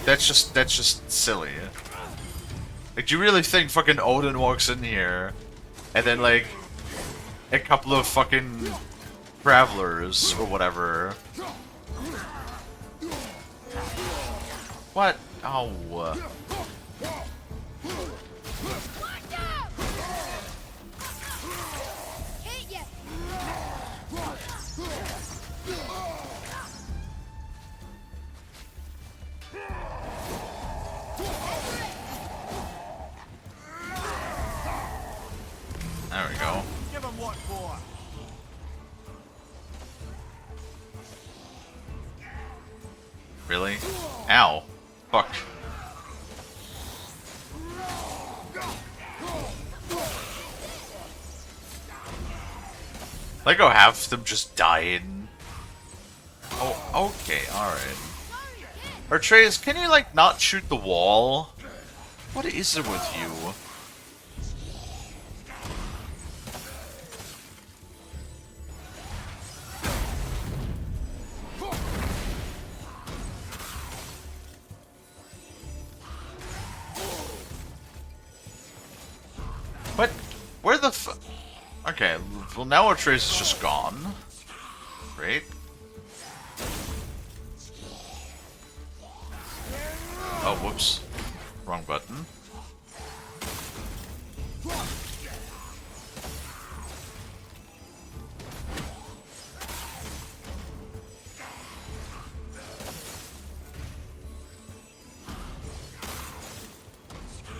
That's just silly. Like, do you really think fucking Odin walks in here, and then, like, a couple of fucking travelers, or whatever... What? Oh. Hit ya! There we go. Give him what for? Really? Ow. Fuck. Like, how half of them just died. Oh, okay, alright. Atreus, can you, like, not shoot the wall? What is it with you? What? Where the f... Okay, well now our trace is just gone. Great. Oh, whoops. Wrong button.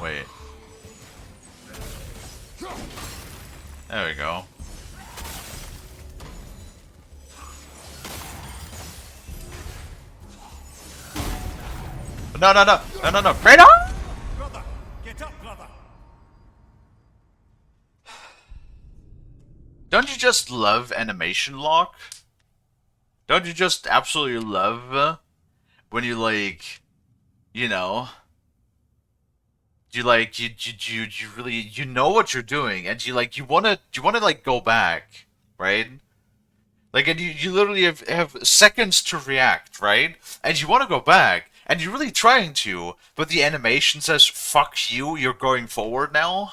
Wait. There we go. No, Radar! Brother, get up, brother. Don't you just love animation lock? Don't you just absolutely love when you, like, you know, you like you really, you know what you're doing, and you wanna like go back, right? Like, and you literally have seconds to react, right? And you want to go back, and you're really trying to, but the animation says, fuck you, you're going forward now?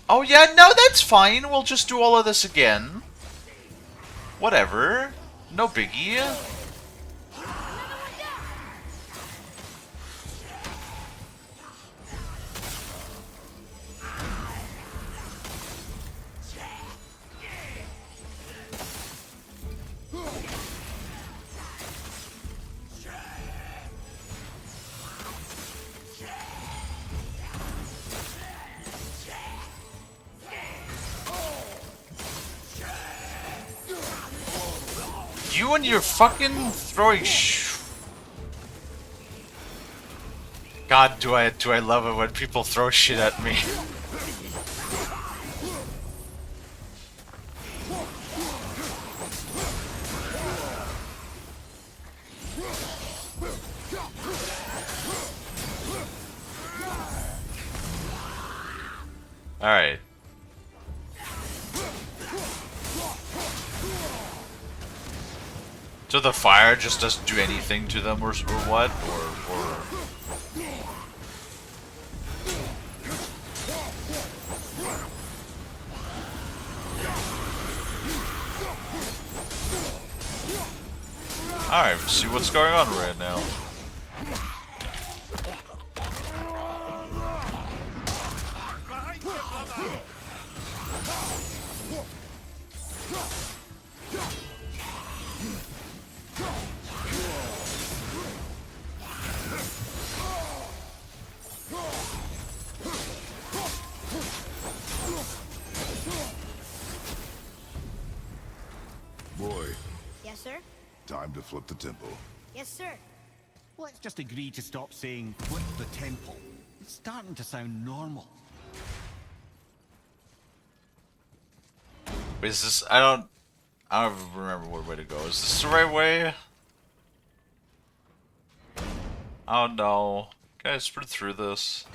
Oh yeah, no, that's fine, we'll just do all of this again. Whatever. No biggie. You and your fucking throwing God, do I love it when people throw shit at me. Alright. So the fire just doesn't do anything to them, or what? Or... Alright, see what's going on right now. Boy, Yes, sir? time to flip the temple. Yes, sir. Let's just agree to stop saying flip the temple. It's starting to sound normal. Wait, is this... I don't remember what way to go. Is this the right way? Oh no. Can I sprint through this?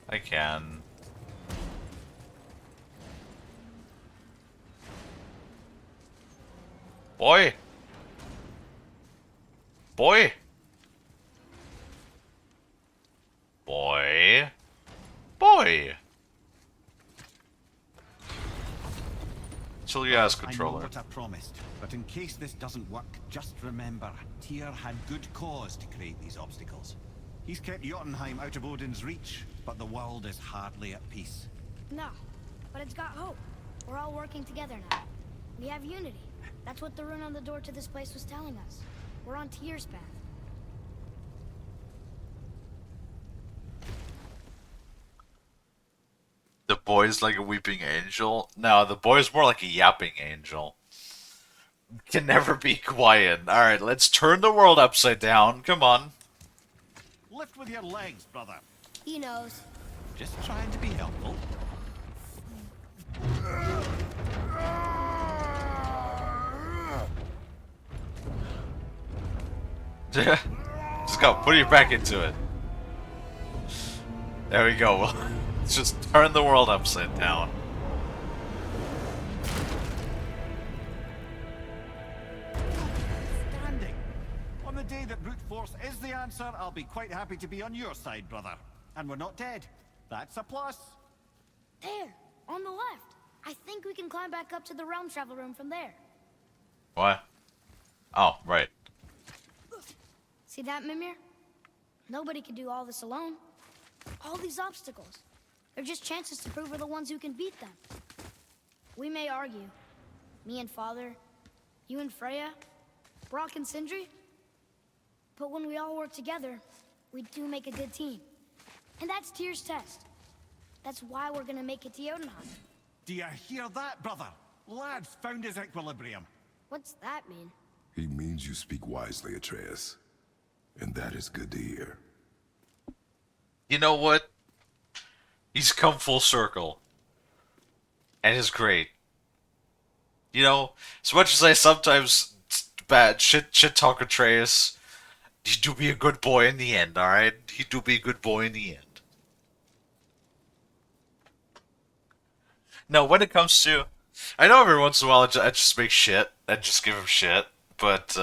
I can. Boy! Boy! Boy! Boy! Until you ask, I know controller. what I promised, but in case this doesn't work, just remember, Tyr had good cause to create these obstacles. He's kept Jotunheim out of Odin's reach, but the world is hardly at peace. No, but it's got hope. We're all working together now. We have unity. That's what the rune on the door to this place was telling us. We're on Tyr's path. The boy's like a weeping angel? No, the boy's more like a yapping angel. Can never be quiet. Alright, let's turn the world upside down. Come on. Lift with your legs, brother. He knows. Just trying to be helpful. Just go, put your back into it. There we go. Let's just turn the world upside down. Standing. On the day that brute force is the answer, I'll be quite happy to be on your side, brother. And we're not dead. That's a plus. There, on the left. I think we can climb back up to the realm travel room from there. What? Oh, right. See that, Mimir? Nobody can do all this alone. All these obstacles. They're just chances to prove we're the ones who can beat them. We may argue. Me and Father, you and Freya, Brock and Sindri. But when we all work together, we do make a good team. And that's Tyr's test. That's why we're gonna make it to Jotunheim. Do you hear that, brother? Lad's found his equilibrium. What's that mean? He means you speak wisely, Atreus. And that is good to hear. You know what? He's come full circle. And is great. You know, as much as I sometimes bad shit talk Atreus, He do be a good boy in the end, alright? He do be a good boy in the end. No, when it comes to... I know every once in a while I just make shit. I just give him shit. But,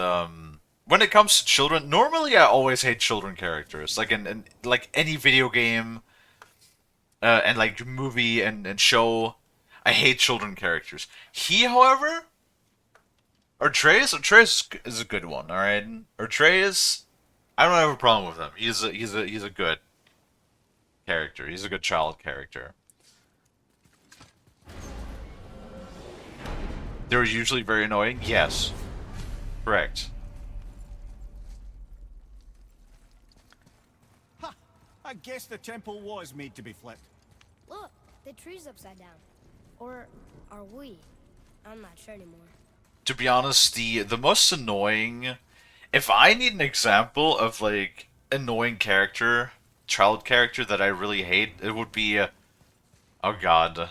when it comes to children, normally I always hate children characters. Like in like any video game, and like movie and show, I hate children characters. He, however... Atreus is a good one, alright? Atreus, I don't have a problem with him. He's a good character. He's a good child character. They're usually very annoying. Yes, correct. Ha! I guess the temple was made to be flipped. Look, the tree's upside down. Or are we? I'm not sure anymore. To be honest, the most annoying, if I need an example of like annoying character, child character that I really hate, it would be oh god,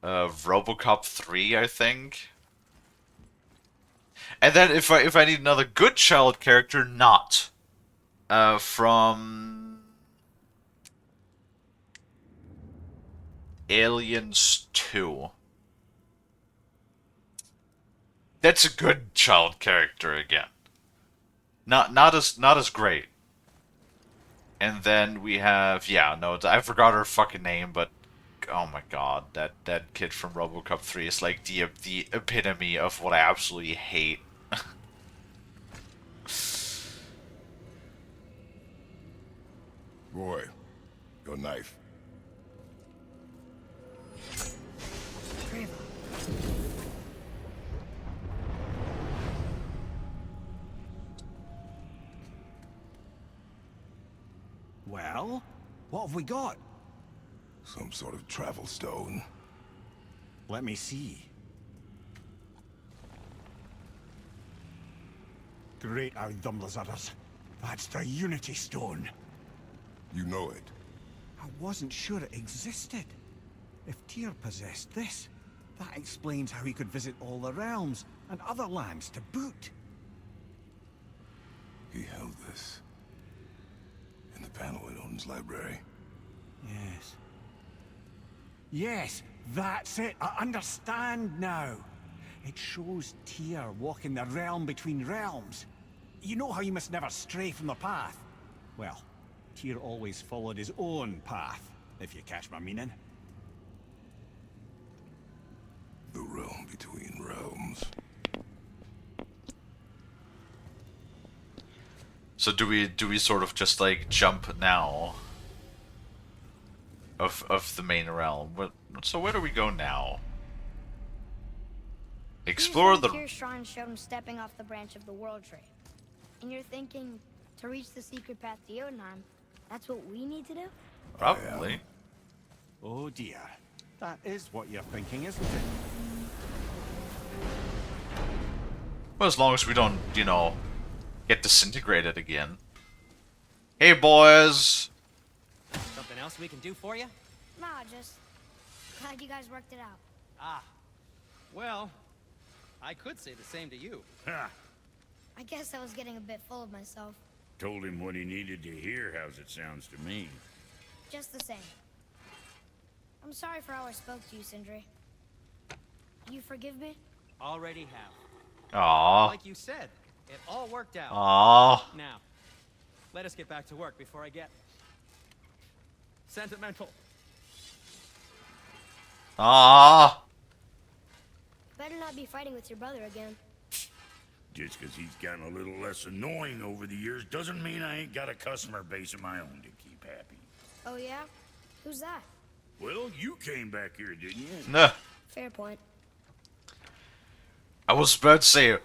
RoboCop 3, I think. And then if I need another good child character, not from Aliens 2. That's a good child character again. Not as great. And then we have, yeah, no, I forgot her fucking name, but oh my god, that kid from RoboCop 3 is like the epitome of what I absolutely hate. Roy, your knife. Well, what have we got? Some sort of travel stone. Let me see. Great Ardumlazaras. That's the Unity Stone. You know it. I wasn't sure it existed. If Tyr possessed this, that explains how he could visit all the realms and other lands to boot. He held this in the panel in Odin's library. Yes. Yes, that's it. I understand now. It shows Tyr walking the realm between realms. You know how you must never stray from the path? Well, Tyr always followed his own path, if you catch my meaning. The realm between realms. So do we sort of just like jump now of the main realm? So where do we go now? Explore the Tyr's shrine showed him stepping off the branch of the World Tree. And you're thinking, to reach the secret path to Jotunheim, that's what we need to do? probably. Oh dear. That is what you're thinking, isn't it? Well, as long as we don't, you know, get disintegrated again. Hey, boys! Something else we can do for you? Nah, just glad you guys worked it out. Ah. Well, I could say the same to you. Ha! I guess I was getting a bit full of myself. Told him what he needed to hear, how's it sounds to me. Just the same. I'm sorry for how I spoke to you, Sindri. You forgive me? Already have. Aww. Like you said, it all worked out. Aww. Now, let us get back to work before I get sentimental. Aww. Better not be fighting with your brother again. Just 'cause he's gotten a little less annoying over the years doesn't mean I ain't got a customer base of my own to keep happy. Oh yeah? Who's that? Well, you came back here, didn't you? Nah. Fair point. I was about to say,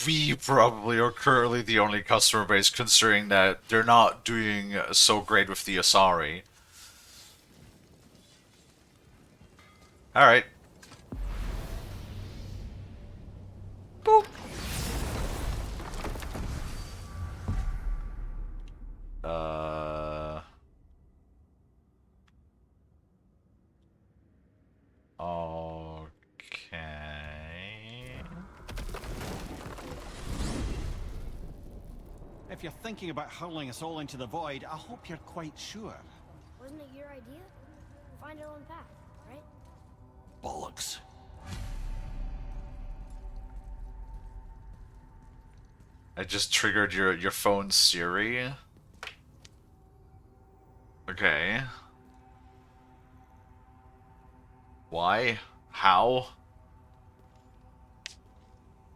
we probably are currently the only customer base, considering that they're not doing so great with the Asari. Alright. Boop. Okay. if you're thinking about hurling us all into the void, I hope you're quite sure. Wasn't it your idea? Find our own path, right? Bollocks. I just triggered your phone's Siri. Okay. Why? How?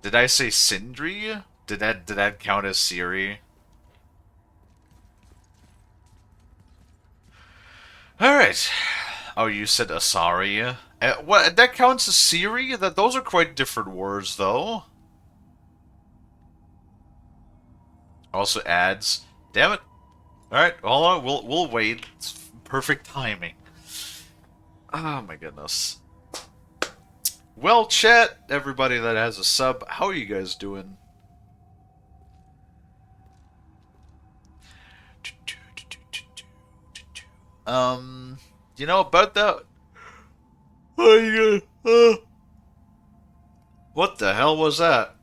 Did I say Sindri? Did that count as Siri? Alright. Oh, you said Asari? What, that counts as Siri? Those are quite different words, though. Also adds. Damn it. Alright, hold on, we'll wait. It's perfect timing. Oh my goodness. Well, chat, everybody that has a sub, how are you guys doing? You know, about that... What the hell was that?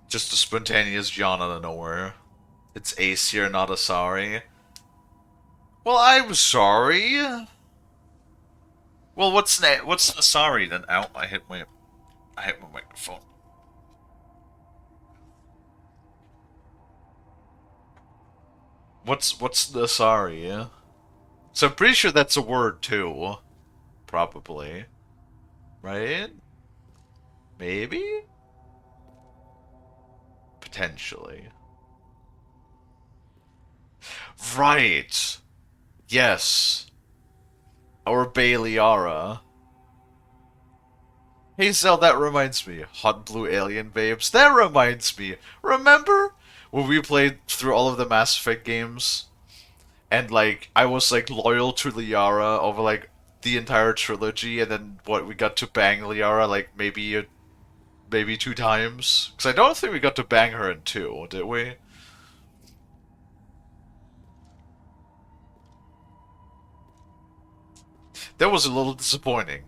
Just a spontaneous yawn out of nowhere. It's Ace here, not Asari. Well, I'm sorry. Well, what's Asari then? Ow, I hit my microphone. What's the Asari? Yeah? So I'm pretty sure that's a word too. Probably. Right? Maybe? Potentially. Right. Yes. Or Baeliara. Hey Zell, that reminds me. Hot Blue Alien Babes. That reminds me. Remember when we played through all of the Mass Effect games? And like, I was like loyal to Liara over like the entire trilogy, and then what, we got to bang Liara like maybe 2 times? Because I don't think we got to bang her in 2, did we? That was a little disappointing.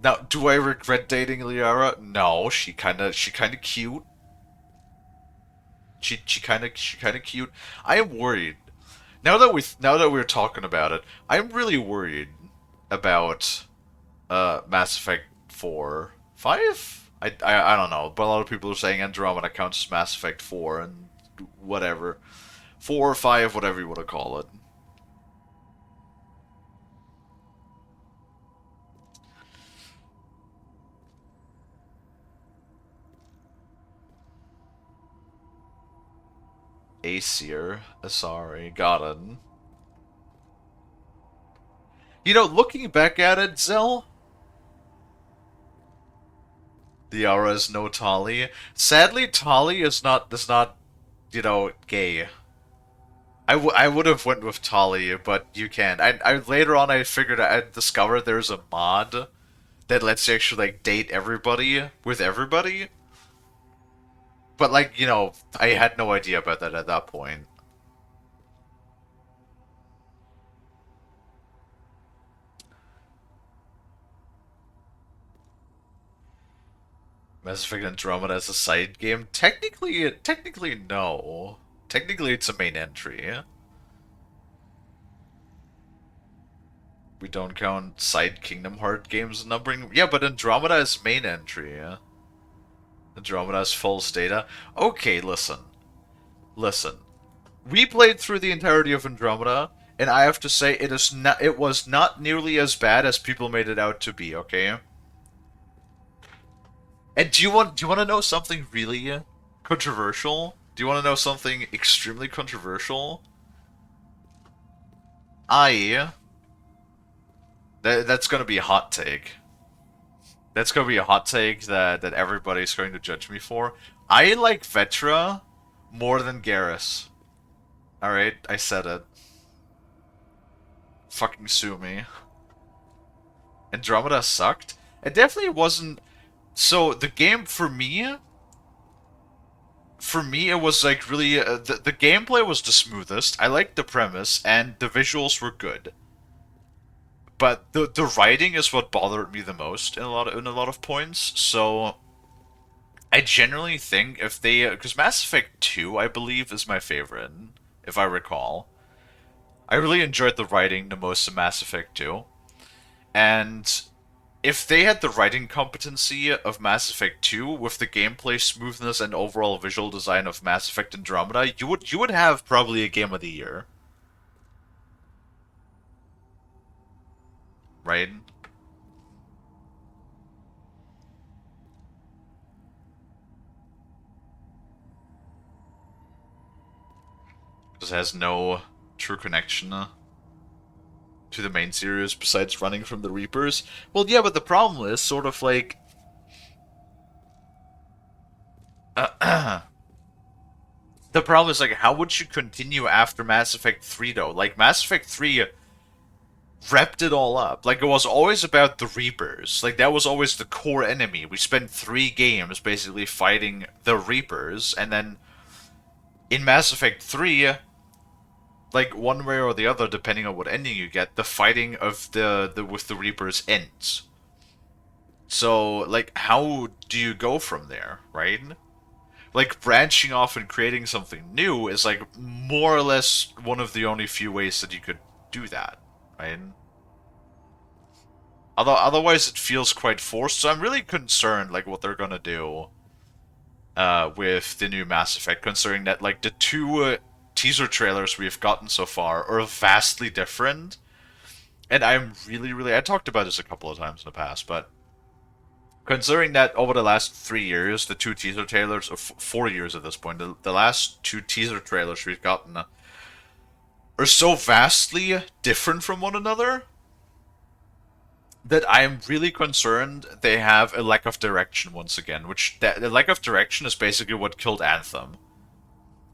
Now, do I regret dating Liara? No, she kinda cute. She kinda cute. I am worried. Now that we're talking about it, I'm really worried about Mass Effect 4. 5? I don't know, but a lot of people are saying Andromeda counts as Mass Effect 4 and whatever. 4 or 5, whatever you want to call it. Aesir, Asari, got it. You know, looking back at it, Zell, Liara is no Tali. Sadly, Tali is not, you know, gay. I would have went with Tali, but you can't. I later on I discovered there's a mod that lets you actually like date everybody with everybody. But like, you know, I had no idea about that at that point. Mass Effect Andromeda as a side game? Technically no. Technically it's a main entry. We don't count side Kingdom Hearts games numbering. Yeah, but Andromeda is main entry. Yeah? Andromeda is false data. Okay, listen. Listen. We played through the entirety of Andromeda, and I have to say it was not nearly as bad as people made it out to be, okay? And do you want to know something really controversial? Do you want to know something extremely controversial? That's going to be a hot take. That's going to be a hot take that everybody's going to judge me for. I like Vetra more than Garrus. Alright, I said it. Fucking sue me. Andromeda sucked? It definitely wasn't... So, the game, for me, it was like really... the gameplay was the smoothest. I liked the premise, and the visuals were good. but the writing is what bothered me the most in a lot of points. So I generally think if they, because Mass Effect 2, I believe, is my favorite, if I recall. I really enjoyed the writing the most in Mass Effect 2, and if they had the writing competency of Mass Effect 2 with the gameplay smoothness and overall visual design of Mass Effect Andromeda, you would have probably a game of the year, right? Because it has no true connection to the main series besides running from the Reapers. Well, yeah, but the problem is sort of like the problem is like how would you continue after Mass Effect 3 though? Like Mass Effect 3 wrapped it all up. Like it was always about the Reapers. Like that was always the core enemy. We spent 3 games basically fighting the Reapers, and then in Mass Effect 3, like one way or the other, depending on what ending you get, the fighting of the with the Reapers ends. So like how do you go from there, right? Like branching off and creating something new is like more or less one of the only few ways that you could do that, right? Otherwise it feels quite forced. So I'm really concerned like what they're gonna do with the new Mass Effect, considering that like the 2 teaser trailers we've gotten so far are vastly different. And I'm really I talked about this a couple of times in the past, but considering that over the last 3 years, the 2 teaser trailers, or 4 years at this point, the last 2 teaser trailers we've gotten are so vastly different from one another that I'm really concerned they have a lack of direction once again, which the lack of direction is basically what killed Anthem.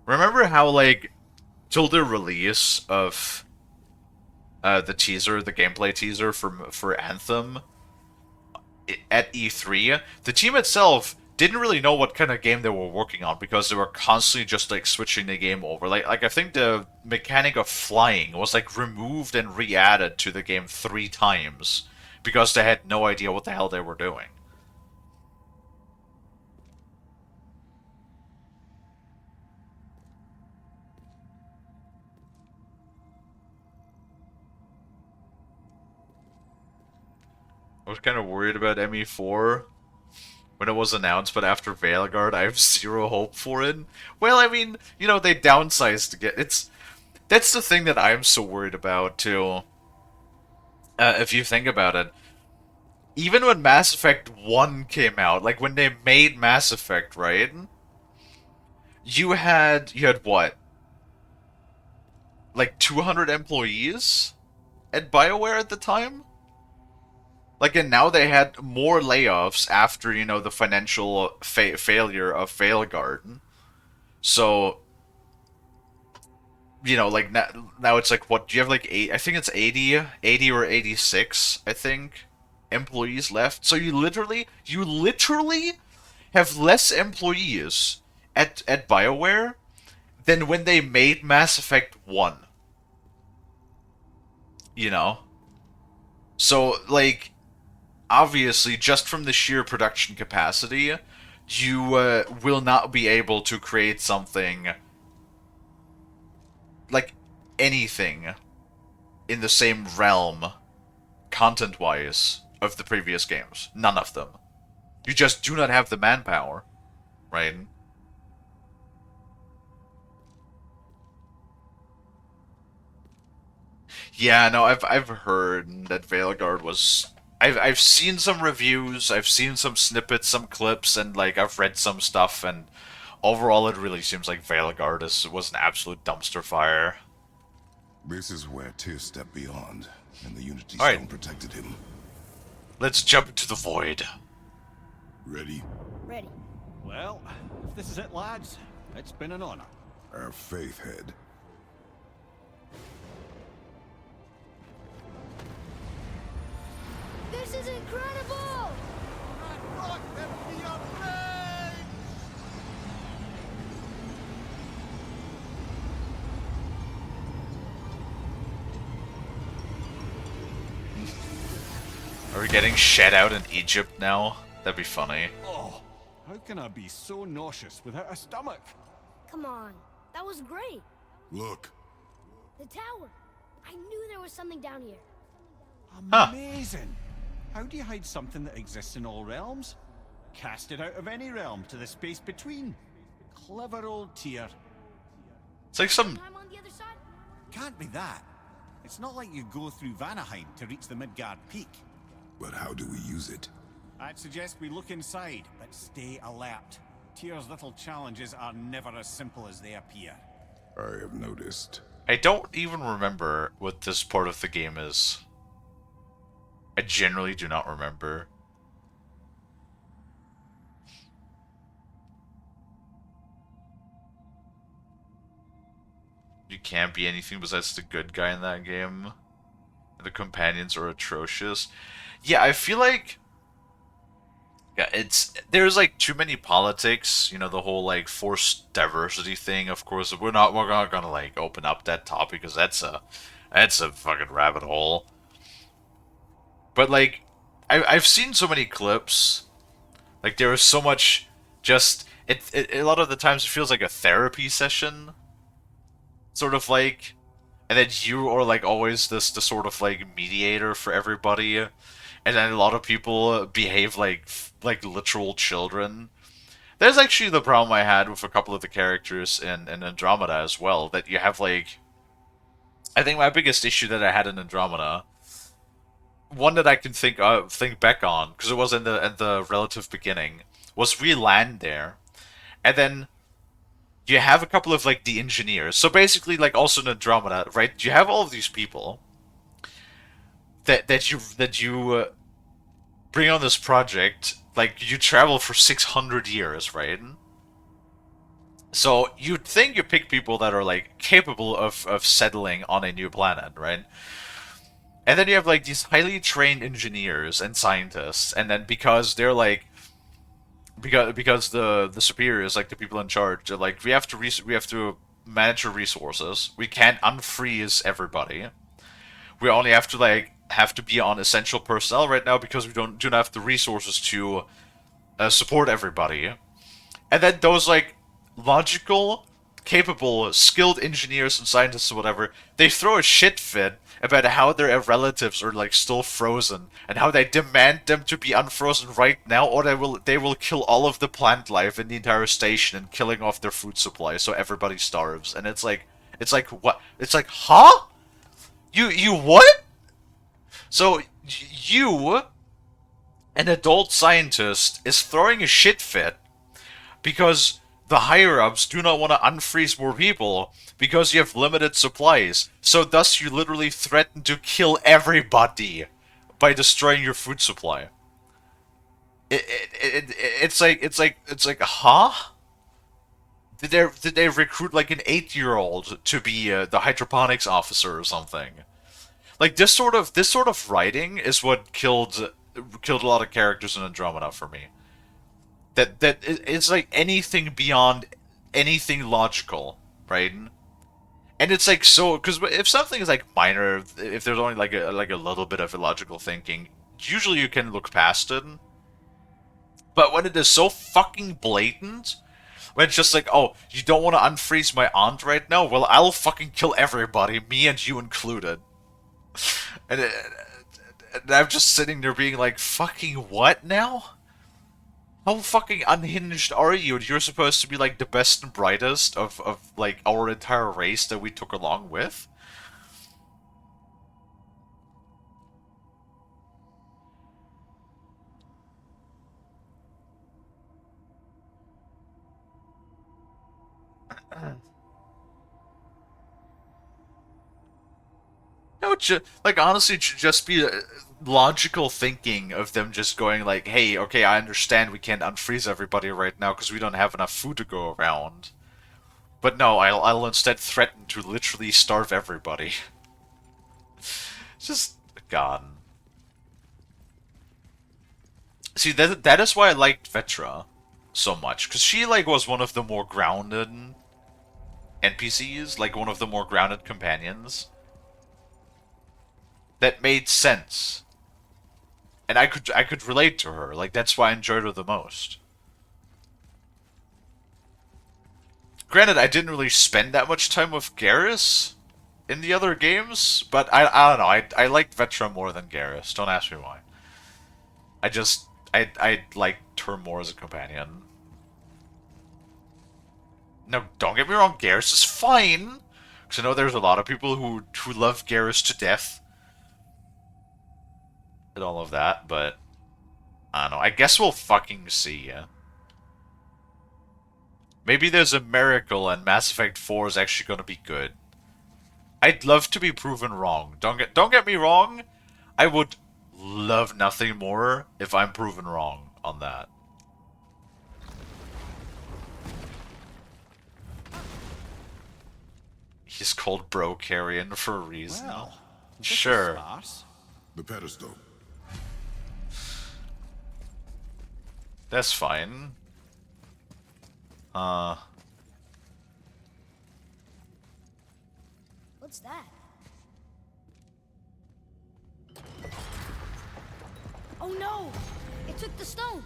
Remember how, like, till the release of the teaser, the gameplay teaser for Anthem at E3, the team itself didn't really know what kind of game they were working on because they were constantly just like switching the game over. Like I think the mechanic of flying was like removed and re-added to the game 3 times because they had no idea what the hell they were doing. I was kind of worried about ME4 when it was announced, but after Veilguard, I have zero hope for it. Well, I mean, you know, they downsized to get that's the thing that I'm so worried about too. If you think about it, even when Mass Effect 1 came out, like when they made Mass Effect, right? You had what? Like 200 employees at BioWare at the time? Like, and now they had more layoffs after, you know, the financial failure of Veilguard. So, you know, like, now it's like, what, do you have like I think it's 80 or 86, I think, employees left. So you literally have less employees at BioWare than when they made Mass Effect 1. You know? So, like, obviously, just from the sheer production capacity, you will not be able to create something like anything in the same realm, content-wise, of the previous games. None of them. You just do not have the manpower, right? Yeah, no, I've heard that Veilguard was. I've seen some reviews, I've seen some snippets, some clips, and like I've read some stuff, and overall it really seems like Veilguard was an absolute dumpster fire. This is where Tyr stepped beyond, and the Unity All right. Stone protected him. Let's jump into the void. Ready? Ready. Well, if this is it, lads, it's been an honor. Our faith head. This is incredible! Are we getting shed out in Egypt now? That'd be funny. Oh, how can I be so nauseous without a stomach? Come on. That was great. Look. The tower. I knew there was something down here. Huh. Amazing. How do you hide something that exists in all realms? Cast it out of any realm to the space between. Clever old Tyr. It's like some... I'm on the other side. Can't be that. It's not like you go through Vanaheim to reach the Midgard Peak. But how do we use it? I'd suggest we look inside, but stay alert. Tyr's little challenges are never as simple as they appear. I have noticed. I don't even remember what this part of the game is. I generally do not remember. You can't be anything besides the good guy in that game. The companions are atrocious. Yeah, I feel like... Yeah, there's like too many politics, you know, the whole like forced diversity thing. Of course, we're not gonna like open up that topic because that's a fucking rabbit hole. But like, I've seen so many clips. Like there is so much just a lot of the times it feels like a therapy session, sort of like, and then you are like always the sort of like mediator for everybody, and then a lot of people behave like literal children. There's actually the problem I had with a couple of the characters in Andromeda as well, that you have like, I think my biggest issue that I had in Andromeda, one that I can think back on, because it was in the relative beginning, was we land there, and then you have a couple of like the engineers. So basically, like also in Andromeda, right? You have all of these people that you bring on this project. Like you travel for 600 years, right? So you'd think you pick people that are like capable of settling on a new planet, right? And then you have like these highly trained engineers and scientists, and then because they're like, because the superiors, like the people in charge, are like, we have to manage our resources. We can't unfreeze everybody. We only have to be on essential personnel right now because we do not have the resources to support everybody. And then those like logical, capable, skilled engineers and scientists or whatever, they throw a shit fit about how their relatives are like still frozen and how they demand them to be unfrozen right now, or they will kill all of the plant life in the entire station and killing off their food supply so everybody starves. And it's like what? It's like, huh? You what? So you, an adult scientist, is throwing a shit fit because the higher-ups do not want to unfreeze more people because you have limited supplies. So thus you literally threaten to kill everybody by destroying your food supply. It's like, huh? Did they recruit like an 8-year-old to be the hydroponics officer or something? Like this sort of writing is what killed a lot of characters in Andromeda for me. It's like anything beyond anything logical, right? And it's like, so, because if something is like minor, if there's only like a little bit of illogical thinking, usually you can look past it. But when it is so fucking blatant, when it's just like, oh, you don't want to unfreeze my aunt right now? Well, I'll fucking kill everybody, me and you included. And, and I'm just sitting there being like, fucking what now? How fucking unhinged are you? You're supposed to be like the best and brightest of like our entire race that we took along with? No, like honestly, it should just be logical thinking of them just going like, hey, okay, I understand we can't unfreeze everybody right now because we don't have enough food to go around. But no, I'll instead threaten to literally starve everybody. Just, God. See, that is why I liked Vetra so much, because she like was one of the more grounded NPCs, like one of the more grounded companions. That made sense. and I could relate to her. Like that's why I enjoyed her the most. Granted, I didn't really spend that much time with Garrus in the other games, but I don't know. I liked Vetra more than Garrus. Don't ask me why. I liked her more as a companion. No, don't get me wrong, Garrus is fine. Because I know there's a lot of people who love Garrus to death. And all of that, but... I don't know, I guess we'll fucking see, yeah. Maybe there's a miracle and Mass Effect 4 is actually gonna be good. I'd love to be proven wrong. Don't get me wrong, I would love nothing more if I'm proven wrong on that. He's called Bro Carrion for a reason. Well, this sure. is sparse. The pedestal. That's fine. What's that? Oh no! It took the stone!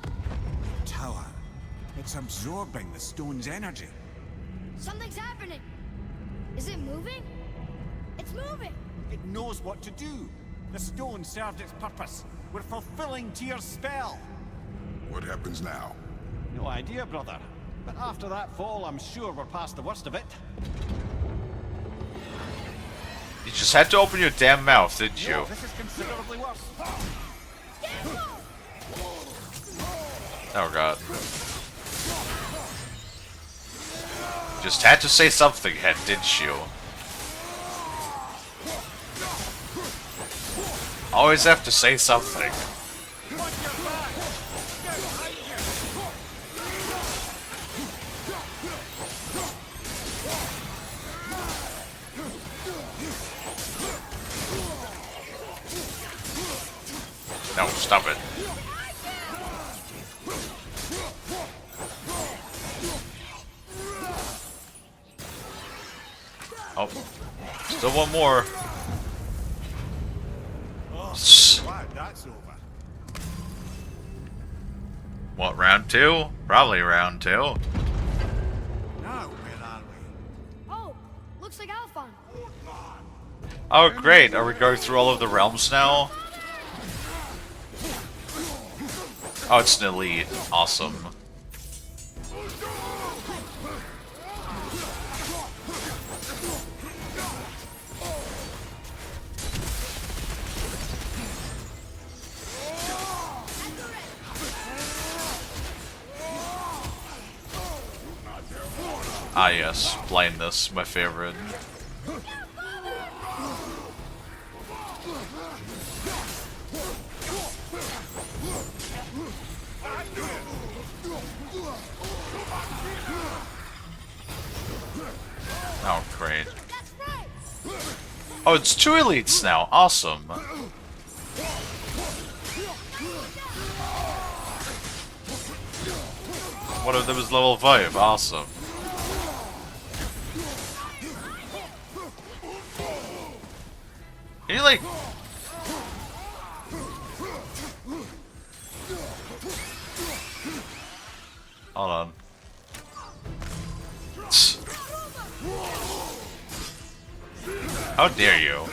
Tower. It's absorbing the stone's energy. Something's happening! Is it moving? It's moving! It knows what to do. The stone served its purpose. We're fulfilling Tyr's spell. What happens now? No idea, brother. But after that fall, I'm sure we're past the worst of it. You just had to open your damn mouth, didn't you? No, this is considerably worse. Oh god. Just had to say something, head, didn't you? Always have to say something. No, stop it. Oh, still one more. Glad that's over. What, round two? Probably round two. Now, where are we? Oh! Looks like Alphon! Oh, great. Are we going through all of the realms now? Oh, it's an elite. Awesome. Ah yes, blindness, my favorite. Oh, great. Oh, it's two elites now. Awesome. One of them is level 5. Awesome. Can you, like... Hold on. How dare you?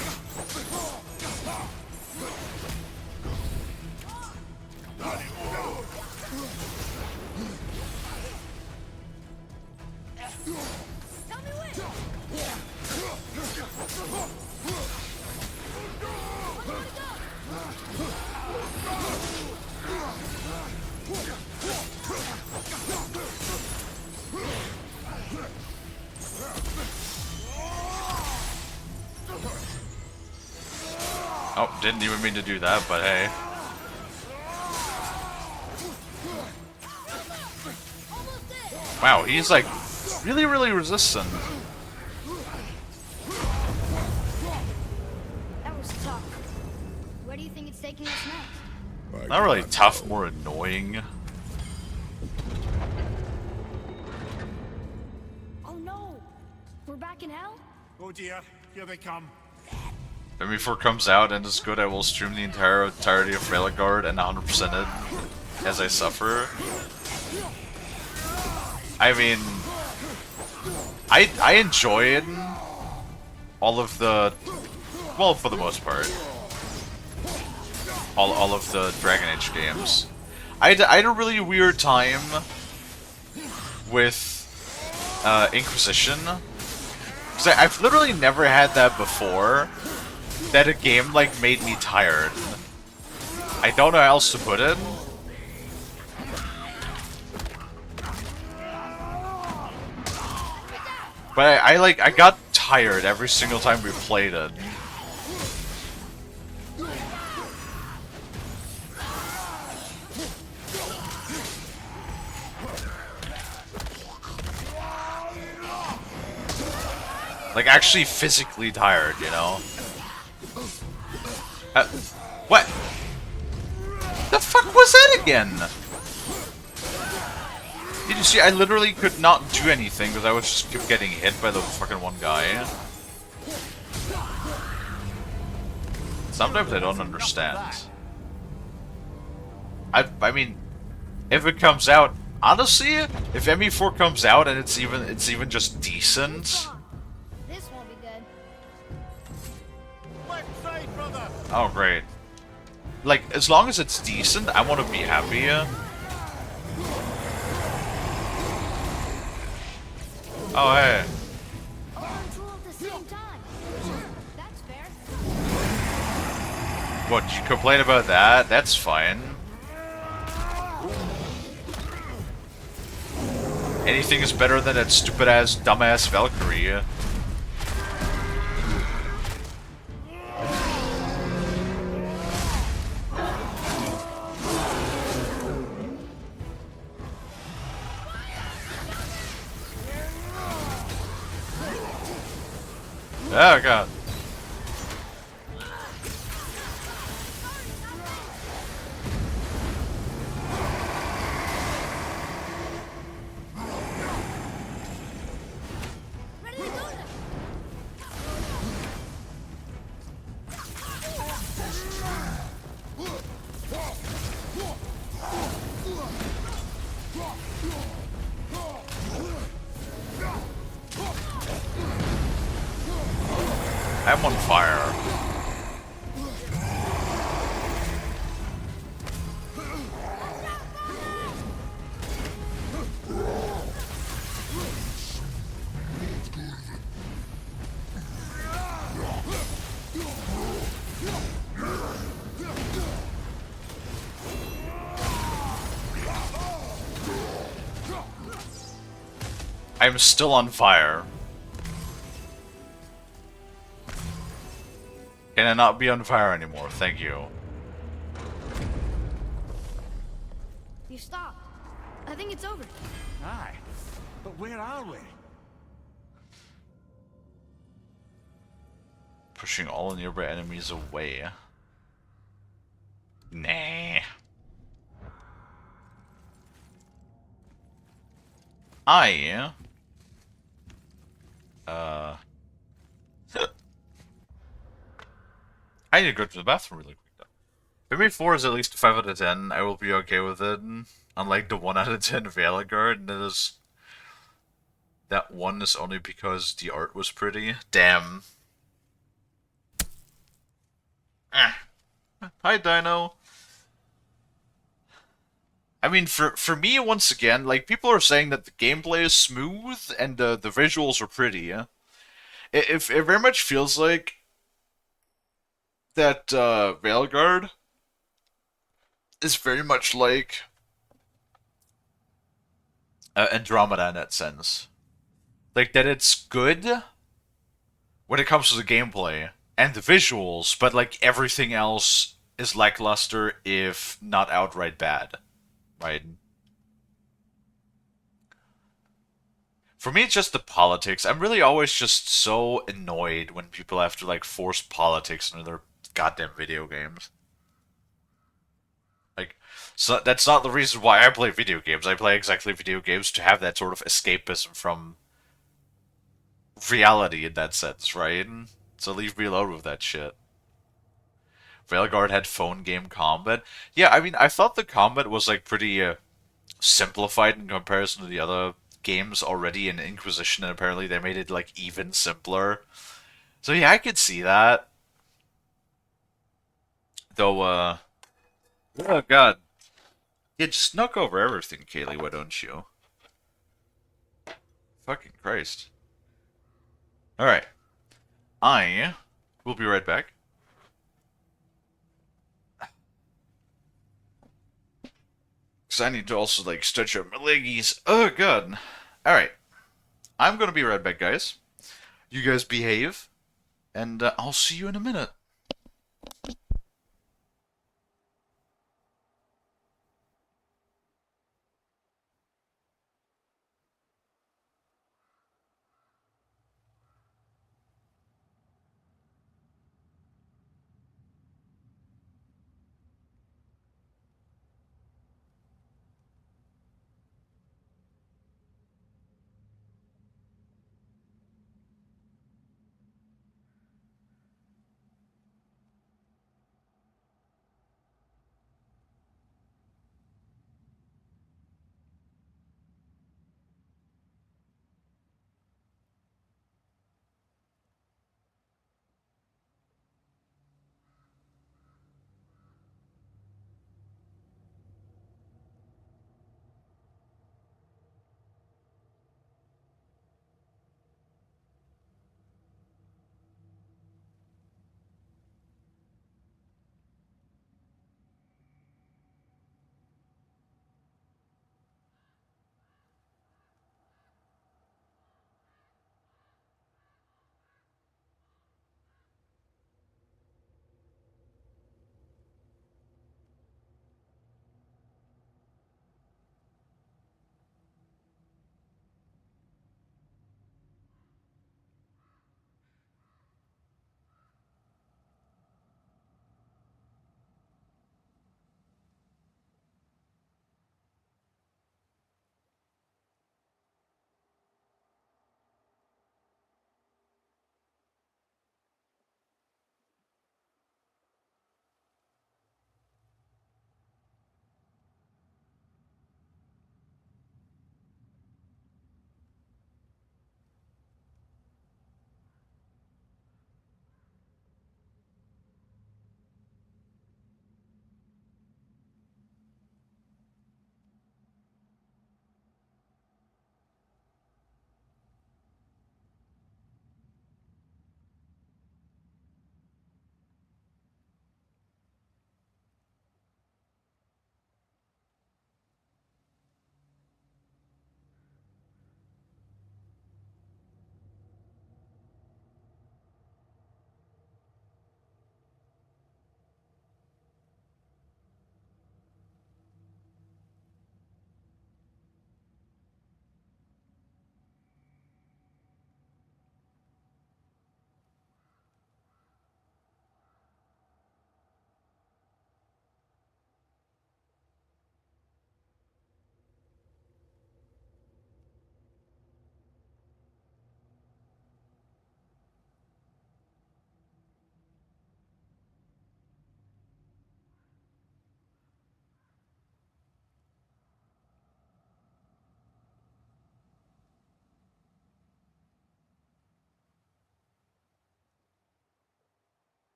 Oh, didn't even mean to do that, but hey. Wow, he's like really, really resistant. That was tough. Where do you think it's taking us next? Not really tough, more annoying. Oh no! We're back in hell? Oh dear, here they come. If ME4 comes out and is good, I will stream the entirety of Veilguard and 100% it as I suffer. I mean, I enjoyed all of the, well, for the most part, all of the Dragon Age games. I had a really weird time with Inquisition. Because I've literally never had that before, that a game, like, made me tired. I don't know how else to put it. But I got tired every single time we played it. Like, actually physically tired, you know? What? The fuck was that again? Did you see? I literally could not do anything because I was just kept getting hit by the fucking one guy. Sometimes I don't understand. I mean, if it comes out, honestly, if ME4 comes out and it's even just decent. This won't be good. Left side, brother. Oh great. Like, as long as it's decent, I want to be happy. Oh hey. All control at the same time. That's fair. What, you complain about that? That's fine. Anything is better than that stupid-ass, dumbass Valkyrie. Oh god. Ready to go now. I'm on fire. I'm still on fire. Can I not be on fire anymore? Thank you. You stopped. I think it's over. Aye. But where are we? Pushing all nearby enemies away. Nah. I I need to go to the bathroom really quick though. If maybe 4 is at least a 5 out of 10, I will be okay with it. Unlike the 1 out of 10 Veilguard, that one is only because the art was pretty. Damn. Ah. Hi Dino. I mean, for me, once again, like, people are saying that the gameplay is smooth and the visuals are pretty, yeah? It very much feels like that Veilguard is very much like Andromeda in that sense. Like, that it's good when it comes to the gameplay and the visuals, but, like, everything else is lackluster if not outright bad. Right? For me, it's just the politics. I'm really always just so annoyed when people have to, like, force politics into their goddamn video games. Like, so that's not the reason why I play video games. I play exactly video games to have that sort of escapism from reality in that sense, right? So leave me alone with that shit. Veilguard had phone game combat. Yeah, I mean, I thought the combat was like pretty simplified in comparison to the other games already in Inquisition, and apparently they made it like even simpler. So yeah, I could see that. Though, oh god, yeah, just knock over everything, Kalie. Why don't you? Fucking Christ! All right, I will be right back. Cause I need to also like stretch out my leggies. Oh god. All right, I'm gonna be right back, guys. You guys behave, and I'll see you in a minute.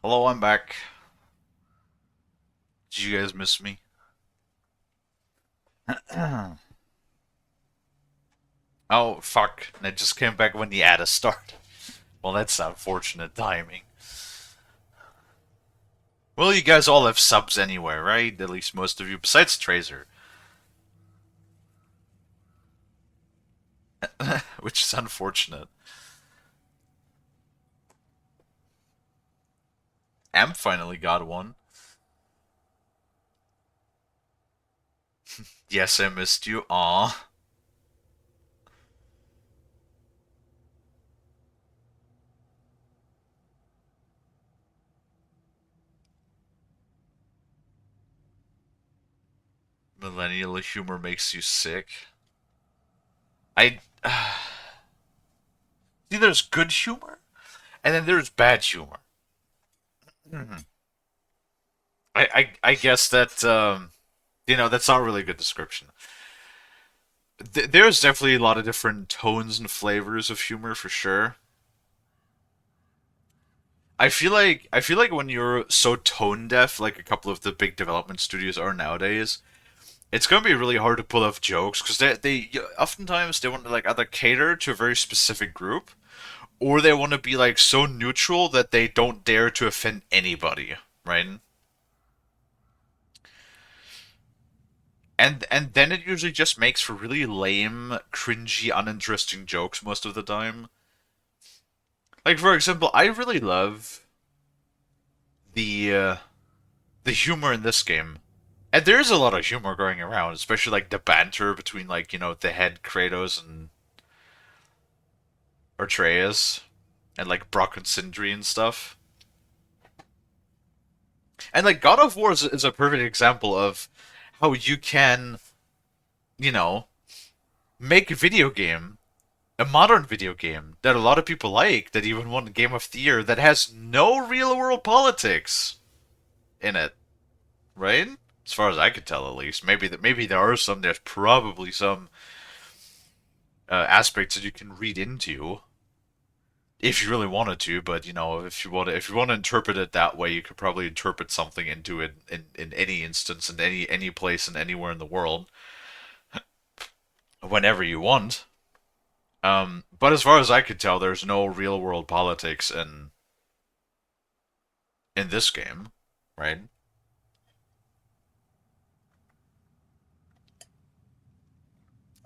Hello, I'm back. Did you guys miss me? Oh, fuck. And it just came back when the ad started. Well, that's unfortunate timing. Well, you guys all have subs anyway, right? At least most of you, besides Tracer. Which is unfortunate. Amp finally got one. Yes, I missed you. Aw. Millennial humor makes you sick. I see. There's good humor, and then there's bad humor. I guess that that's not really a good description. There's definitely a lot of different tones and flavors of humor for sure. I feel like when you're so tone deaf, like a couple of the big development studios are nowadays, it's gonna be really hard to pull off jokes because they oftentimes they want to like either cater to a very specific group or they want to be like so neutral that they don't dare to offend anybody, right? And then it usually just makes for really lame, cringy, uninteresting jokes most of the time. Like for example, I really love the uh, the humor in this game. And there is a lot of humor going around, especially like the banter between like, the head Kratos and Atreus and like Brock and Sindri and stuff. And like God of War is a perfect example of how you can, you know, make a video game, a modern video game that a lot of people like, that even won Game of the Year, that has no real world politics in it, right? As far as I could tell, at least. Maybe there are some. There's probably some aspects that you can read into if you really wanted to. But if you want to interpret it that way, you could probably interpret something into it in any instance, in any place and anywhere in the world, whenever you want. But as far as I could tell, there's no real world politics in this game, right?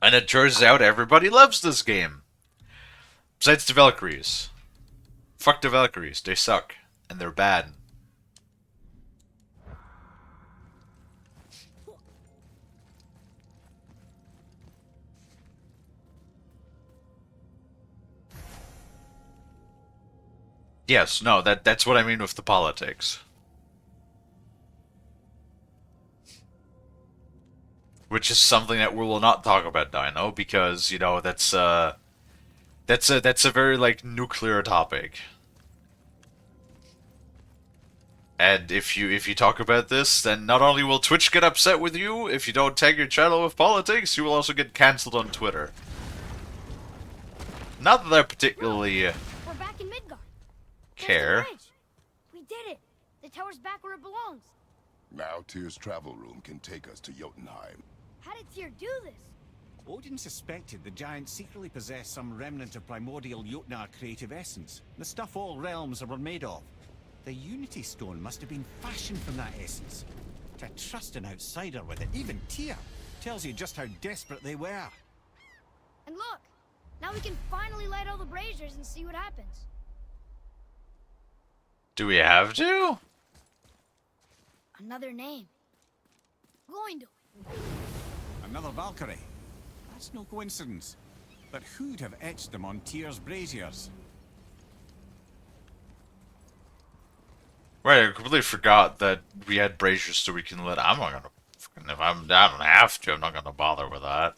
And it turns out everybody loves this game. Besides the Valkyries. Fuck the Valkyries. They suck. And they're bad. Yes, no, that's what I mean with the politics. Which is something that we will not talk about, Dino, because, that's a very like nuclear topic. And if you talk about this, then not only will Twitch get upset with you if you don't tag your channel with politics, you will also get cancelled on Twitter. Not that I particularly We're back in Midgard. care. There's the bridge. We did it. The tower's back where it belongs. Now Tyr's travel room can take us to Jotunheim. How did Tyr do this? Odin suspected the giant secretly possessed some remnant of primordial Jotnar creative essence, the stuff all realms were made of. The Unity Stone must have been fashioned from that essence. To trust an outsider with it, even Tyr, tells you just how desperate they were. And look, now we can finally light all the braziers and see what happens. Do we have to? Another name. Going to. Another Valkyrie. That's no coincidence. But who'd have etched them on Tyr's braziers? Right, I completely forgot that we had braziers so we can let. I'm not gonna. If I don't have to, I'm not gonna bother with that.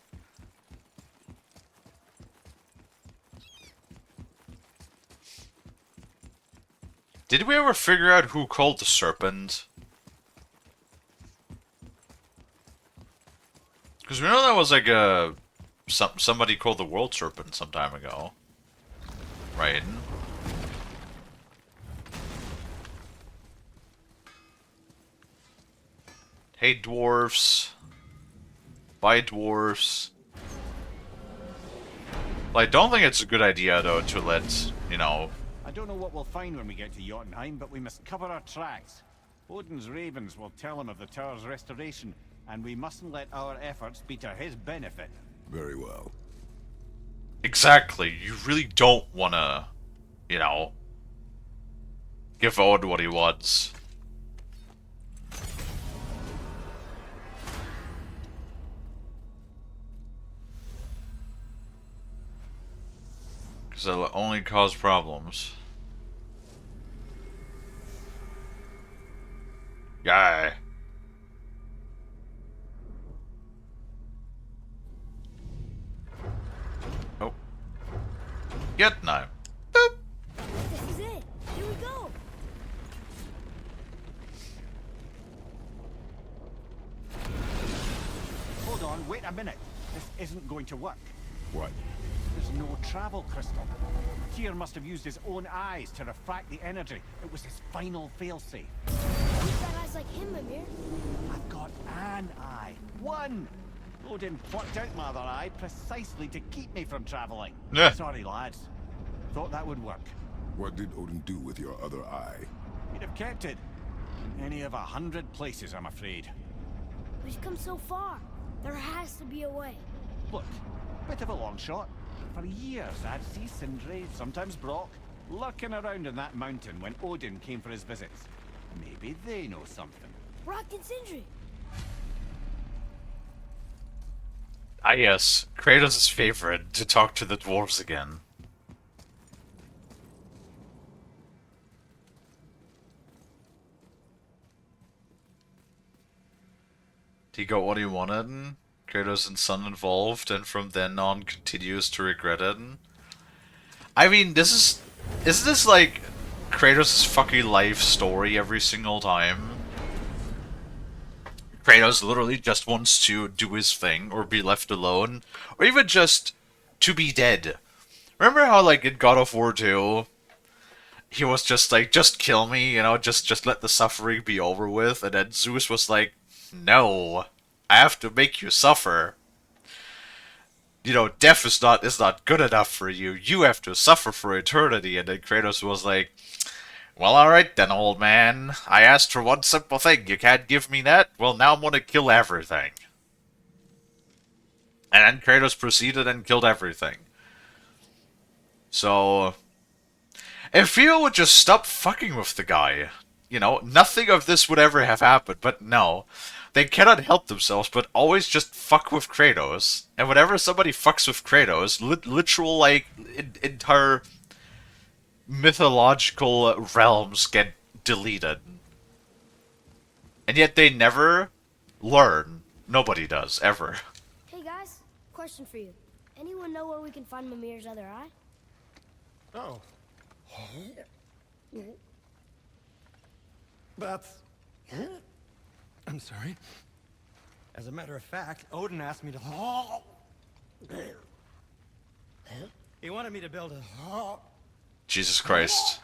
Did we ever figure out who called the serpent? Because we know that was like somebody called the world serpent some time ago, right? Hey dwarfs. Bye dwarfs. Well, I don't think it's a good idea though to let, I don't know what we'll find when we get to Jotunheim, but we must cover our tracks. Odin's ravens will tell him of the tower's restoration, and we mustn't let our efforts be to his benefit. Very well. Exactly. You really don't wanna, Give Odd what he wants. Because it'll only cause problems. Guy. Oh. Get now. Boop. This is it. Here we go. Hold on, wait a minute. This isn't going to work. What? There's no travel crystal. Tyr must have used his own eyes to refract the energy. It was his final failsafe. You've got eyes like him, Mimir. I've got an eye. One! Odin plucked out my other eye precisely to keep me from traveling. Yeah. Sorry, lads. Thought that would work. What did Odin do with your other eye? He'd have kept it. Any of 100 places, I'm afraid. We've come so far. There has to be a way. Look, bit of a long shot. For years, I'd see Sindri, sometimes Brock, lurking around in that mountain when Odin came for his visits. Maybe they know something. Brock and Sindri. Ah yes, Kratos' favorite, to talk to the dwarves again. He got what he wanted, and Kratos and Son involved, and from then on continues to regret it. I mean, isn't this like Kratos' fucking life story every single time? Kratos literally just wants to do his thing, or be left alone, or even just to be dead. Remember how, like, in God of War 2, he was just like, just kill me, you know, just let the suffering be over with, and then Zeus was like, no, I have to make you suffer. You know, death is not good enough for you. You have to suffer for eternity. And then Kratos was like, well, alright then, old man. I asked for one simple thing. You can't give me that? Well, now I'm gonna kill everything. And then Kratos proceeded and killed everything. So, if you would just stop fucking with the guy, you know, nothing of this would ever have happened. But no, they cannot help themselves but always just fuck with Kratos. And whenever somebody fucks with Kratos, literal, like, entire mythological realms get deleted. And yet they never learn. Nobody does, ever. Hey guys, question for you. Anyone know where we can find Mimir's other eye? Oh. That's... I'm sorry. As a matter of fact, Odin asked me to... He wanted me to build a... Jesus Christ.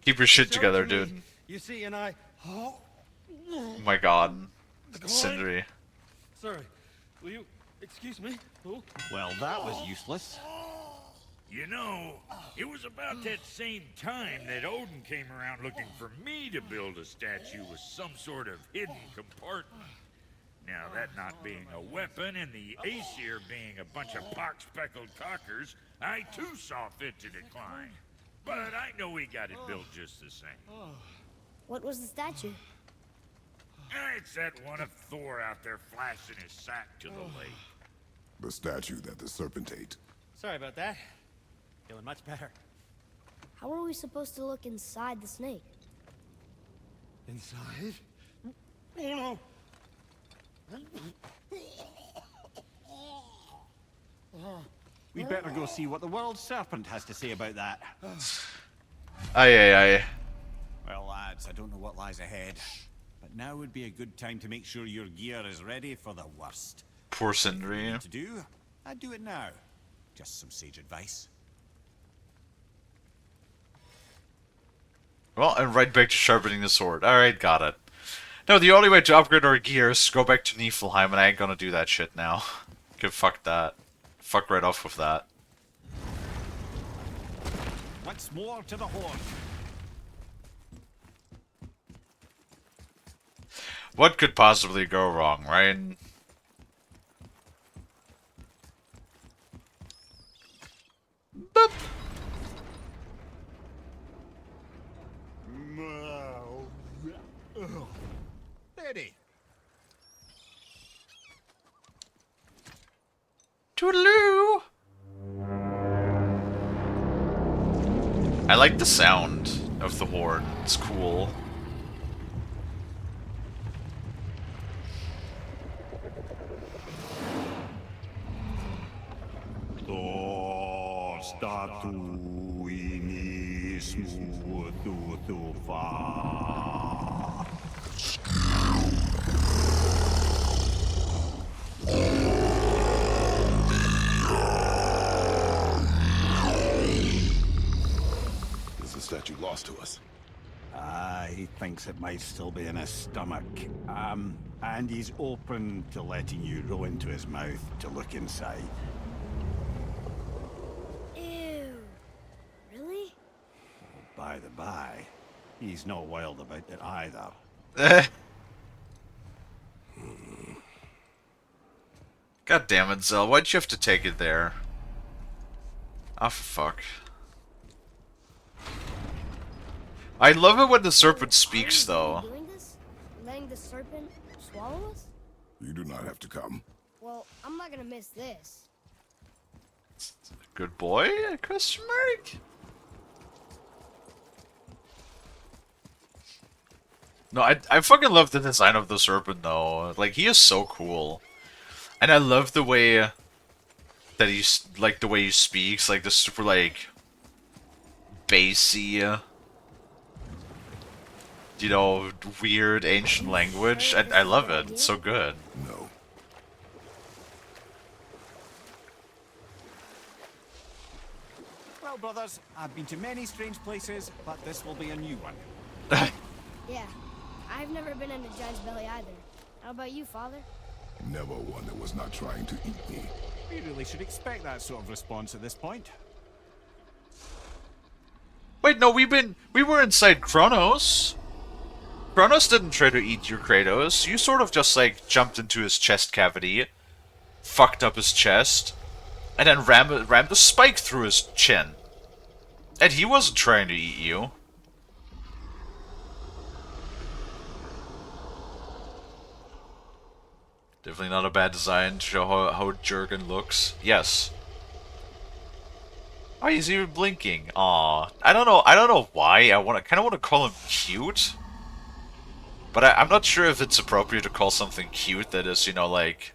Keep your shit together, dude. You see, and I... Oh my god. Sindri. Sorry. Will you excuse me? Oh. Well, that was useless. You know, it was about that same time that Odin came around looking for me to build a statue with some sort of hidden compartment. Now, that not being a weapon and the Aesir being a bunch of pock-speckled cockers, I too saw fit to decline. But I know we got it built just the same. What was the statue? It's that one of Thor out there flashing his sack to the lake. The statue that the serpent ate. Sorry about that. Feeling much better. How are we supposed to look inside the snake? Inside? Oh no! We'd better go see what the world serpent has to say about that. Aye. Well, lads, I don't know what lies ahead, but now would be a good time to make sure your gear is ready for the worst. Poor Sindri. To do, I'd do it now. Just some sage advice. Well, and right back to sharpening the sword. Alright, got it. No, the only way to upgrade our gear is to go back to Niflheim, and I ain't gonna do that shit now. Good, fuck that. Fuck right off with that. Once more to the horn. What could possibly go wrong, right? Boop. I like the sound of the horn. It's cool. Is the statue lost to us? He thinks it might still be in his stomach. And he's open to letting you roll into his mouth to look inside. Ew. Really? By the by, he's not wild about it either. God damn it, Zell. Why'd you have to take it there? Oh, for fuck. I love it when the serpent speaks, though. Doing this? Letting the serpent swallow us? You do not have to come. Well, I'm not gonna miss this. Good boy? Question mark? No, I fucking love the design of the serpent, though. Like, he is so cool. And I love the way that he's, like, the way he speaks. Like, the super, like, bassy, you know, weird ancient language. I love it. It's so good. No. Well, brothers, I've been to many strange places, but this will be a new one. Yeah. I've never been in a giant's belly either. How about you, Father? Never one that was not trying to eat me. We really should expect that sort of response at this point. Wait, no, we were inside Kronos. Kronos didn't try to eat your Kratos. You sort of just, like, jumped into his chest cavity, fucked up his chest, and then rammed a spike through his chin. And he wasn't trying to eat you. Definitely not a bad design to show how Jurgen looks. Yes. Oh, he's even blinking. Aw. I don't know why. I kinda wanna call him cute. But I'm not sure if it's appropriate to call something cute that is, you know, like,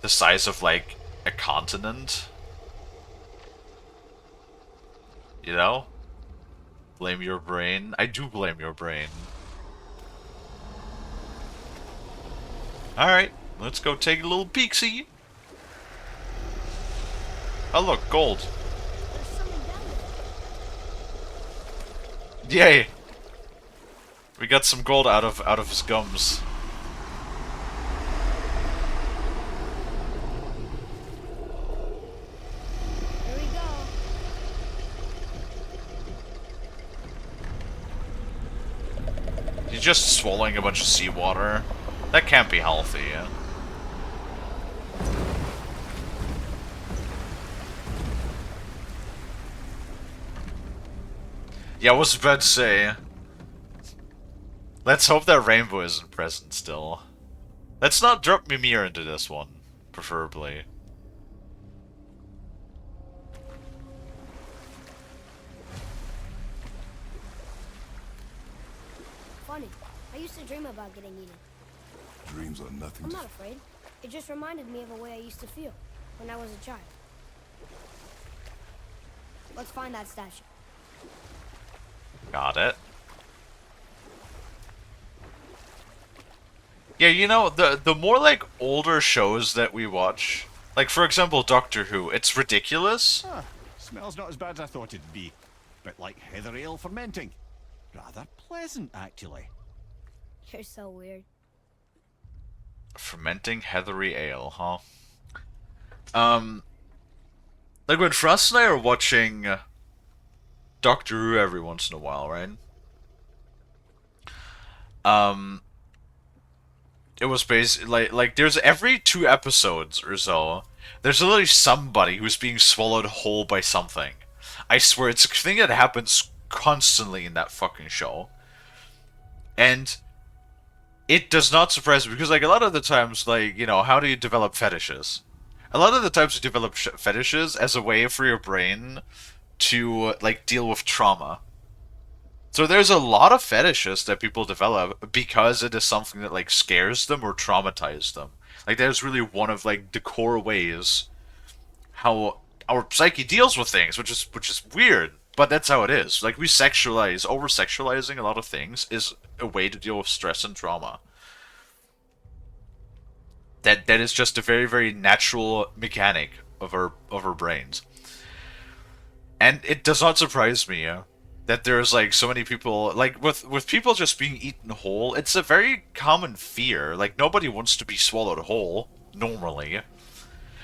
the size of, like, a continent. You know? Blame your brain. I do blame your brain. Alright, let's go take a little peek-see. Oh look, gold. There's something down there. Yay! We got some gold out of his gums. Here we go. He's just swallowing a bunch of seawater. That can't be healthy. Yeah, I was about to say. Let's hope that Rainbow isn't present still. Let's not drop Mimir into this one, preferably. Funny. I used to dream about getting eaten. Dreams are nothing I'm to... not afraid. It just reminded me of a way I used to feel when I was a child. Let's find that statue. Got it. Yeah, you know, the more, like, older shows that we watch, like, for example, Doctor Who, it's ridiculous. Ah, smells not as bad as I thought it'd be. Bit like heather ale fermenting. Rather pleasant, actually. You're so weird. Fermenting heathery ale, huh? Like, when Frost and I are watching Doctor Who every once in a while, right? It was basically like there's every 2 episodes or so, there's literally somebody who's being swallowed whole by something. I swear, it's a thing that happens constantly in that fucking show. And it does not surprise me, because, like, a lot of the times, like, you know, how do you develop fetishes? A lot of the times you develop fetishes as a way for your brain to like deal with trauma. So there's a lot of fetishes that people develop because it is something that like scares them or traumatizes them. Like that's really one of like the core ways how our psyche deals with things, which is weird, but that's how it is. Like we sexualize, over sexualizing a lot of things is a way to deal with stress and trauma. That is just a very very natural mechanic of our brains. And it does not surprise me that there's like so many people like with people just being eaten whole. It's a very common fear. Like nobody wants to be swallowed whole normally.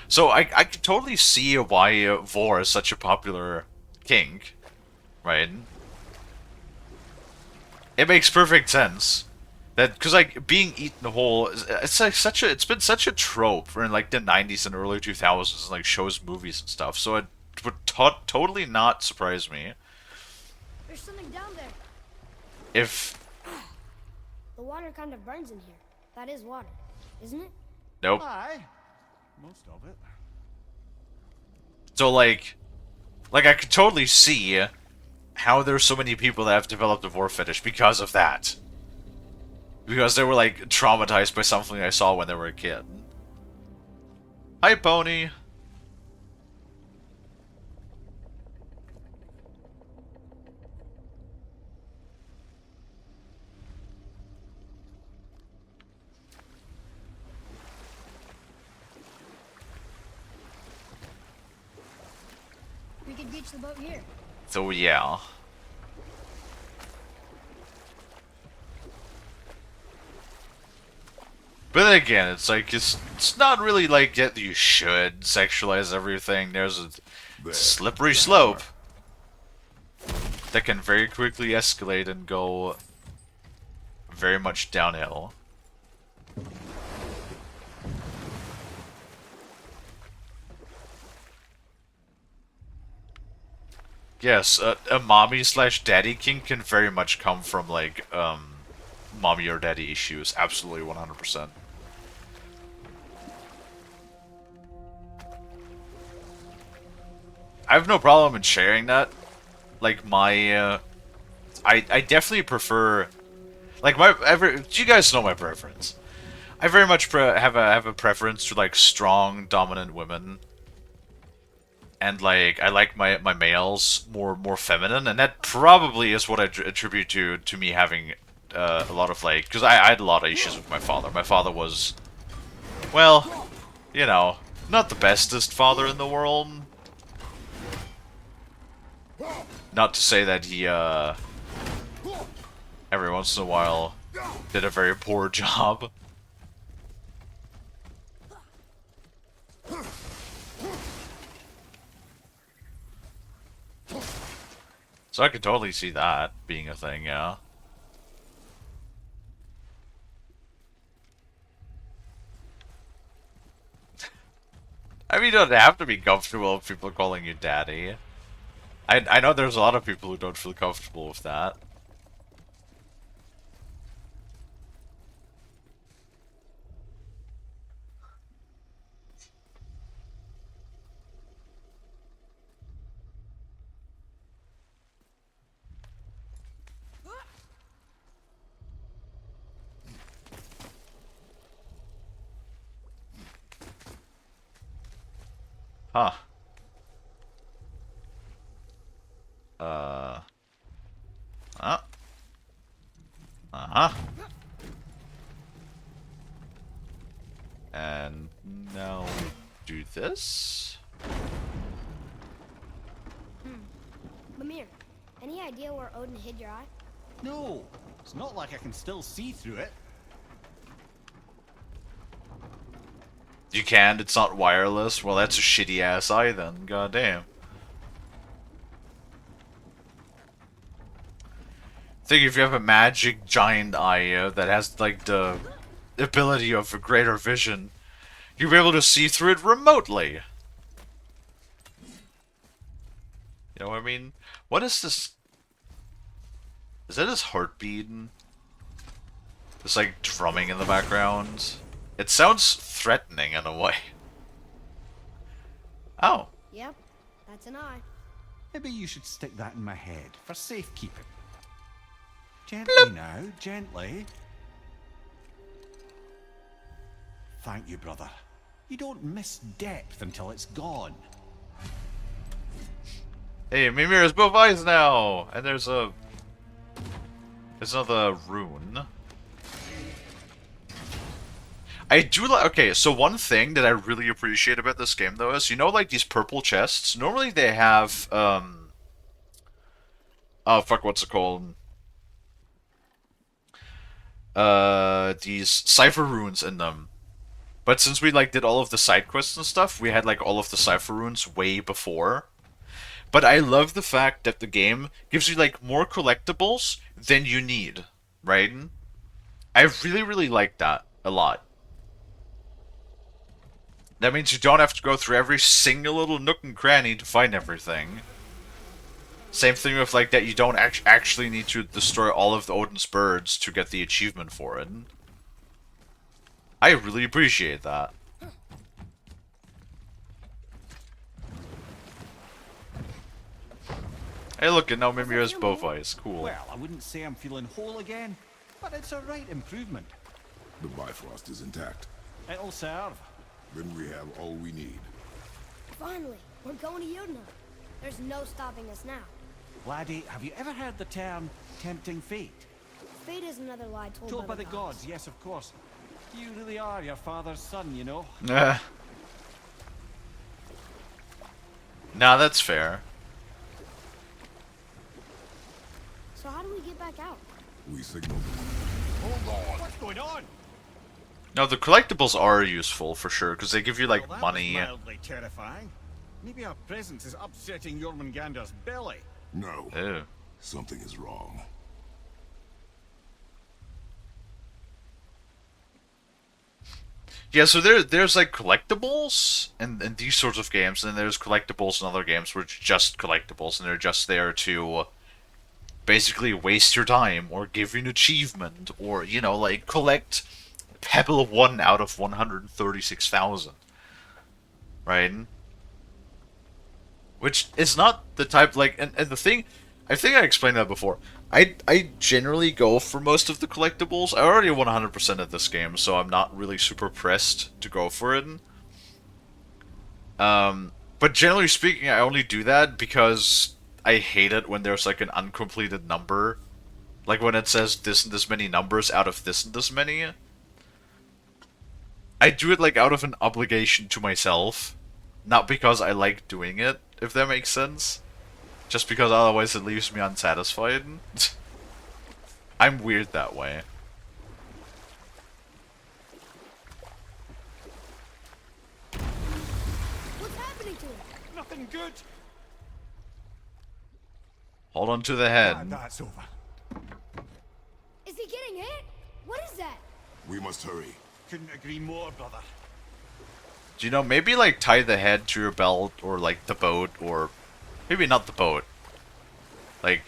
So I can totally see why Vor is such a popular kink, right? It makes perfect sense that because like being eaten whole, it's like it's been such a trope in like the '90s and early 2000s, and like shows, movies, and stuff. So it would totally not surprise me There's something down there. if The water kind of burns in here. That is water, isn't it? nope. Aye. Most of it. So like I could totally see how there's so many people that have developed a vor fetish because of that. Because they were like traumatized by something I saw when they were a kid. Hi, Pony. We could beach the boat here. So yeah. But then again, it's like it's not really like that you should sexualize everything. There's a There. slippery slope that can very quickly escalate and go very much downhill. Yes, a mommy slash daddy kink can very much come from like mommy or daddy issues. Absolutely, 100%. I have no problem in sharing that. Like my, I definitely prefer, like you guys know my preference. I very much have a preference for like strong, dominant women. And like I like my males more feminine, and that probably is what I attribute to me having a lot of like, because I had a lot of issues with my father. My father was, well, you know, not the bestest father in the world. Not to say that he every once in a while did a very poor job. So I could totally see that being a thing, yeah. I mean, you don't have to be comfortable with people calling you daddy. I know there's a lot of people who don't feel comfortable with that. Huh. Uh. Huh. Uh-huh. And now we do this. Mimir, any idea where Odin hid your eye? No, it's not like I can still see through it. You can, it's not wireless. Well, that's a shitty ass eye then. Goddamn. Think if you have a magic giant eye that has like the ability of a greater vision, you'll be able to see through it remotely. You know what I mean? What is this? Is that his heart beating? It's like drumming in the background. It sounds threatening in a way. Oh. Yep, that's an eye. Maybe you should stick that in my head for safekeeping. Gently now, gently. Thank you, brother. You don't miss depth until it's gone. Hey, Mimir has both eyes now! And there's another rune. I do like... Okay, so one thing that I really appreciate about this game, though, is, you know, like, these purple chests? Normally they have, oh, fuck, what's it called? These cipher runes in them. But since we, like, did all of the side quests and stuff, we had, like, all of the cipher runes way before. But I love the fact that the game gives you, like, more collectibles than you need, right? I really, really like that a lot. That means you don't have to go through every single little nook and cranny to find everything. Same thing with, like, that you don't actually need to destroy all of the Odin's birds to get the achievement for it. I really appreciate that. Hey, look, and now Mimir has both eyes. Cool. Well, I wouldn't say I'm feeling whole again, but it's a right improvement. The Bifrost is intact. It'll serve. Then we have all we need. Finally, we're going to Yudna. There's no stopping us now. Laddie, have you ever heard the term tempting fate? Fate is another lie told, Told by the gods, yes, of course. You really are your father's son, you know. Nah, that's fair. So how do we get back out? We signaled. Hold on. What's going on? No, the collectibles are useful for sure, because they give you, like, Well, that money. was mildly terrifying. Maybe our presence is upsetting Jormungandr's belly. No. Ew. Something is wrong. Yeah, so there's like collectibles and these sorts of games, and there's collectibles in other games where it's just collectibles, and they're just there to basically waste your time, or give you an achievement, or, you know, like, collect Pebble 1 out of 136,000. Right? Which is not the type, like, and the thing, I think I explained that before. I generally go for most of the collectibles. I already 100% of this game, so I'm not really super pressed to go for it. But generally speaking, I only do that because I hate it when there's, like, an uncompleted number. Like, when it says this and this many numbers out of this and this many. I do it, like, out of an obligation to myself. Not because I like doing it, if that makes sense. Just because otherwise it leaves me unsatisfied. I'm weird that way. What's happening to him? Nothing good. Hold on to the head. That's over. Is he getting hit? What is that? We must hurry. Couldn't agree more, brother. Do you know, maybe, like, tie the head to your belt, or, like, the boat, or... Maybe not the boat. Like...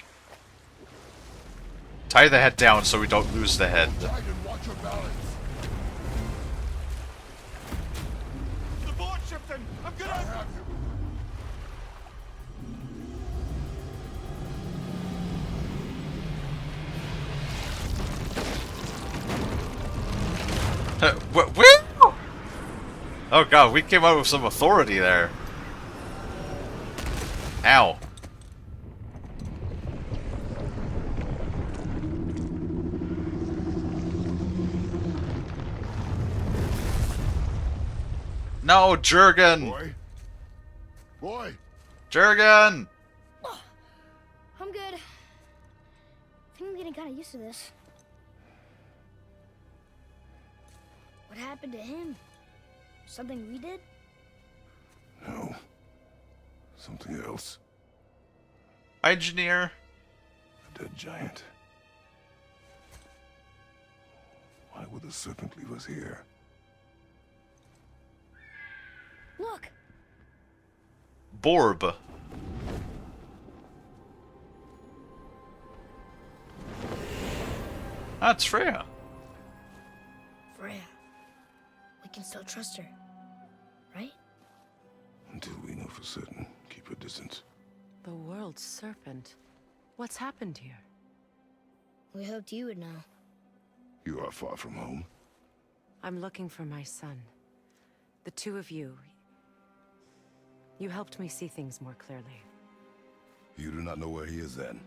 Tie the head down so we don't lose the head. Dragon, watch your balance. The boat shifting! I'm gonna have you! Where? Oh god, we came out with some authority there. Ow. No, Jurgen! Boy? Boy! Jurgen! I'm good. I think I'm getting kind of used to this. What happened to him? Something we did? No. Something else. Hi, engineer. A dead giant. Why would the serpent leave us here? Look! Borb. That's Freya. Freya. We can still trust her. Right? Until we know for certain, keep a distance. The world World serpent. What's happened here? We hoped you would know. You are far from home. I'm looking for my son. The two of you. You helped me see things more clearly. You do not know where he is then?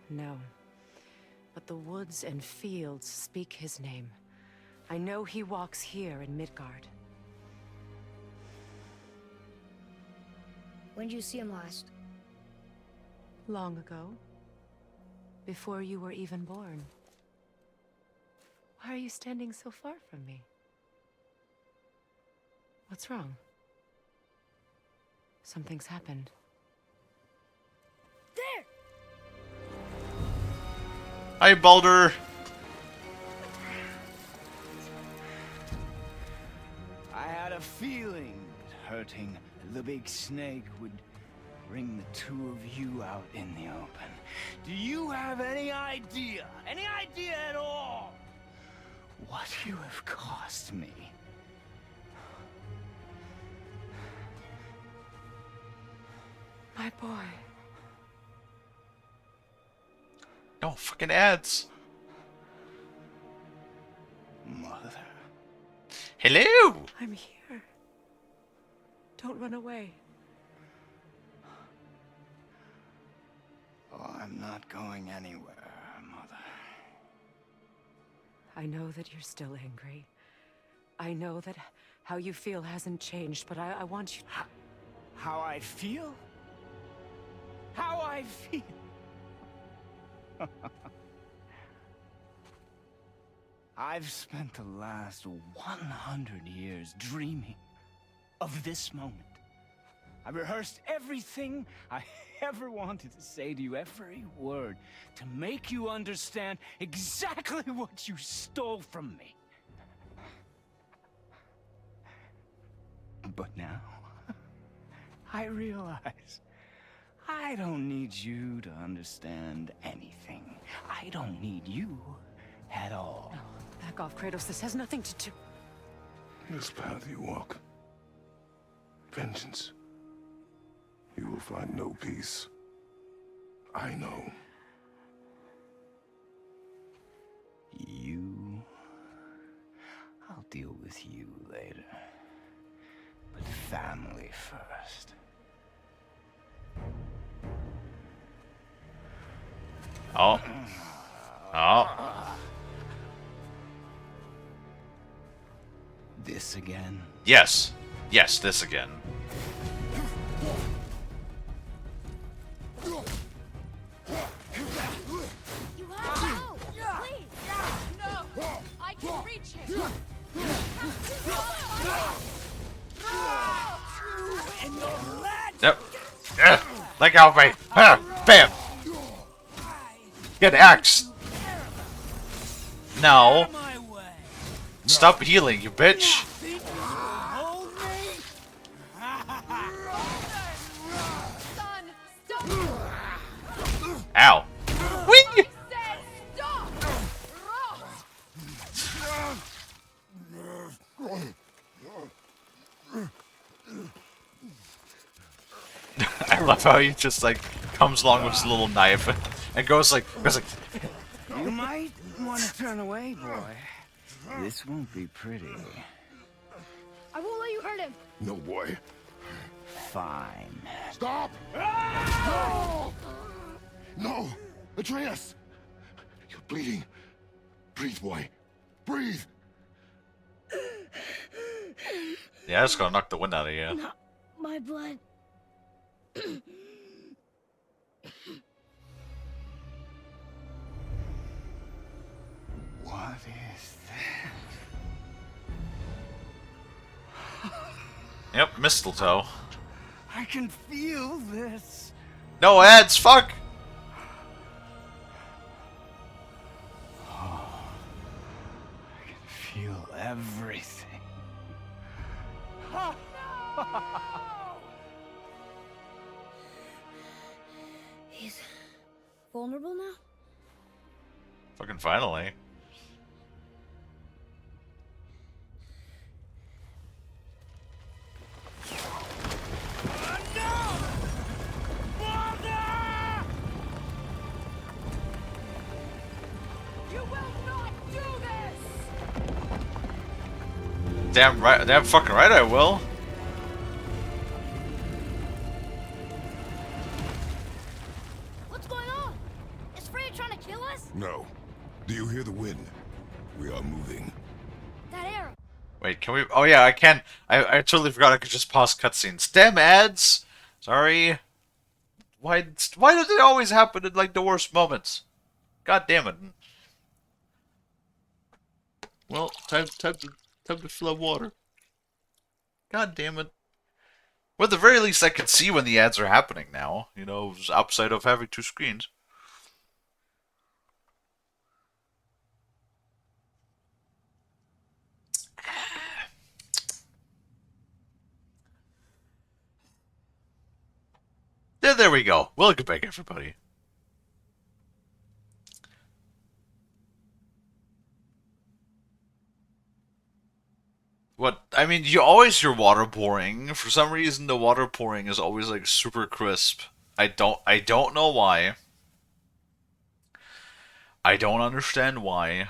No. But the woods and fields speak his name. I know he walks here in Midgard. When did you see him last? Long ago. Before you were even born. Why are you standing so far from me? What's wrong? Something's happened. There! Hi, Baldur. I had a feeling that hurting the big snake would bring the two of you out in the open. Do you have any idea at all, what you have cost me? My boy. No fucking ads. Mother. Hello. I'm here. Don't run away. Oh, I'm not going anywhere, Mother. I know that you're still angry. I know that how you feel hasn't changed, but I want you... How I feel? How I feel? I've spent the last 100 years dreaming of this moment. I rehearsed everything I ever wanted to say to you, every word, to make you understand exactly what you stole from me. But now, I realize I don't need you to understand anything. I don't need you at all. No, back off, Kratos. This has nothing to do... This path you walk. Vengeance. You will find no peace. I know. You... I'll deal with you later. But family first. Oh. Oh. This again? Yes. Yes, this again. You have to go! Please! No! I can reach him! Yep. Let go of me. Bam. Get axed. No. Stop healing, you bitch. Son, stop! Ow. Whee! Said stop! I love how he just like comes along with his little knife and goes like You might want to turn away, boy. This won't be pretty. I won't let you hurt him! No, boy. Fine. Stop! No! No! Atreus! You're bleeding. Breathe, boy. Breathe! yeah, that's gonna knock the wind out of you. Not my blood. What is that? Yep, mistletoe. I can feel this. No ads, fuck! I can feel everything. He's vulnerable now? Fucking finally. Damn right, damn fucking right I will. What's going on? Is Freya trying to kill us? No. Do you hear the wind? We are moving. That arrow. Wait, can we? Oh yeah, I can. I totally forgot I could just pause cutscenes. Damn ads. Sorry. Why does it always happen in like the worst moments? God damn it. Well, time to fill up water. God damn it. Well, at the very least, I can see when the ads are happening now. You know, outside of having two screens. Yeah, there we go. Welcome back, everybody. What? I mean, you always hear water pouring. For some reason, the water pouring is always like super crisp. I don't know why. I don't understand why,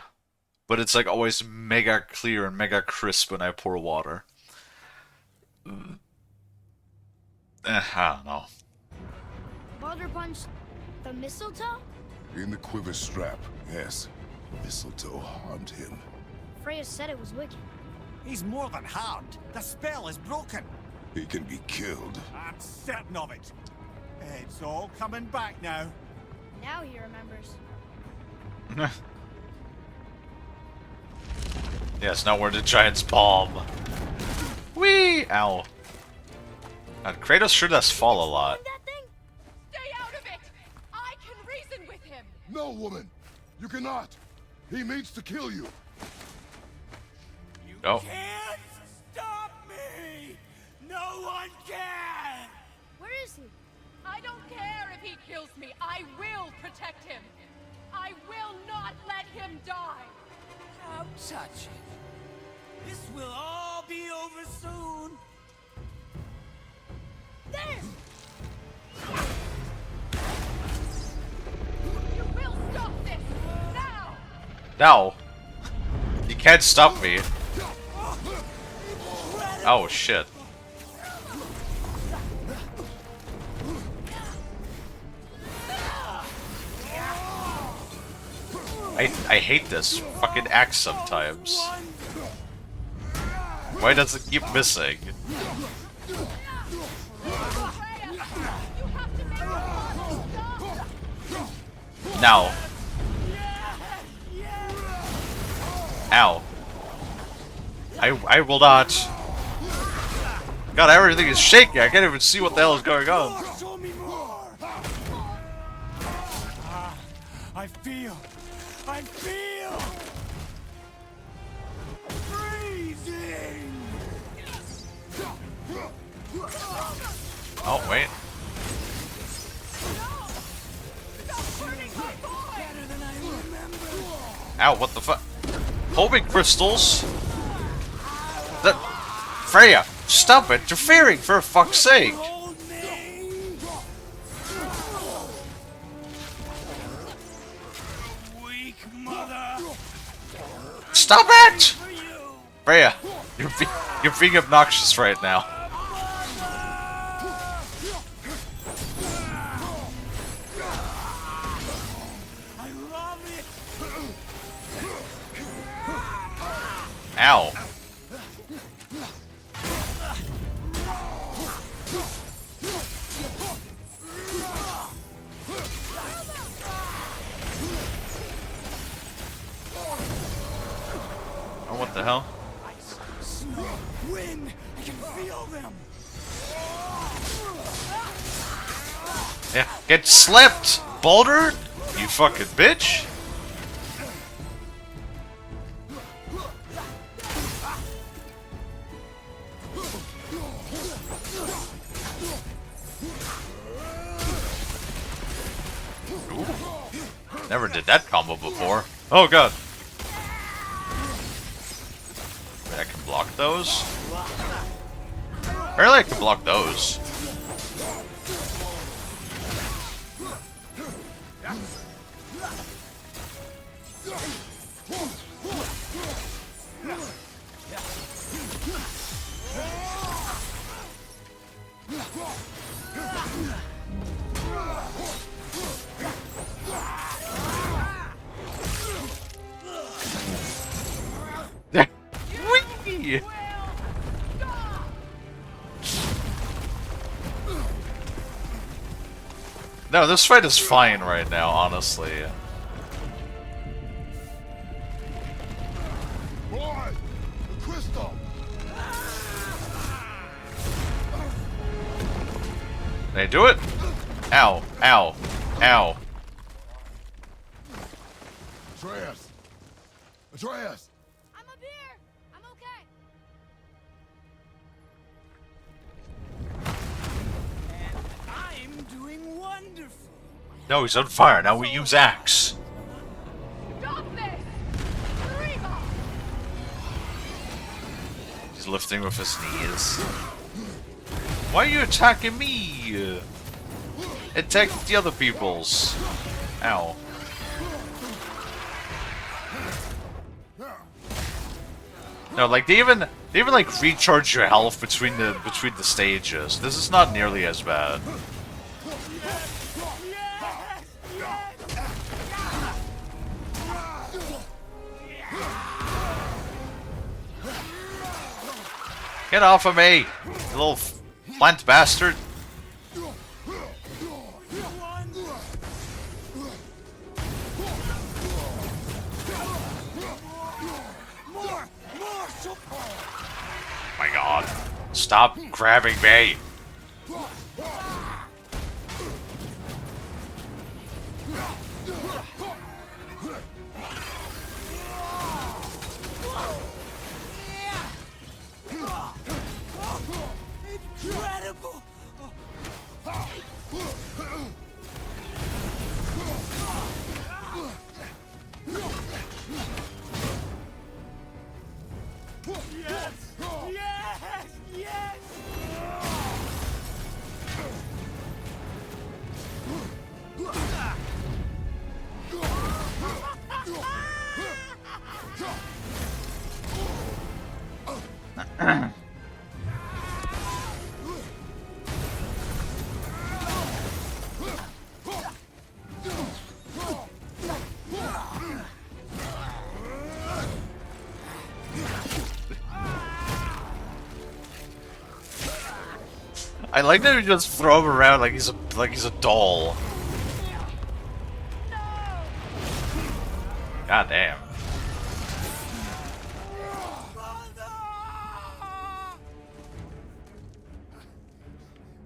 but it's like always mega clear and mega crisp when I pour water. I don't know. Baldur punched the mistletoe? In the quiver strap, yes. Mistletoe harmed him. Freya said it was wicked. He's more than harmed. The spell is broken. He can be killed. I'm certain of it. It's all coming back now. Now he remembers. Yes, now we're the giant's palm. Whee! Ow. God, Kratos sure does fall a lot. That thing? Stay out of it! I can reason with him! No, woman! You cannot! He means to kill you! Oh. Can't stop me! No one can! Where is he? I don't care if he kills me. I will protect him. I will not let him die. How touching. This will all be over soon. There! You will stop this now. Now. You can't stop me. Oh shit. I hate this fucking axe sometimes. Why does it keep missing? Freya, you have to make the monster stop. Now. Ow. I will not. God, everything is shaking. I can't even see what the hell is going on. Show me more. I feel freezing. Oh, wait. Stop hurting my boy. Better than I remember. Ow, what the fuck? Homing crystals? That... Freya, stop interfering for fuck's sake! Hold me. Weak mother. Stop it! For you. Freya, you're being obnoxious right now. I love it. Ow. Oh, what the hell? Snow, wind. I can feel them. Yeah, get slipped, Boulder! You fucking bitch! Ooh. Never did that combo before. Oh god. Wait, I can block those? Apparently I can block those. No, this fight is fine right now, honestly. Boy! The crystal! They do it? Ow, ow, ow. Atreus! Atreus! I'm up here. I'm okay. I'm doing wonderful. No, he's on fire. Now we use axe. Stop this! Reba! He's lifting with his knees. Why are you attacking me? Attack the other peoples. Ow. No, like they even like recharge your health between the stages. This is not nearly as bad. Get off of me, you little plant bastard. My god. Stop grabbing me. Incredible! Yes! Yes! Yes! I like that we just throw him around like he's a doll. God damn.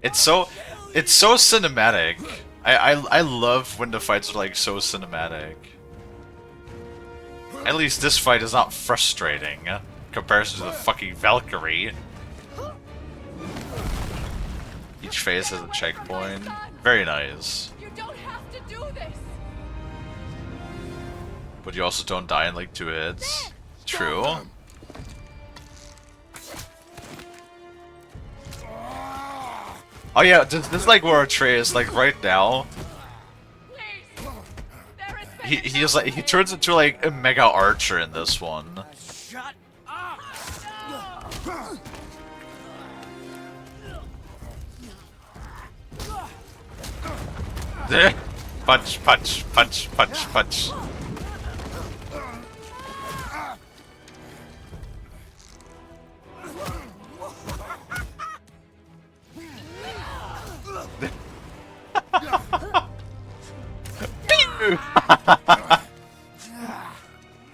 It's so cinematic. I love when the fights are like so cinematic. At least this fight is not frustrating in comparison to the fucking Valkyrie. Each phase has a checkpoint. Very nice. You don't have to do this! But you also don't die in like 2 hits. True. Oh yeah, this is like where Atreus, like right now, he turns into like a mega archer in this one. Shut up! Punch, punch, punch, punch, punch.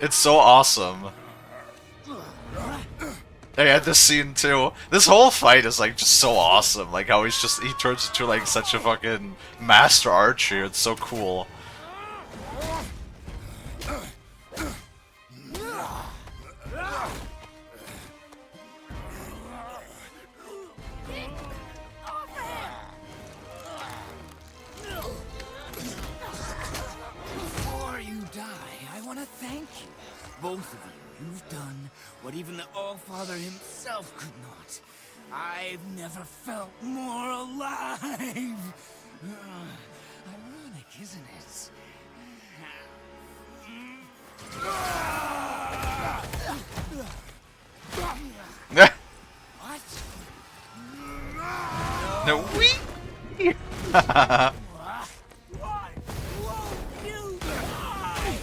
It's so awesome. They had this scene too. This whole fight is like just so awesome. Like how he turns into like such a fucking master archer. It's so cool. Before you die, I want to thank you. Both of you. You've done what even the All-Father himself could not. I've never felt more alive. Ironic, isn't it? What? No, we. Why won't you die?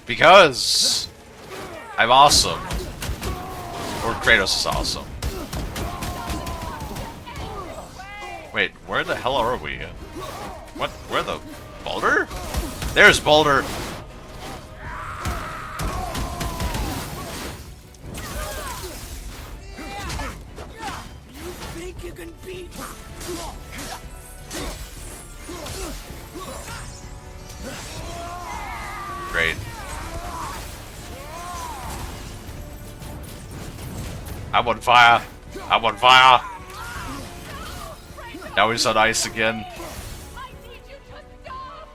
Because I'm awesome. Or Kratos is awesome. Wait, where Where the hell are we? What? Where the... Baldur? There's Baldur! Think you can beat? Great. I'm on fire! I'm on fire! Now he's on ice again. I need you to stop!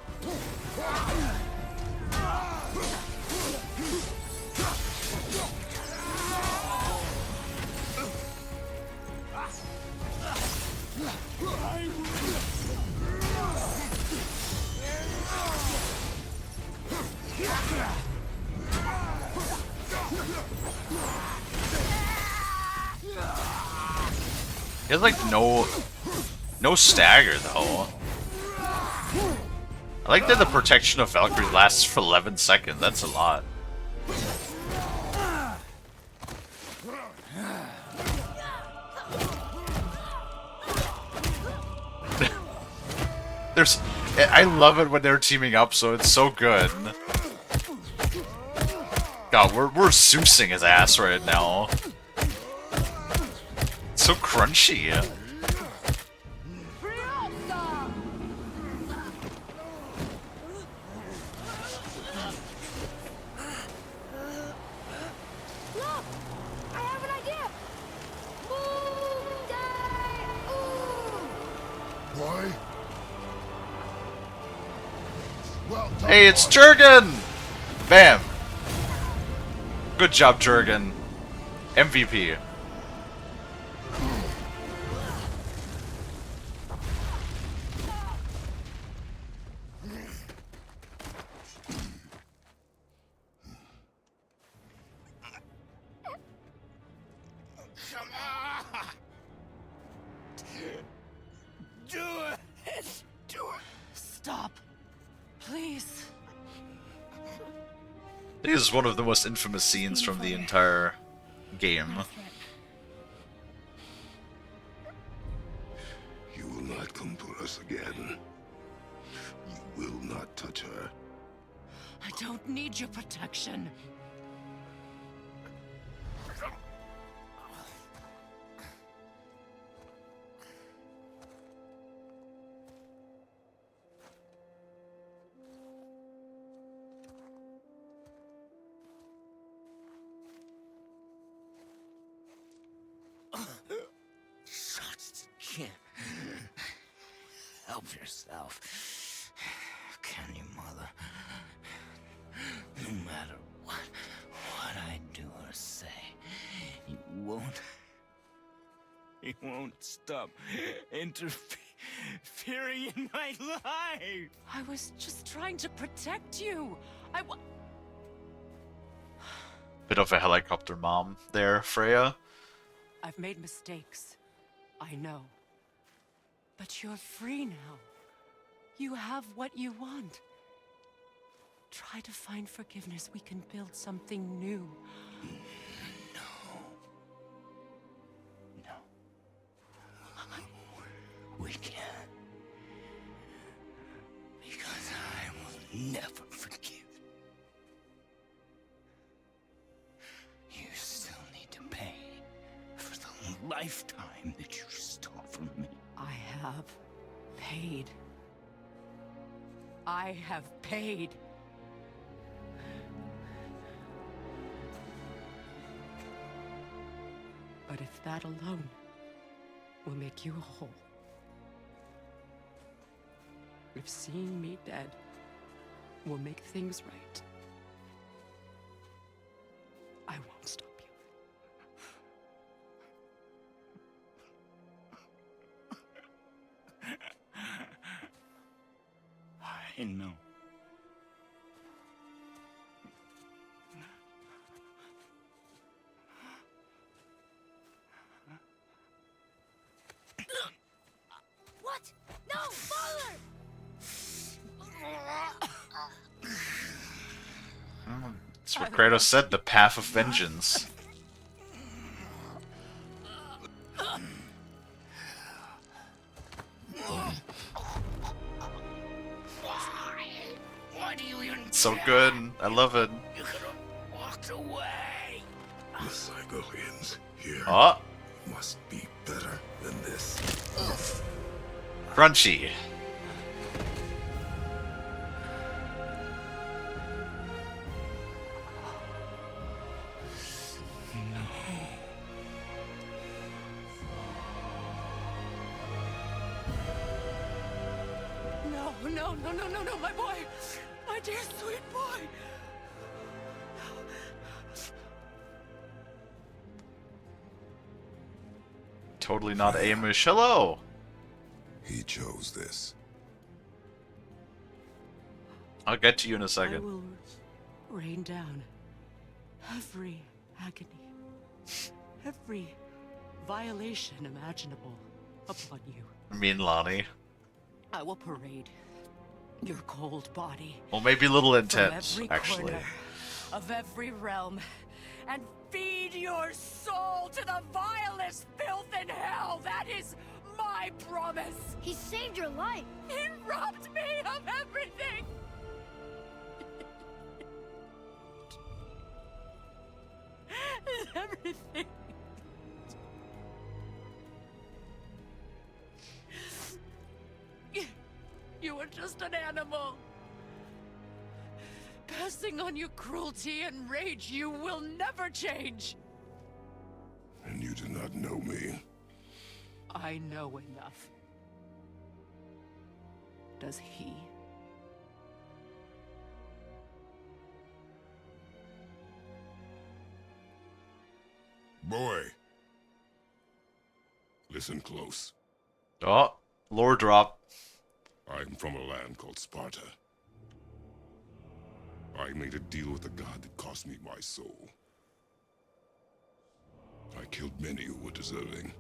He has like no stagger though. I like that the protection of Valkyrie lasts for 11 seconds. That's a lot. I love it when they're teaming up, so it's so good. God, we're Zeusing his ass right now. It's so crunchy. Look! I have an idea! Boom! Die! Ooh! Why? Well done, Hey, it's boy. Jurgen! Bam! Good job, Jurgen. MVP. Do it! Do it! Stop. Please. This is one of the most infamous scenes from the entire game. You will not come to us again. You will not touch her. I don't need your protection. Just can't help yourself. Can you, Mother? No matter what I do or say, you won't stop interfering in my life. I was just trying to protect you. Bit of a helicopter mom there, Freya. I've made mistakes. I know. But you're free now. You have what you want. Try to find forgiveness. We can build something new. No. We can't. Because I will never forgive. You still need to pay for the lifetime that you stole from me. I have paid. I have paid. But if that alone will make you whole, if seeing me dead will make things right, I won't stop you. I know. What? No, Father! That's what Kratos said, the path of vengeance. so good. I love it. You could have walked away. The cycle ends here. Oh, Must be better than this. crunchy. No, no, no, no, no, no, my boy! My dear sweet boy! Totally not Amish. Hello. He chose this. I'll get to you in a I second. will rain down every agony, every violation imaginable upon you. I mean, Lonnie. I will parade your cold body Well, maybe a little from intense, every actually. corner of every realm and feed your soul to the vilest filth in hell. That is my promise. He saved your life. He robbed me of everything. Everything. You were just an animal. Passing on your cruelty and rage, you will never change. And you do not know me. I know enough. Does he? Boy. Listen close. Oh, lore drop. I'm from a land called Sparta. I made a deal with a god that cost me my soul. I killed many who were deserving.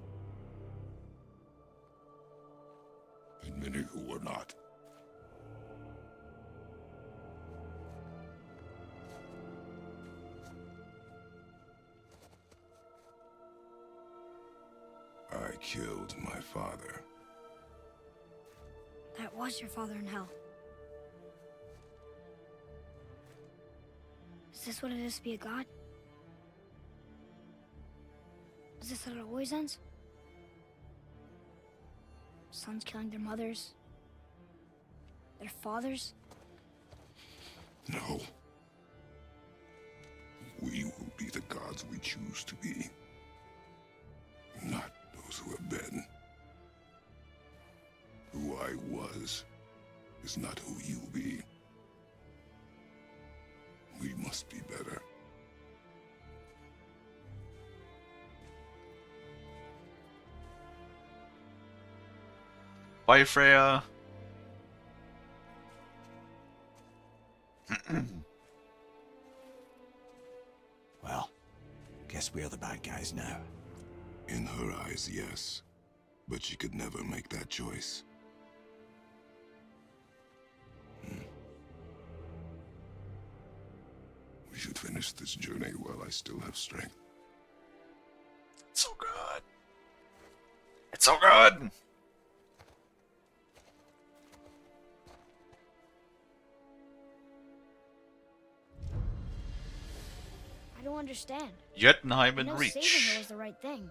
And many who were not. I killed my father. That was your father in hell. Is this what it is to be a god? Is this how it always ends? Sons killing their mothers? Their fathers? No. We will be the gods we choose to be. Not those who have been. Who I was is not who you be. We must be better. Bye, Freya. Well, guess we're the bad guys now. In her eyes, yes. But she could never make that choice. We should finish this journey while I still have strength. It's so good. It's so good. I don't understand. Jotunheim I in know saving her reach. was the right thing.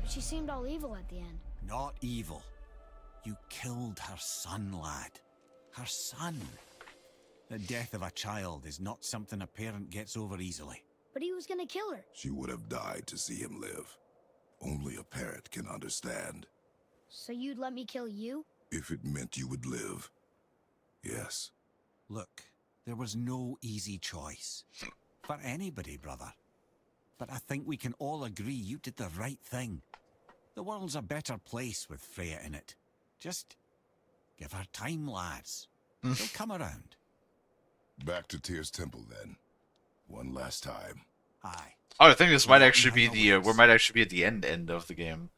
But she seemed all evil at the end. Not evil. You killed her son, lad. Her son. The death of a child is not something a parent gets over easily. But he was gonna kill her. She would have died to see him live. Only a parent can understand. So you'd let me kill you? If it meant you would live. Yes. Look, there was no easy choice. For anybody, brother. But I think we can all agree you did the right thing. The world's a better place with Freya in it. Just give her time, lads. She'll come around. Back to Tyr's temple then. One last time. Aye. Oh, I think this might actually be the we might actually be at the end of the game.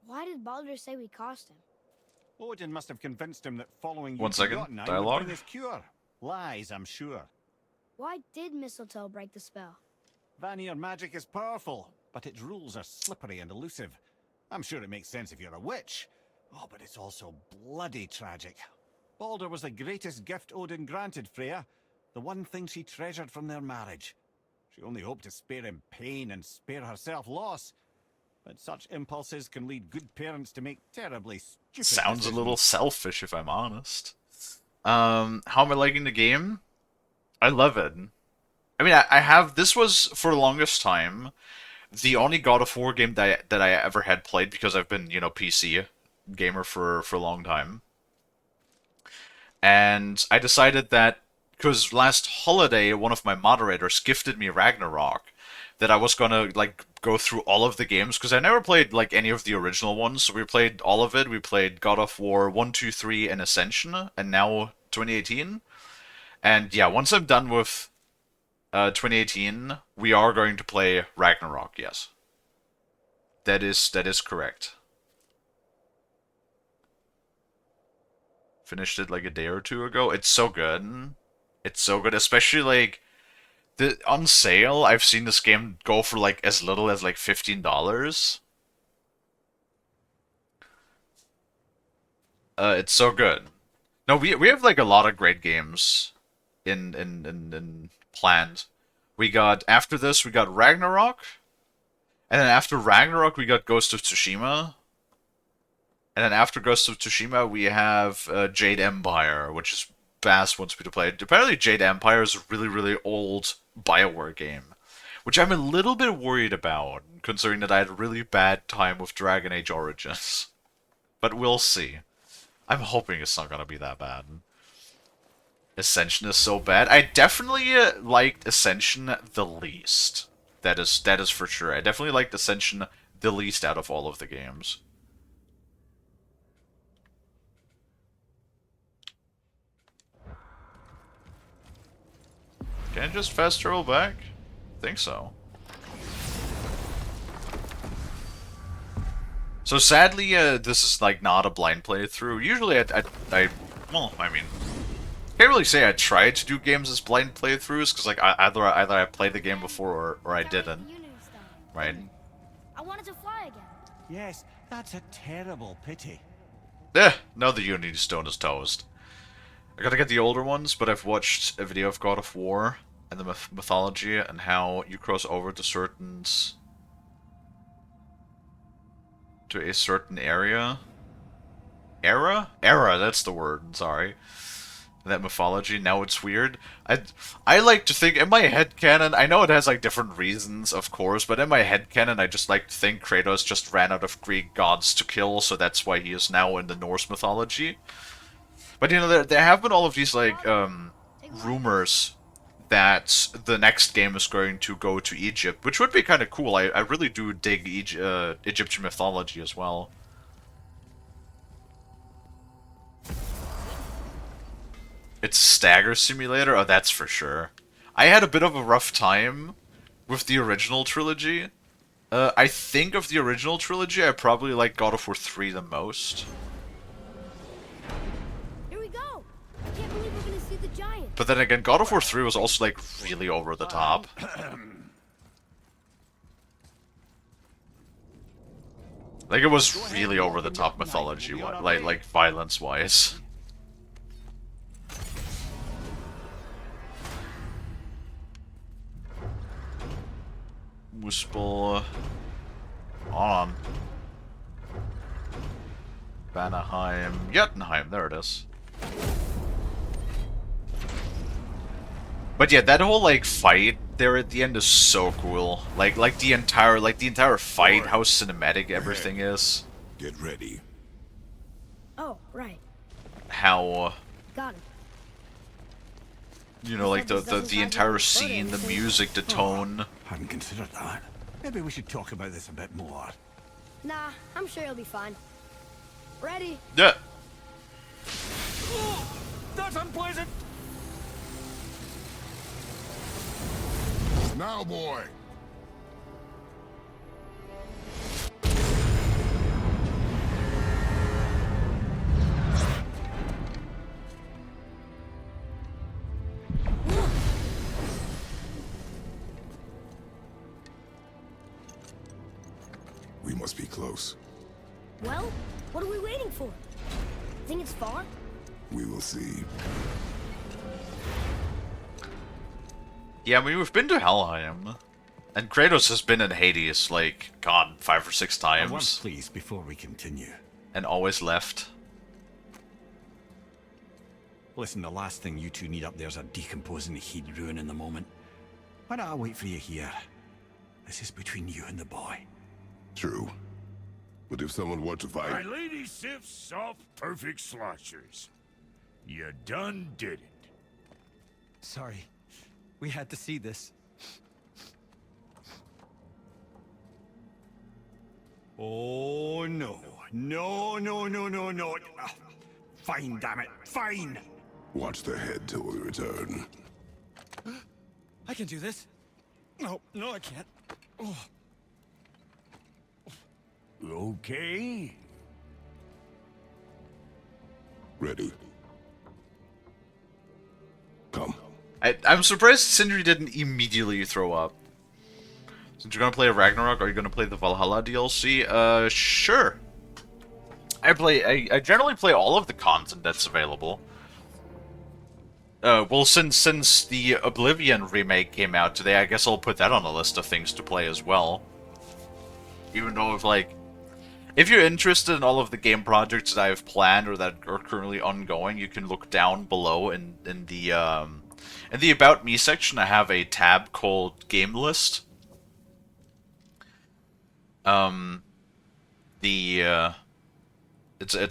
Why did Baldur say we cost him? Odin must have convinced him that following you 1 to second, Jotunheim dialogue. would bring his cure. Lies, I'm sure. Why did mistletoe break the spell? Vanir magic is powerful, but its rules are slippery and elusive. I'm sure it makes sense if you're a witch. Oh, but it's also bloody tragic. Balder was the greatest gift Odin granted Freya, the one thing she treasured from their marriage. She only hoped to spare him pain and spare herself loss. But such impulses can lead good parents to make terribly stupid Sounds a little decisions. selfish, if I'm honest. How am I liking the game? I love it. I mean, I have... This was, for the longest time, the only God of War game that I ever had played, because I've been, PC gamer for a long time. And I decided that, because last holiday, one of my moderators gifted me Ragnarok, that I was gonna, like, go through all of the games, because I never played, like, any of the original ones, so we played all of it. We played God of War 1, 2, 3, and Ascension, and now 2018. And yeah, once I'm done with 2018, we are going to play Ragnarok, yes. That is correct. Finished it like a day or two ago. It's so good. It's so good, especially like on sale. I've seen this game go for like as little as like $15. It's so good. No, we have like a lot of great games in planned. We got after this we got Ragnarok, and then after Ragnarok we got Ghost of Tsushima. And then after Ghost of Tsushima, we have Jade Empire, which is Bass wants me to play. Apparently, Jade Empire is a really, really old BioWare game, which I'm a little bit worried about, considering that I had a really bad time with Dragon Age Origins. But we'll see. I'm hoping it's not gonna be that bad. Ascension is so bad. I definitely liked Ascension the least. That is for sure. I definitely liked Ascension the least out of all of the games. Can I just fast travel back? I think so. So sadly, this is like not a blind playthrough. Usually, well, I mean, can't really say I tried to do games as blind playthroughs because like either I played the game before or I didn't. Right? I wanted to fly again. Yes, that's a terrible pity. Now the Unity Stone is toast. I gotta get the older ones, but I've watched a video of God of War and the mythology and how you cross over to a certain area. Era, that's the word. Sorry. That mythology. Now it's weird. I like to think in my head canon. I know it has like different reasons, of course, but in my head canon, I just like to think Kratos just ran out of Greek gods to kill, so that's why he is now in the Norse mythology. But you know, there have been all of these like rumors that the next game is going to go to Egypt, which would be kind of cool. I really do dig Egyptian mythology as well. It's a stagger simulator? Oh, that's for sure. I had a bit of a rough time with the original trilogy. I think of the original trilogy, I probably like God of War 3 the most. Here we go. I can't believe we're gonna see the giant. But then again, God of War 3 was also like really over the top. Like it was really over the top mythology, like violence wise. Muspel on Vanaheim, Jotunheim, there it is. But yeah, that whole like fight there at the end is so cool. Like the entire fight, how cinematic everything is. Get ready. Oh, right. How Got it. you know, like the entire scene, the music, the tone. Hadn't considered that. Maybe we should talk about this a bit more. Nah, I'm sure you'll be fine. Ready? Yeah. Oh, that's unpleasant. Now, boy. We must be close. Well, what are we waiting for? Think it's far? We will see. Yeah, I mean, we've been to Helheim. And Kratos has been in Hades, like, God, 5 or 6 A word, times. please, before we continue. And always left. Listen, the last thing you two need up there's a decomposing heat ruin in the moment. Why don't I wait for you here? This is between you and the boy. True. But if someone were to My fight... lady sips soft, perfect sloshers. You done did it. Sorry. We had to see this. Oh, no. No, no, no, no, no. Ah, fine, damn it. Fine. Watch the head till we return. I can do this. No, no, I can't. Oh. Okay. Ready. Come. I'm surprised Sindri didn't immediately throw up. Since you're gonna play Ragnarok, are you gonna play the Valhalla DLC? Sure. I generally play all of the content that's available. Well, since the Oblivion remake came out today, I guess I'll put that on the list of things to play as well. Even though, if you're interested in all of the game projects that I have planned or that are currently ongoing, you can look down below in the About Me section. I have a tab called Game List. It's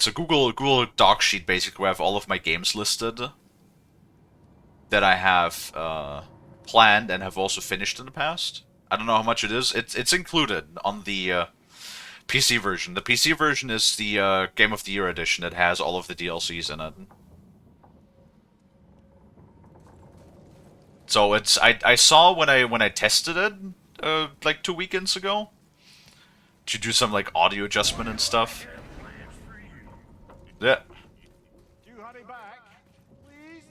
a Google Doc sheet basically where I have all of my games listed that I have planned and have also finished in the past. I don't know how much it is. It's included on the PC version. The PC version is the Game of the Year edition. It has all of the DLCs in it. So I saw when I tested it like 2 weekends ago to do some like audio adjustment and stuff. Yeah. Do hurry back, please.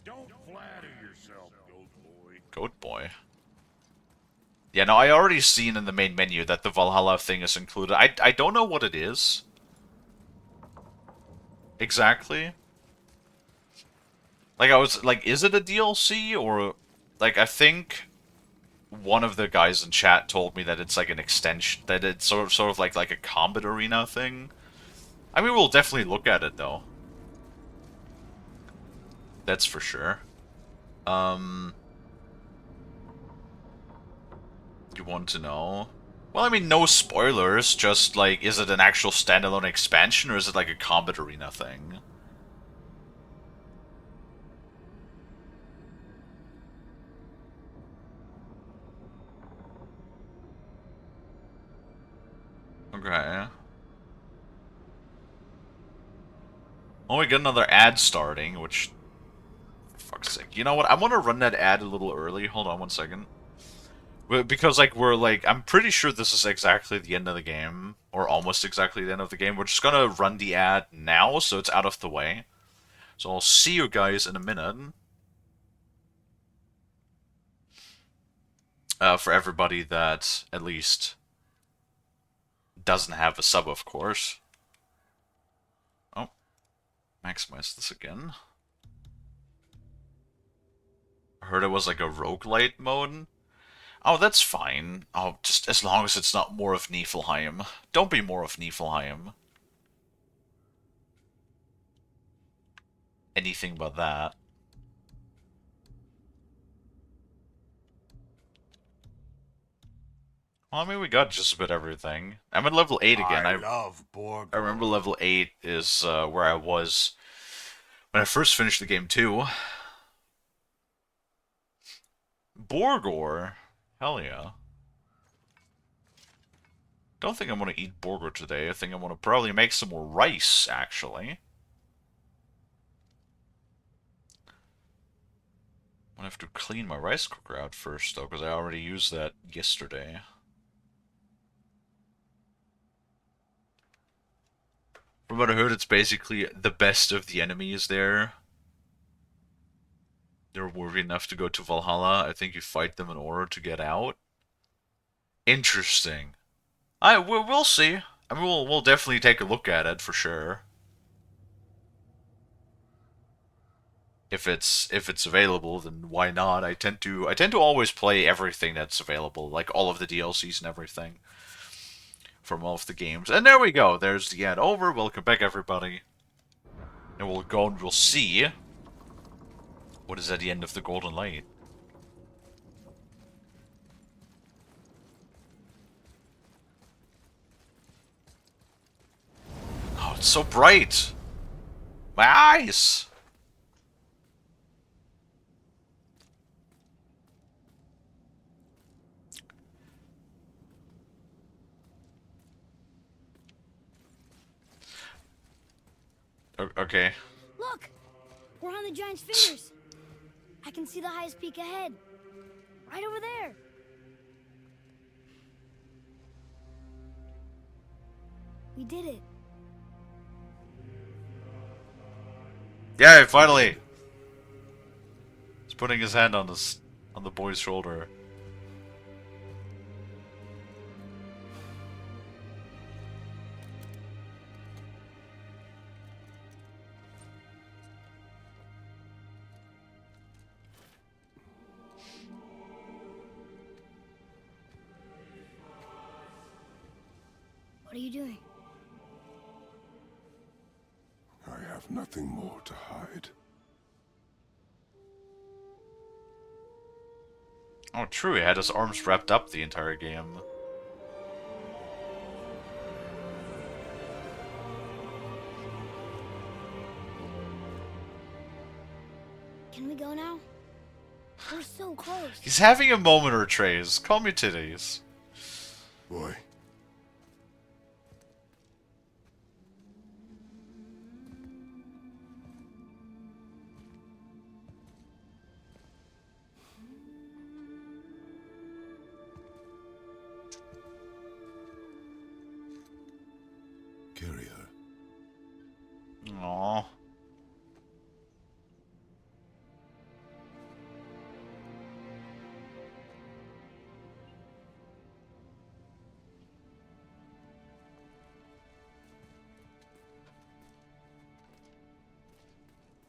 Don't flatter yourself, goat boy. Goat boy. Yeah, no, I already seen in the main menu that the Valhalla thing is included. I don't know what it is. Exactly. Like, I was, like, is it a DLC, or, like, I think one of the guys in chat told me that it's, like, an extension, that it's sort of like a combat arena thing. I mean, we'll definitely look at it, though. That's for sure. You want to know? Well, I mean, no spoilers, just, like, is it an actual standalone expansion, or is it, like, a combat arena thing? Okay. Oh, we got another ad starting, which... For fuck's sake. You know what? I want to run that ad a little early. Hold on one second. Because, like, I'm pretty sure this is exactly the end of the game. Or almost exactly the end of the game. We're just gonna run the ad now, so it's out of the way. So I'll see you guys in a minute. For everybody that, at least, doesn't have a sub, of course. Oh. Maximize this again. I heard it was like a roguelite mode. Oh, that's fine. Oh, just as long as it's not more of Niflheim. Don't be more of Niflheim. Anything but that. Well, I mean, we got just about everything. I'm at level 8 again. I love Borg. I remember level 8 is where I was when I first finished the game, too. Borgor? Hell yeah. Don't think I'm going to eat Borgor today. I think I'm going to probably make some more rice, actually. I'm going to have to clean my rice cooker out first, though, because I already used that yesterday. From what I heard, it's basically the best of the enemies there. They're worthy enough to go to Valhalla. I think you fight them in order to get out. Interesting. We'll see. I mean, we'll definitely take a look at it for sure. if it's available, then why not? I tend to always play everything that's available, like all of the DLCs and everything from all of the games. And there we go. There's the ad over. Welcome back, everybody. And we'll go and we'll see what is at the end of the Golden Light. Oh, it's so bright. My eyes. Okay. Look! We're on the giant's fingers. I can see the highest peak ahead. Right over there. We did it. Yeah, finally. He's putting his hand on the boy's shoulder. What are you doing? I have nothing more to hide. Oh, true. He had his arms wrapped up the entire game. Can we go now? We're so close. He's having a moment or Trace. Call me titties. Boy. Carry her. Aww.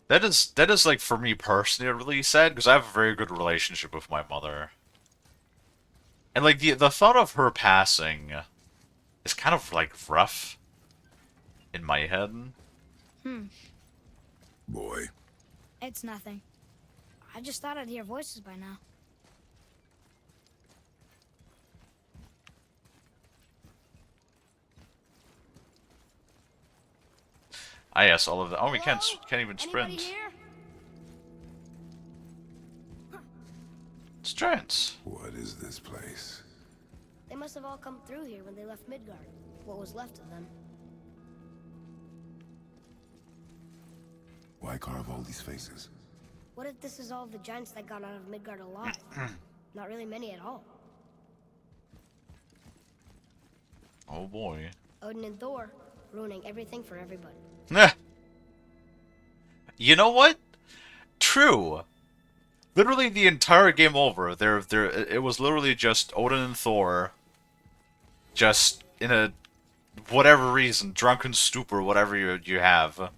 That is like for me personally really sad because I have a very good relationship with my mother. And like the thought of her passing is kind of like rough in my head. Boy. It's nothing. I just thought I'd hear voices by now. Ah yes, all of the. Oh, we can't Hello? can't even Anybody sprint. here? It's giants. What is this place? They must have all come through here when they left Midgard. What was left of them. Why carve all these faces? What if this is all the giants that got out of Midgard alive? Not really many at all. Oh boy. Odin and Thor, ruining everything for everybody. Nah. You know what? True. Literally the entire game over, it was literally just Odin and Thor, just in a whatever reason, drunken stupor, whatever you have,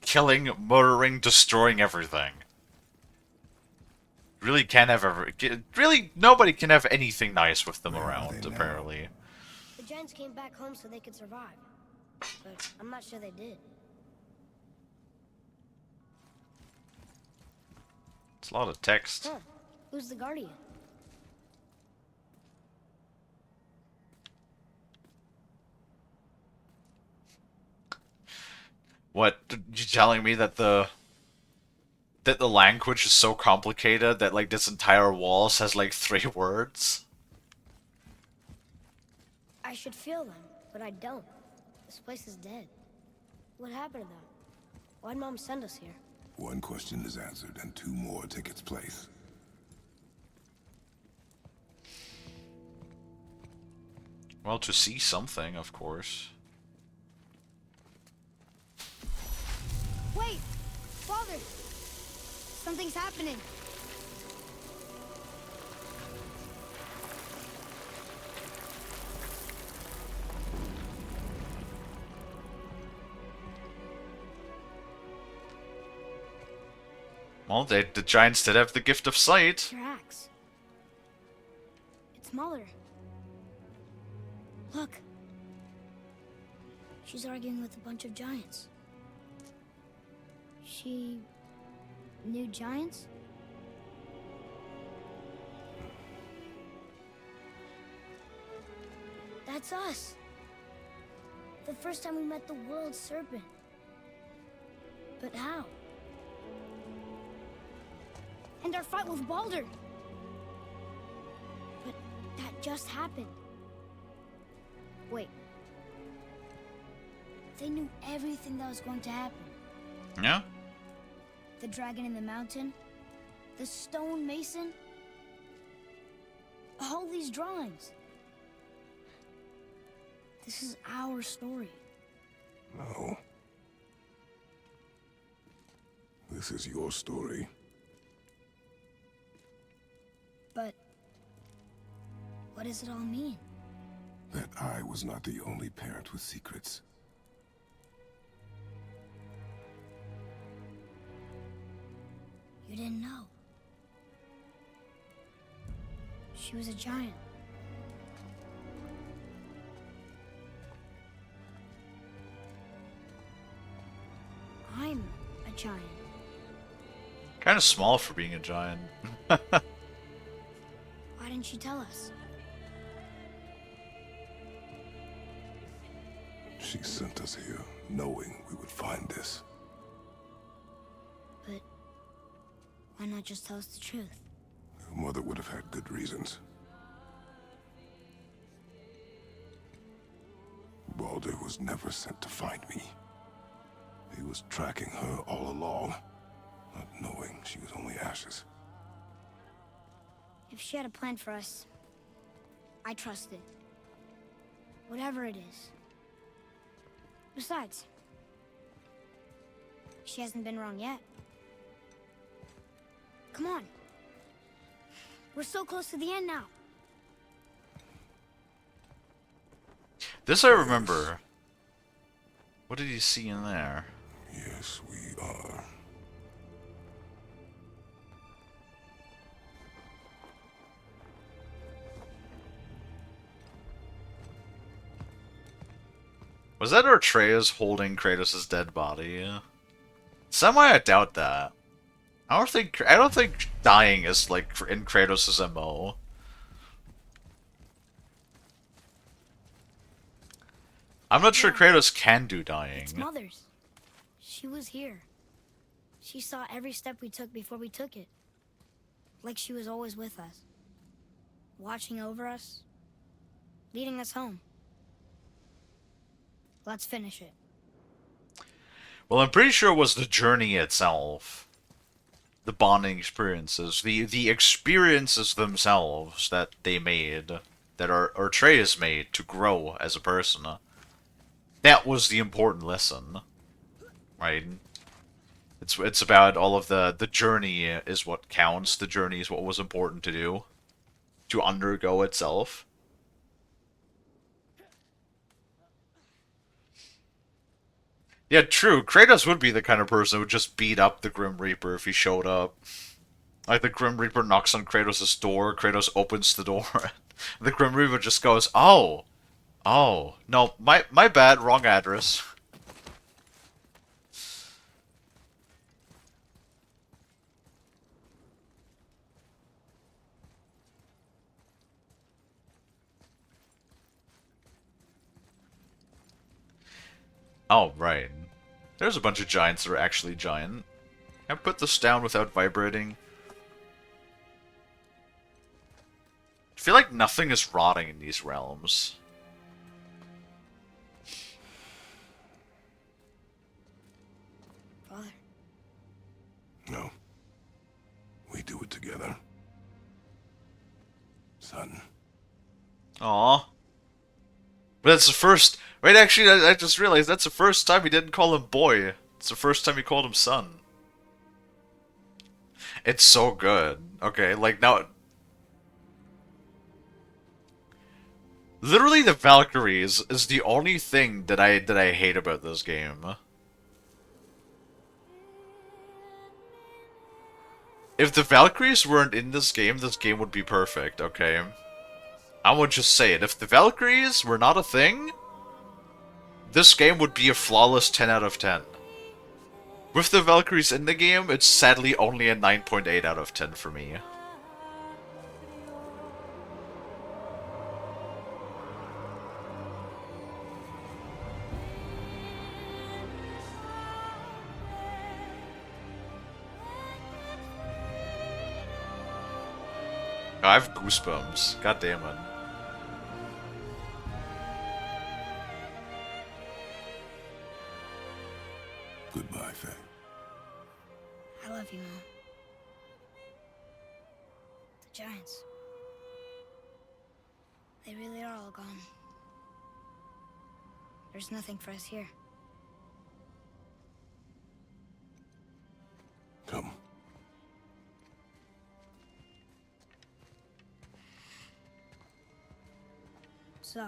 killing, murdering, destroying everything. Really can't have really nobody can have anything nice with them Where are around. they now? Apparently, The giants came back home so they could survive. But I'm not sure they did. it's a lot of text. Huh. Who's the guardian? What you telling me that the language is so complicated that like this entire wall says like 3 words? I should feel them, but I don't. This place is dead. What happened to them? Why'd Mom send us here? One question is answered, and 2 more take its place. Well, to see something, of course. Wait! Father! Something's happening. Well, the giants did have the gift of sight. Your axe. It's Mother. Look. She's arguing with a bunch of giants. She knew giants? That's us. The first time we met the world serpent. But how? And our fight with Baldur. But that just happened. Wait. They knew everything that was going to happen. Yeah? The dragon in the mountain. The stone mason. All these drawings. This is our story. No. This is your story. But what does it all mean? That I was not the only parent with secrets. You didn't know. She was a giant. I'm a giant. Kind of small for being a giant. Why didn't you tell us? She sent us here, knowing we would find this. But why not just tell us the truth? Your mother would have had good reasons. Baldur was never sent to find me. He was tracking her all along, not knowing she was only ashes. If she had a plan for us, I trust it. Whatever it is. Besides, she hasn't been wrong yet. Come on. We're so close to the end now. This I remember. What did you see in there? Yes, we are. Was that Atreus holding Kratos' dead body? Semi, I doubt that. I don't think dying is like in Kratos' MO. I'm not sure Kratos can do dying. It's Mother's. She was here. She saw every step we took before we took it. Like she was always with us. Watching over us. Leading us home. Let's finish it. Well, I'm pretty sure it was the journey itself. The bonding experiences. The experiences themselves that they made. That Atreus made to grow as a person. That was the important lesson. Right? It's about all of the journey is what counts. The journey is what was important to do. To undergo itself. Yeah, true. Kratos would be the kind of person who would just beat up the Grim Reaper if he showed up. Like, the Grim Reaper knocks on Kratos' door, Kratos opens the door, the Grim Reaper just goes, "Oh! Oh, no, my bad, wrong address." Oh, right. There's a bunch of giants that are actually giant. Can I put this down without vibrating? I feel like nothing is rotting in these realms. Father. No. We do it together. Son. Aw. But that's the first... Wait, actually, I just realized that's the first time he didn't call him boy. It's the first time he called him son. It's so good. Okay, like, now... Literally, the Valkyries is the only thing that I hate about this game. If the Valkyries weren't in this game would be perfect, okay? I would just say it. If the Valkyries were not a thing, this game would be a flawless 10 out of 10. With the Valkyries in the game, it's sadly only a 9.8 out of 10 for me. I have goosebumps. God damn it. Goodbye, Faye. I love you, Mom. The Giants. They really are all gone. There's nothing for us here. Come. So,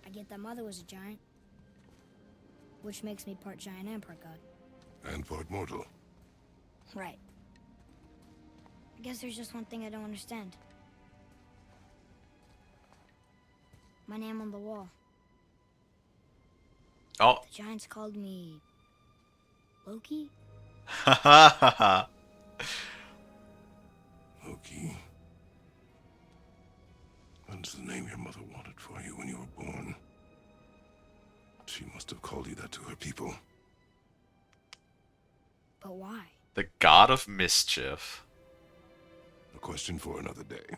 I get that Mother was a giant, which makes me part giant and part god. And part mortal. Right. I guess there's just one thing I don't understand. My name on the wall. Oh. The Giants called me... Loki? Ha ha ha ha. Loki. That's the name your mother wanted for you when you were born. She must have called you that to her people. But why? The God of Mischief. A question for another day.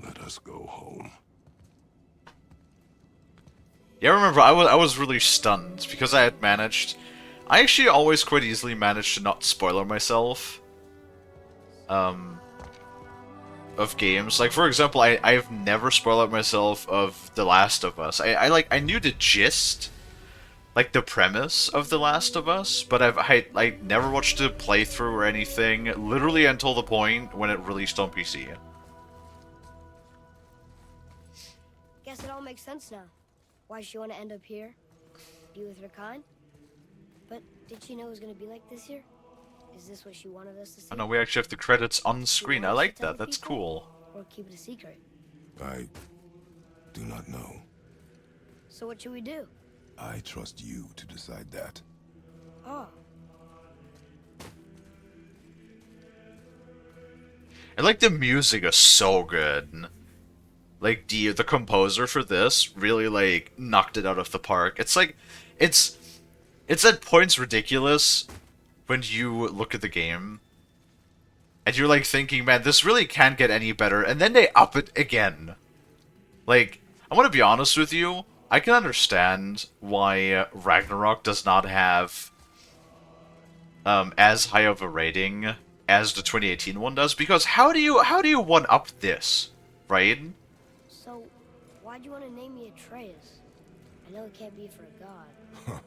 Let us go home. Yeah, remember, I was really stunned because I had managed... I actually always quite easily managed to not spoiler myself. Of games. Like, for example, I've never spoiled myself of The Last of Us. I knew the gist, like the premise of The Last of Us, but I never watched a playthrough or anything, literally until the point when it released on PC. Guess it all makes sense now. Why she want to end up here, be with her kind. But did she know it was going to be like this year? Is this what she wanted us to see? Oh no, we actually have the credits on screen. I like that. That's cool. Or keep it a secret? I do not know. So what should we do? I trust you to decide that. Oh. I like the music is so good. Like the composer for this really like knocked it out of the park. It's like it's at points ridiculous when you look at the game and you're like thinking, man, this really can't get any better, and then they up it again. Like, I want to be honest with you, I can understand why Ragnarok does not have as high of a rating as the 2018 one does, because how do you one up this, right? So, why'd you want to name me Atreus? I know it can't be for a god.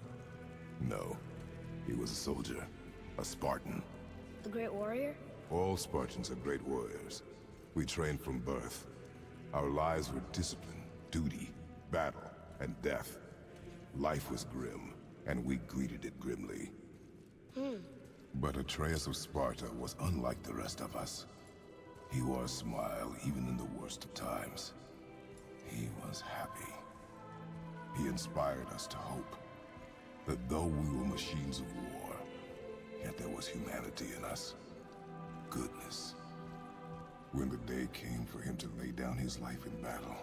No. He was a soldier. A Spartan. A great warrior? All Spartans are great warriors. We trained from birth. Our lives were discipline, duty, battle, and death. Life was grim, and we greeted it grimly. But Atreus of Sparta was unlike the rest of us. He wore a smile even in the worst of times. He was happy. He inspired us to hope that though we were machines of war, yet there was humanity in us. Goodness. When the day came for him to lay down his life in battle,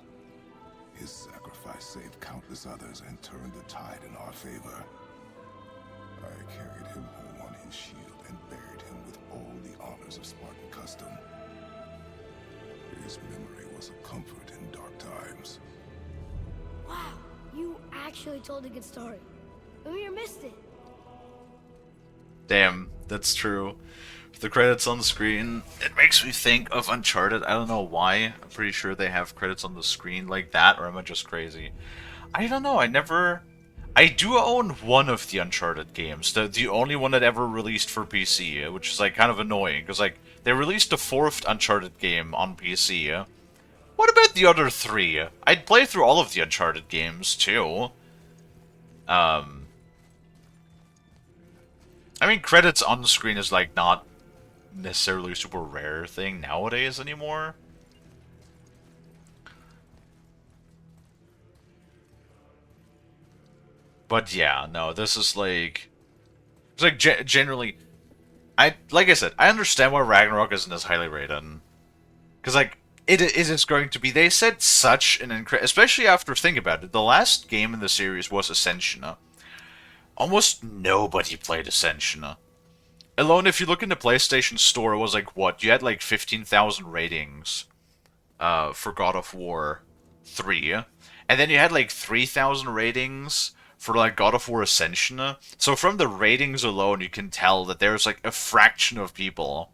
his sacrifice saved countless others and turned the tide in our favor. I carried him home on his shield and buried him with all the honors of Spartan custom. His memory was a comfort in dark times. Wow, you actually told a good story. Amir missed it. Damn, that's true. With the credits on the screen, it makes me think of Uncharted. I don't know why. I'm pretty sure they have credits on the screen like that, or am I just crazy? I don't know, I do own one of the Uncharted games, the only one that ever released for PC, which is like kind of annoying, because like, they released a fourth Uncharted game on PC. What about the other three? I'd play through all of the Uncharted games, too. I mean, credits on the screen is like not necessarily super rare thing nowadays anymore. But yeah, no, this is like it's like generally like I said, I understand why Ragnarok isn't as highly rated. Because, like, it is going to be. They said such an incredible. Especially after thinking about it, the last game in the series was Ascension. Almost nobody played Ascension. Alone, if you look in the PlayStation Store, it was like, what? You had like 15,000 ratings for God of War 3. And then you had like 3,000 ratings for like God of War Ascension. So from the ratings alone, you can tell that there's like a fraction of people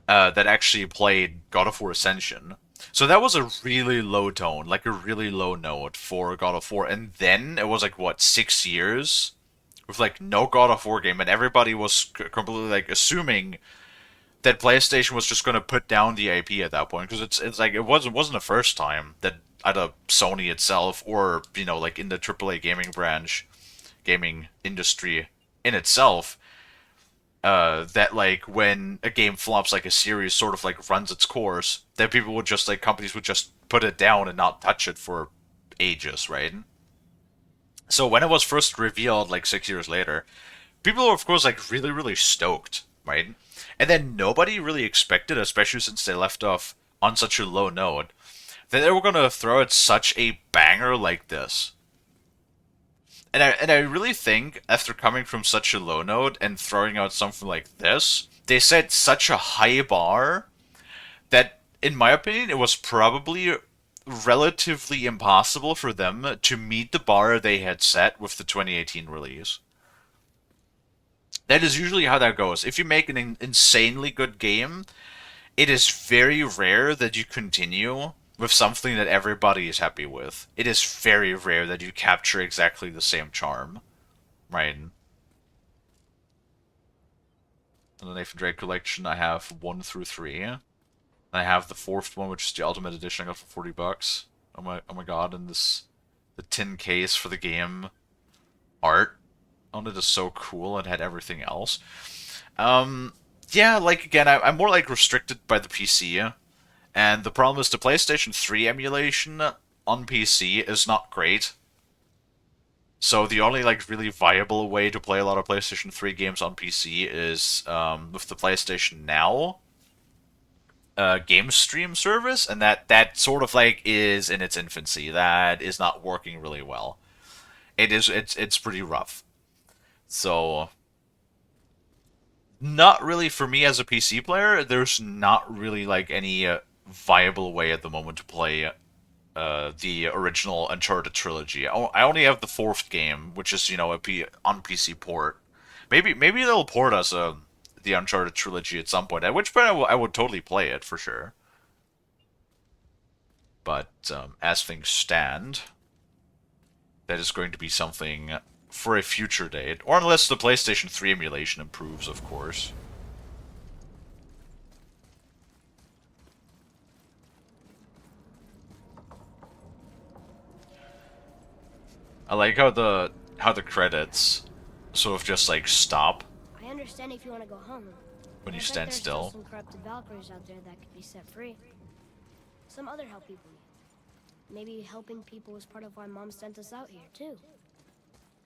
that actually played God of War Ascension. So that was a really low tone, like a really low note for God of War. And then it was like, what, 6 years? With like no God of War game, and everybody was completely like assuming that PlayStation was just going to put down the IP at that point, because it's like it wasn't the first time that either Sony itself or like in the AAA gaming branch, gaming industry in itself, that like when a game flops, like a series sort of like runs its course, that people would just like companies would just put it down and not touch it for ages, right? So when it was first revealed like 6 years later, people were of course like really really stoked, right? And then nobody really expected, especially since they left off on such a low note, that they were gonna throw out such a banger like this. And I really think after coming from such a low note and throwing out something like this, they set such a high bar that, in my opinion, it was probably relatively impossible for them to meet the bar they had set with the 2018 release. That is usually how that goes. If you make an insanely good game, it is very rare that you continue with something that everybody is happy with. It is very rare that you capture exactly the same charm, right? In the Nathan Drake collection, I have 1 through 3. And I have the 4th one, which is the Ultimate Edition I got for $40. Oh my god, and the tin case for the game art on it is so cool and had everything else. Yeah, like again, I'm more like restricted by the PC. And the problem is the PlayStation 3 emulation on PC is not great. So the only like really viable way to play a lot of PlayStation 3 games on PC is with the PlayStation Now game stream service, and that sort of like is in its infancy. That is not working really well. It's pretty rough. So not really for me as a PC player. There's not really like any viable way at the moment to play the original Uncharted trilogy. I only have the 4th game, which is on PC port. Maybe they'll port us the Uncharted trilogy at some point. At which point I would totally play it for sure. But as things stand, that is going to be something for a future date, or unless the PlayStation 3 emulation improves, of course. I like how the credits sort of just like stop I understand if you want to go home. when you I bet stand there's still. some corrupted Valkyries out there that could be set free. Some other help people need. Maybe helping people was part of why Mom sent us out here, too.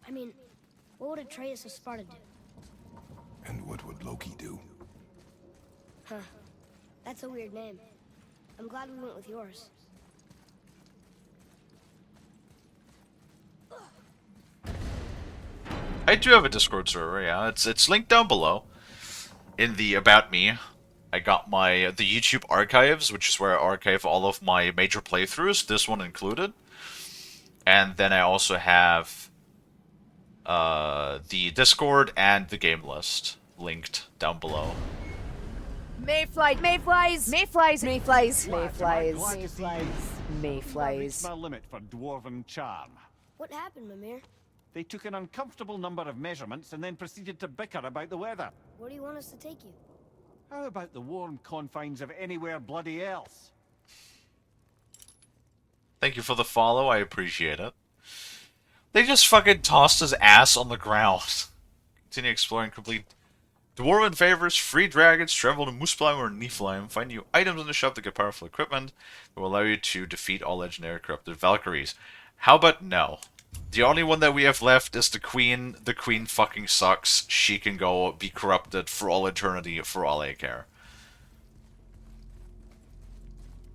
I mean, what would Atreus of Sparta do? And what would Loki do? Huh. That's a weird name. I'm glad we went with yours. I do have a Discord server, yeah. It's linked down below in the About Me. I got the YouTube archives, which is where I archive all of my major playthroughs, this one included. And then I also have the Discord and the game list linked down below. Mayflies, mayflies, mayflies, mayflies, Lads, mayflies, am I glad to see you? I've mayflies. reached my limit for dwarven charm. What happened, Mimir? They took an uncomfortable number of measurements and then proceeded to bicker about the weather. Where do you want us to take you? How about the warm confines of anywhere bloody else? Thank you for the follow, I appreciate it. They just fucking tossed his ass on the ground. Continue exploring complete Dwarven favors, free dragons, travel to Muspelheim or Niflheim, find new items in the shop to get powerful equipment that will allow you to defeat all legendary corrupted Valkyries. How about no? The only one that we have left is the Queen. The Queen fucking sucks. She can go be corrupted for all eternity for all I care.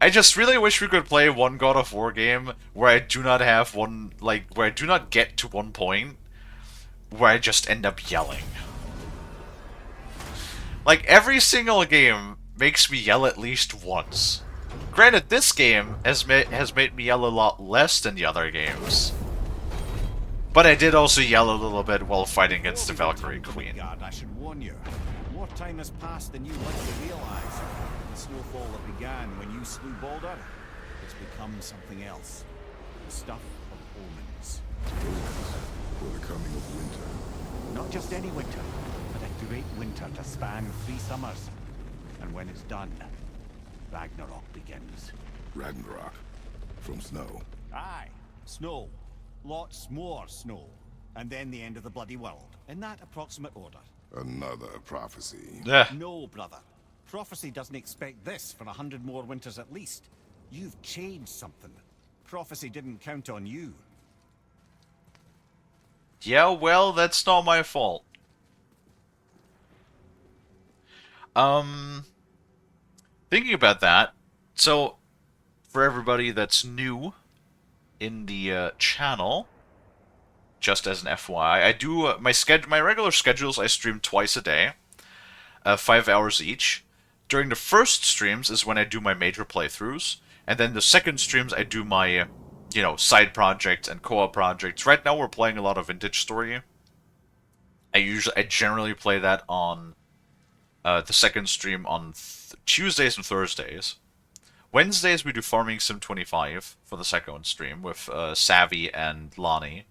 I just really wish we could play one God of War game where I do not have one, like, where I do not get to one point where I just end up yelling. Like, every single game makes me yell at least once. Granted, this game has made me yell a lot less than the other games. But I did also yell a little bit while fighting against the Valkyrie Queen. Guard, I should warn you. More time has passed than you like to realize. The snowfall that began when you slew Baldur, it's become something else. The stuff of omens. For the coming of winter. Not just any winter, but a great winter to span 3 summers. And when it's done, Ragnarok begins. Ragnarok. From snow. Aye, snow. Lots more snow. And then the end of the bloody world. In that approximate order. Another prophecy. Yeah. No, brother. Prophecy doesn't expect this for 100 more winters at least. You've changed something. Prophecy didn't count on you. Yeah, well, that's not my fault. Thinking about that, so, for everybody that's new in the channel, just as an FYI, I do, my regular schedules, I stream twice a day, 5 hours each. During the first streams is when I do my major playthroughs, and then the second streams I do my, you know, side projects and co-op projects. Right now we're playing a lot of Vintage Story. I generally play that on the second stream on Tuesdays and Thursdays. Wednesdays we do Farming Sim 25 for the second stream with Savvy and Lonnie.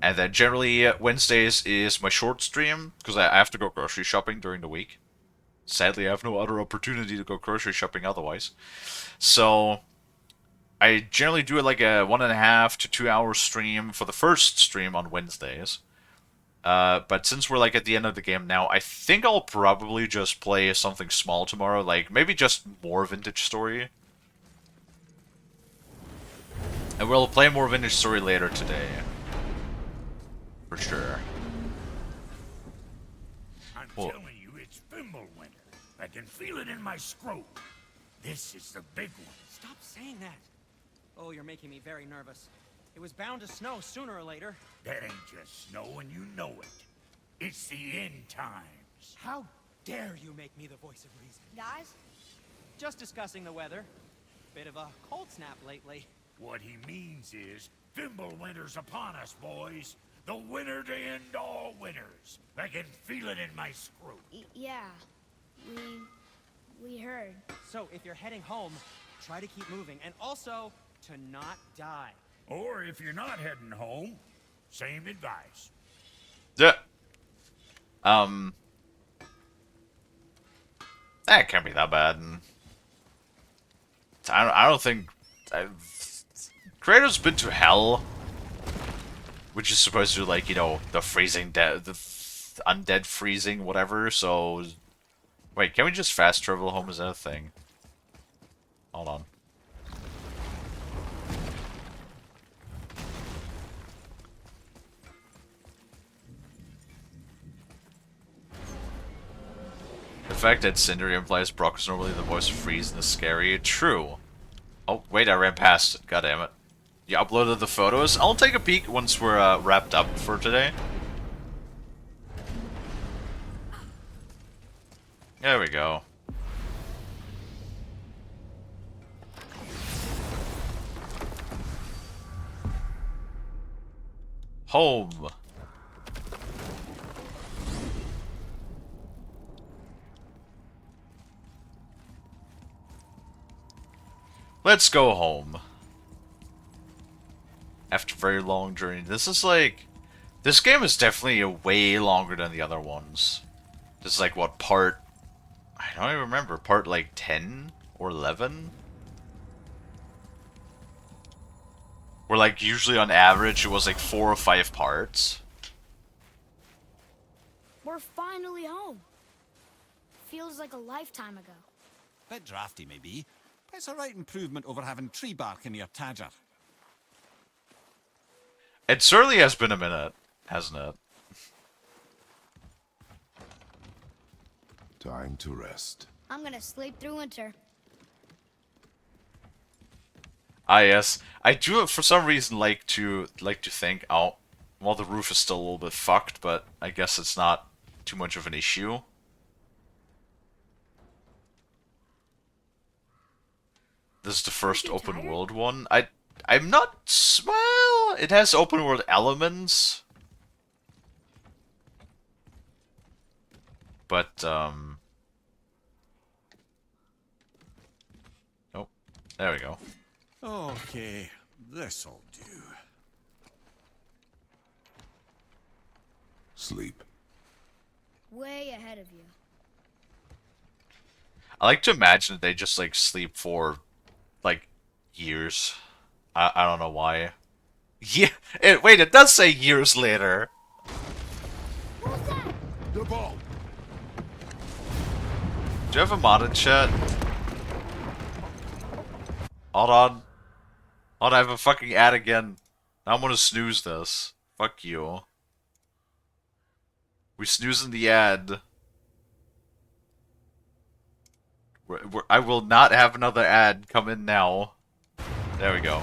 And then generally Wednesdays is my short stream, because I have to go grocery shopping during the week. Sadly, I have no other opportunity to go grocery shopping otherwise. So, I generally do it like a 1.5 to 2 hour stream for the first stream on Wednesdays. But since we're like at the end of the game now, I think I'll probably just play something small tomorrow, like maybe just more Vintage Story. And we'll play more Vintage Story later today. For sure. I'm telling you, it's Fimbulwinter. I can feel it in my scrotum. This is the big one. Stop saying that. Oh, you're making me very nervous. It was bound to snow sooner or later. That ain't just snow, and you know it. It's the end times. How dare you make me the voice of reason? Guys, Just discussing the weather. Bit of a cold snap lately. What he means is, Fimbulwinter's upon us, boys. The winter to end all winters. I can feel it in my scrotum. yeah. We heard. So, if you're heading home, try to keep moving. And also, to not die. Or if you're not heading home, same advice. Yeah. That can't be that bad. I don't think... Kratos been to hell. Which is supposed to, like, you know, the freezing dead... The undead freezing, whatever, so... Wait, can we just fast travel home? Is that a thing? Hold on. The fact that Cinder implies Brock is normally the voice of Freeze and is scary. True. Oh, wait, I ran past it. God damn it. You uploaded the photos? I'll take a peek once we're wrapped up for today. There we go. Home. Let's go home. After a very long journey. This is like... This game is definitely way longer than the other ones. This is like, what, part... I don't even remember. Part, like, 10 or 11? Where, like, usually on average it was like 4 or 5 parts. We're finally home. feels like a lifetime ago. Bit drafty, maybe, but it's a right improvement over having tree bark in your Tadger. It certainly has been a minute, hasn't it? Time to rest. I'm gonna sleep through winter. Ah, yes. I do, for some reason, like to think, oh, well, the roof is still a little bit fucked, but I guess it's not too much of an issue. This is the first open world one. I'm not, well, it has open world elements. But, oh, there we go. Okay, this'll do. Sleep. Way ahead of you. I like to imagine that they just, like, sleep for, like, years. I don't know why. Yeah, wait, it does say years later. What was that? The ball. Do you have a modded chat? Hold on. Hold on, I have a fucking ad again. Now I'm gonna snooze this. Fuck you. We snoozing the ad. I will not have another ad come in now. There we go.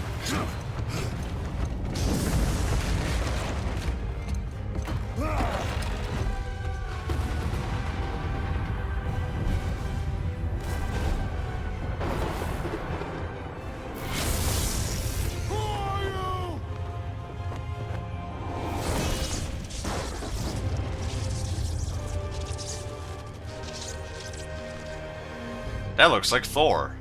That looks like Thor.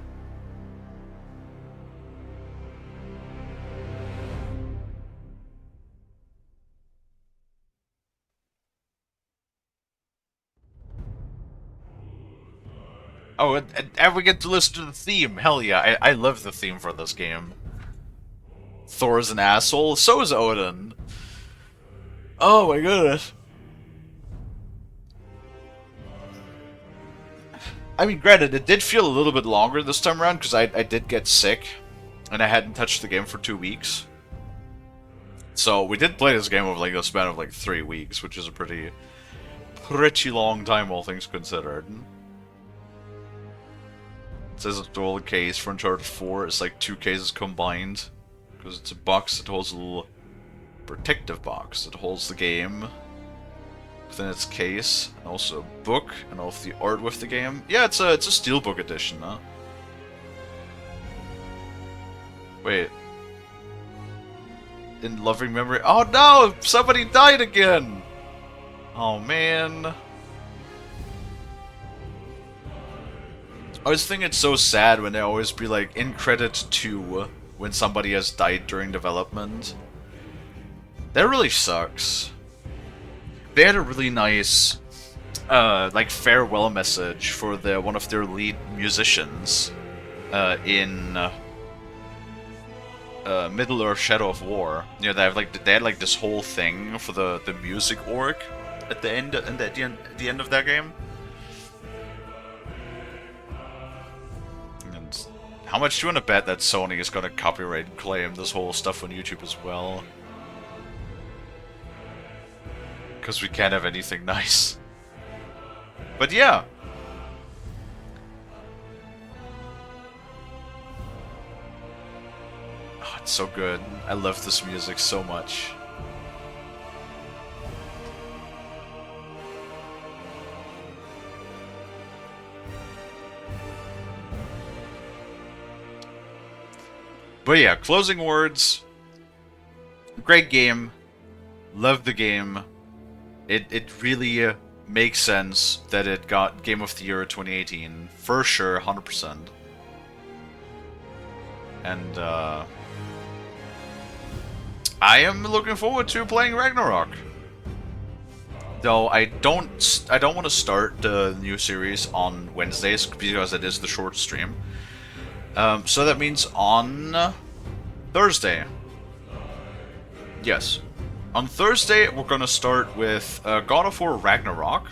Oh, and we get to listen to the theme. Hell yeah, I love the theme for this game. Thor's an asshole, so is Odin. Oh my goodness. I mean, granted, it did feel a little bit longer this time around, because I did get sick, and I hadn't touched the game for 2 weeks. So, we did play this game over, like, a span of, like, 3 weeks, which is a pretty long time, all things considered. It says it's all the case for Uncharted 4, it's like 2 cases combined, because it's a box that holds a little protective box that holds the game within its case, and also a book, and all of the art with the game. Yeah, it's a steelbook edition, huh? Wait. In loving memory. Oh no! Somebody died again! Oh man. I always think it's so sad when they always be like, in credit to, when somebody has died during development. That really sucks. They had a really nice, like, farewell message for one of their lead musicians, in Middle Earth: Shadow of War. You know, they had like this whole thing for the music org at the end, and at the end of that game. And how much do you want to bet that Sony is gonna copyright claim this whole stuff on YouTube as well? Because we can't have anything nice. But yeah. Oh, it's so good. I love this music so much. But yeah, closing words. Great game. Love the game. It really makes sense that it got Game of the Year 2018. For sure, 100%. And, I am looking forward to playing Ragnarok. Though I don't want to start the new series on Wednesdays, because it is the short stream. So that means on Thursday. Yes. On Thursday, we're gonna start with God of War Ragnarok.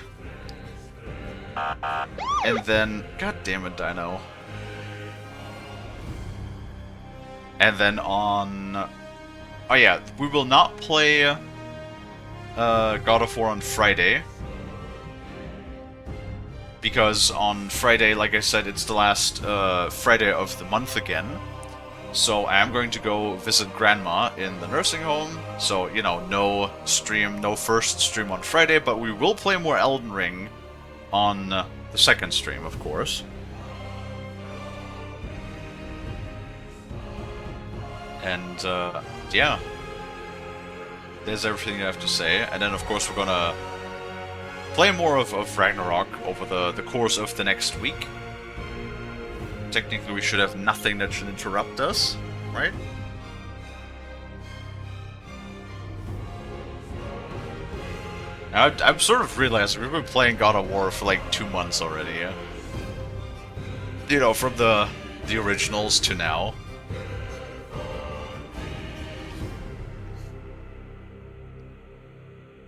And then, god damn it, Dino. And then on... Oh yeah, we will not play God of War on Friday. Because on Friday, like I said, it's the last Friday of the month again. So I am going to go visit Grandma in the nursing home. So, you know, no stream, no first stream on Friday, but we will play more Elden Ring on the second stream, of course. And, yeah. There's everything I have to say. And then, of course, we're gonna play more of Ragnarok over the course of the next week. Technically, we should have nothing that should interrupt us, right? I'm sort of realizing we've been playing God of War for like 2 months already, yeah? You know, from the originals to now.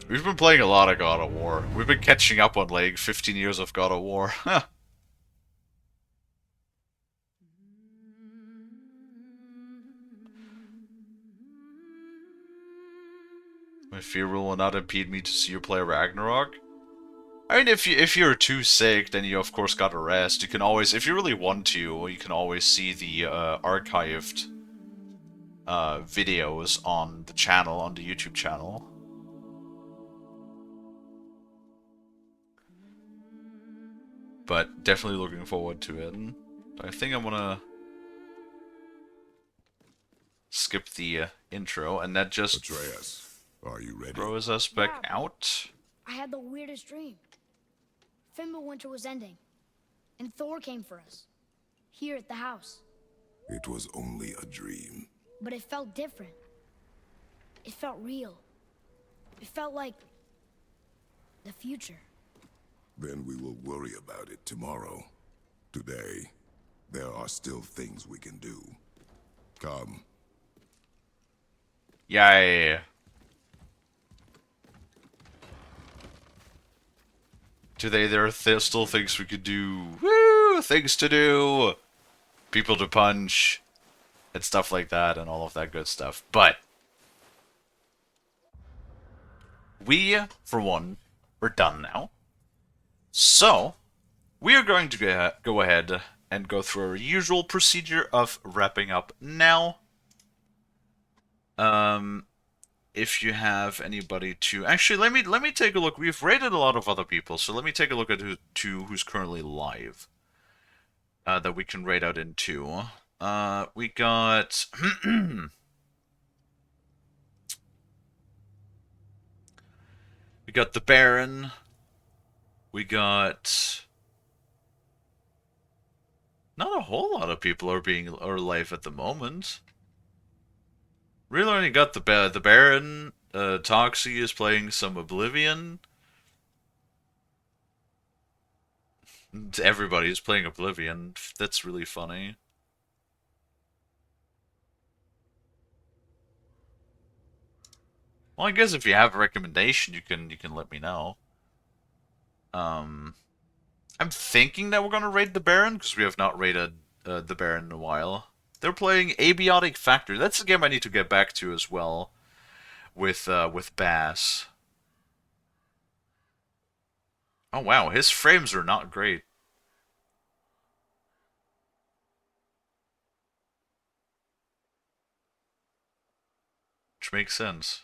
We've been playing a lot of God of War. We've been catching up on like 15 years of God of War. My fear will not impede me to see you play Ragnarok. I mean, if you're too sick, then you of course gotta rest. You can always, if you really want to, you can always see the archived videos on the channel, on the YouTube channel. But definitely looking forward to it. I think I'm gonna skip the intro, and that just Atreus, are you ready? throws us back out. I had the weirdest dream. Fimbulwinter was ending, and Thor came for us. Here at the house. It was only a dream. But it felt different. It felt real. It felt like the future. Then we will worry about it tomorrow. Today, there are still things we can do. Come. Yay. Today there are still things we could do. Woo! Things to do! People to punch. And stuff like that, and all of that good stuff. But we, for one, we're done now. So, we are going to go ahead and go through our usual procedure of wrapping up now. If you have anybody to... Actually, let me take a look. We've rated a lot of other people, so let me take a look at who's currently live. That we can rate out into. We got... we got the Baron. We got... Not a whole lot of people are live at the moment. Really only got the Baron. Toxie is playing some Oblivion. Everybody is playing Oblivion. That's really funny. Well, I guess if you have a recommendation, you can let me know. I'm thinking that we're gonna raid the Baron because we have not raided the Baron in a while. They're playing Abiotic Factor. That's a game I need to get back to as well. With Bass. Oh wow, his frames are not great. Which makes sense.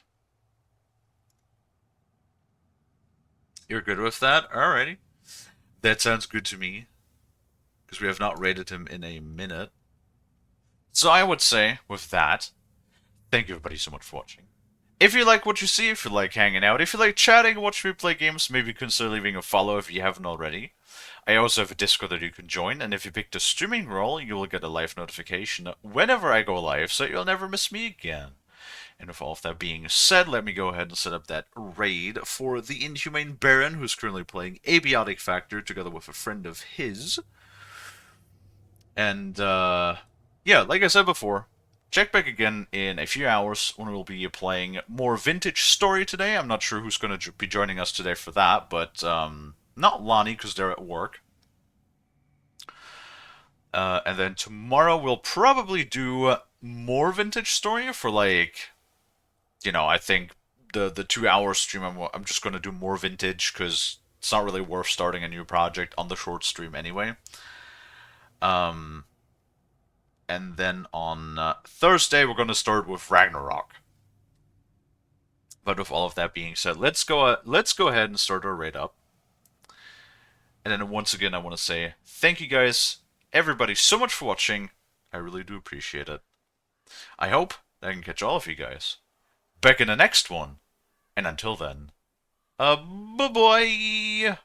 You're good with that? Alrighty. That sounds good to me. Because we have not rated him in a minute. So I would say, with that, thank you everybody so much for watching. If you like what you see, if you like hanging out, if you like chatting, watching me play games, maybe consider leaving a follow if you haven't already. I also have a Discord that you can join, and if you pick the streaming role, you will get a live notification whenever I go live, so you'll never miss me again. And with all of that being said, let me go ahead and set up that raid for the Inhumane Baron, who's currently playing Abiotic Factor together with a friend of his. And, yeah, like I said before, check back again in a few hours when we'll be playing more Vintage Story today. I'm not sure who's going to be joining us today for that, but not Lonnie because they're at work. And then tomorrow we'll probably do more Vintage Story for like, I think the 2 hour stream I'm just gonna do more Vintage because it's not really worth starting a new project on the short stream anyway. And then on Thursday we're gonna start with Ragnarok. But with all of that being said, let's go ahead and start our raid up. And then once again, I want to say thank you guys, everybody, so much for watching. I really do appreciate it. I hope that I can catch all of you guys back in the next one. And until then, bye-bye!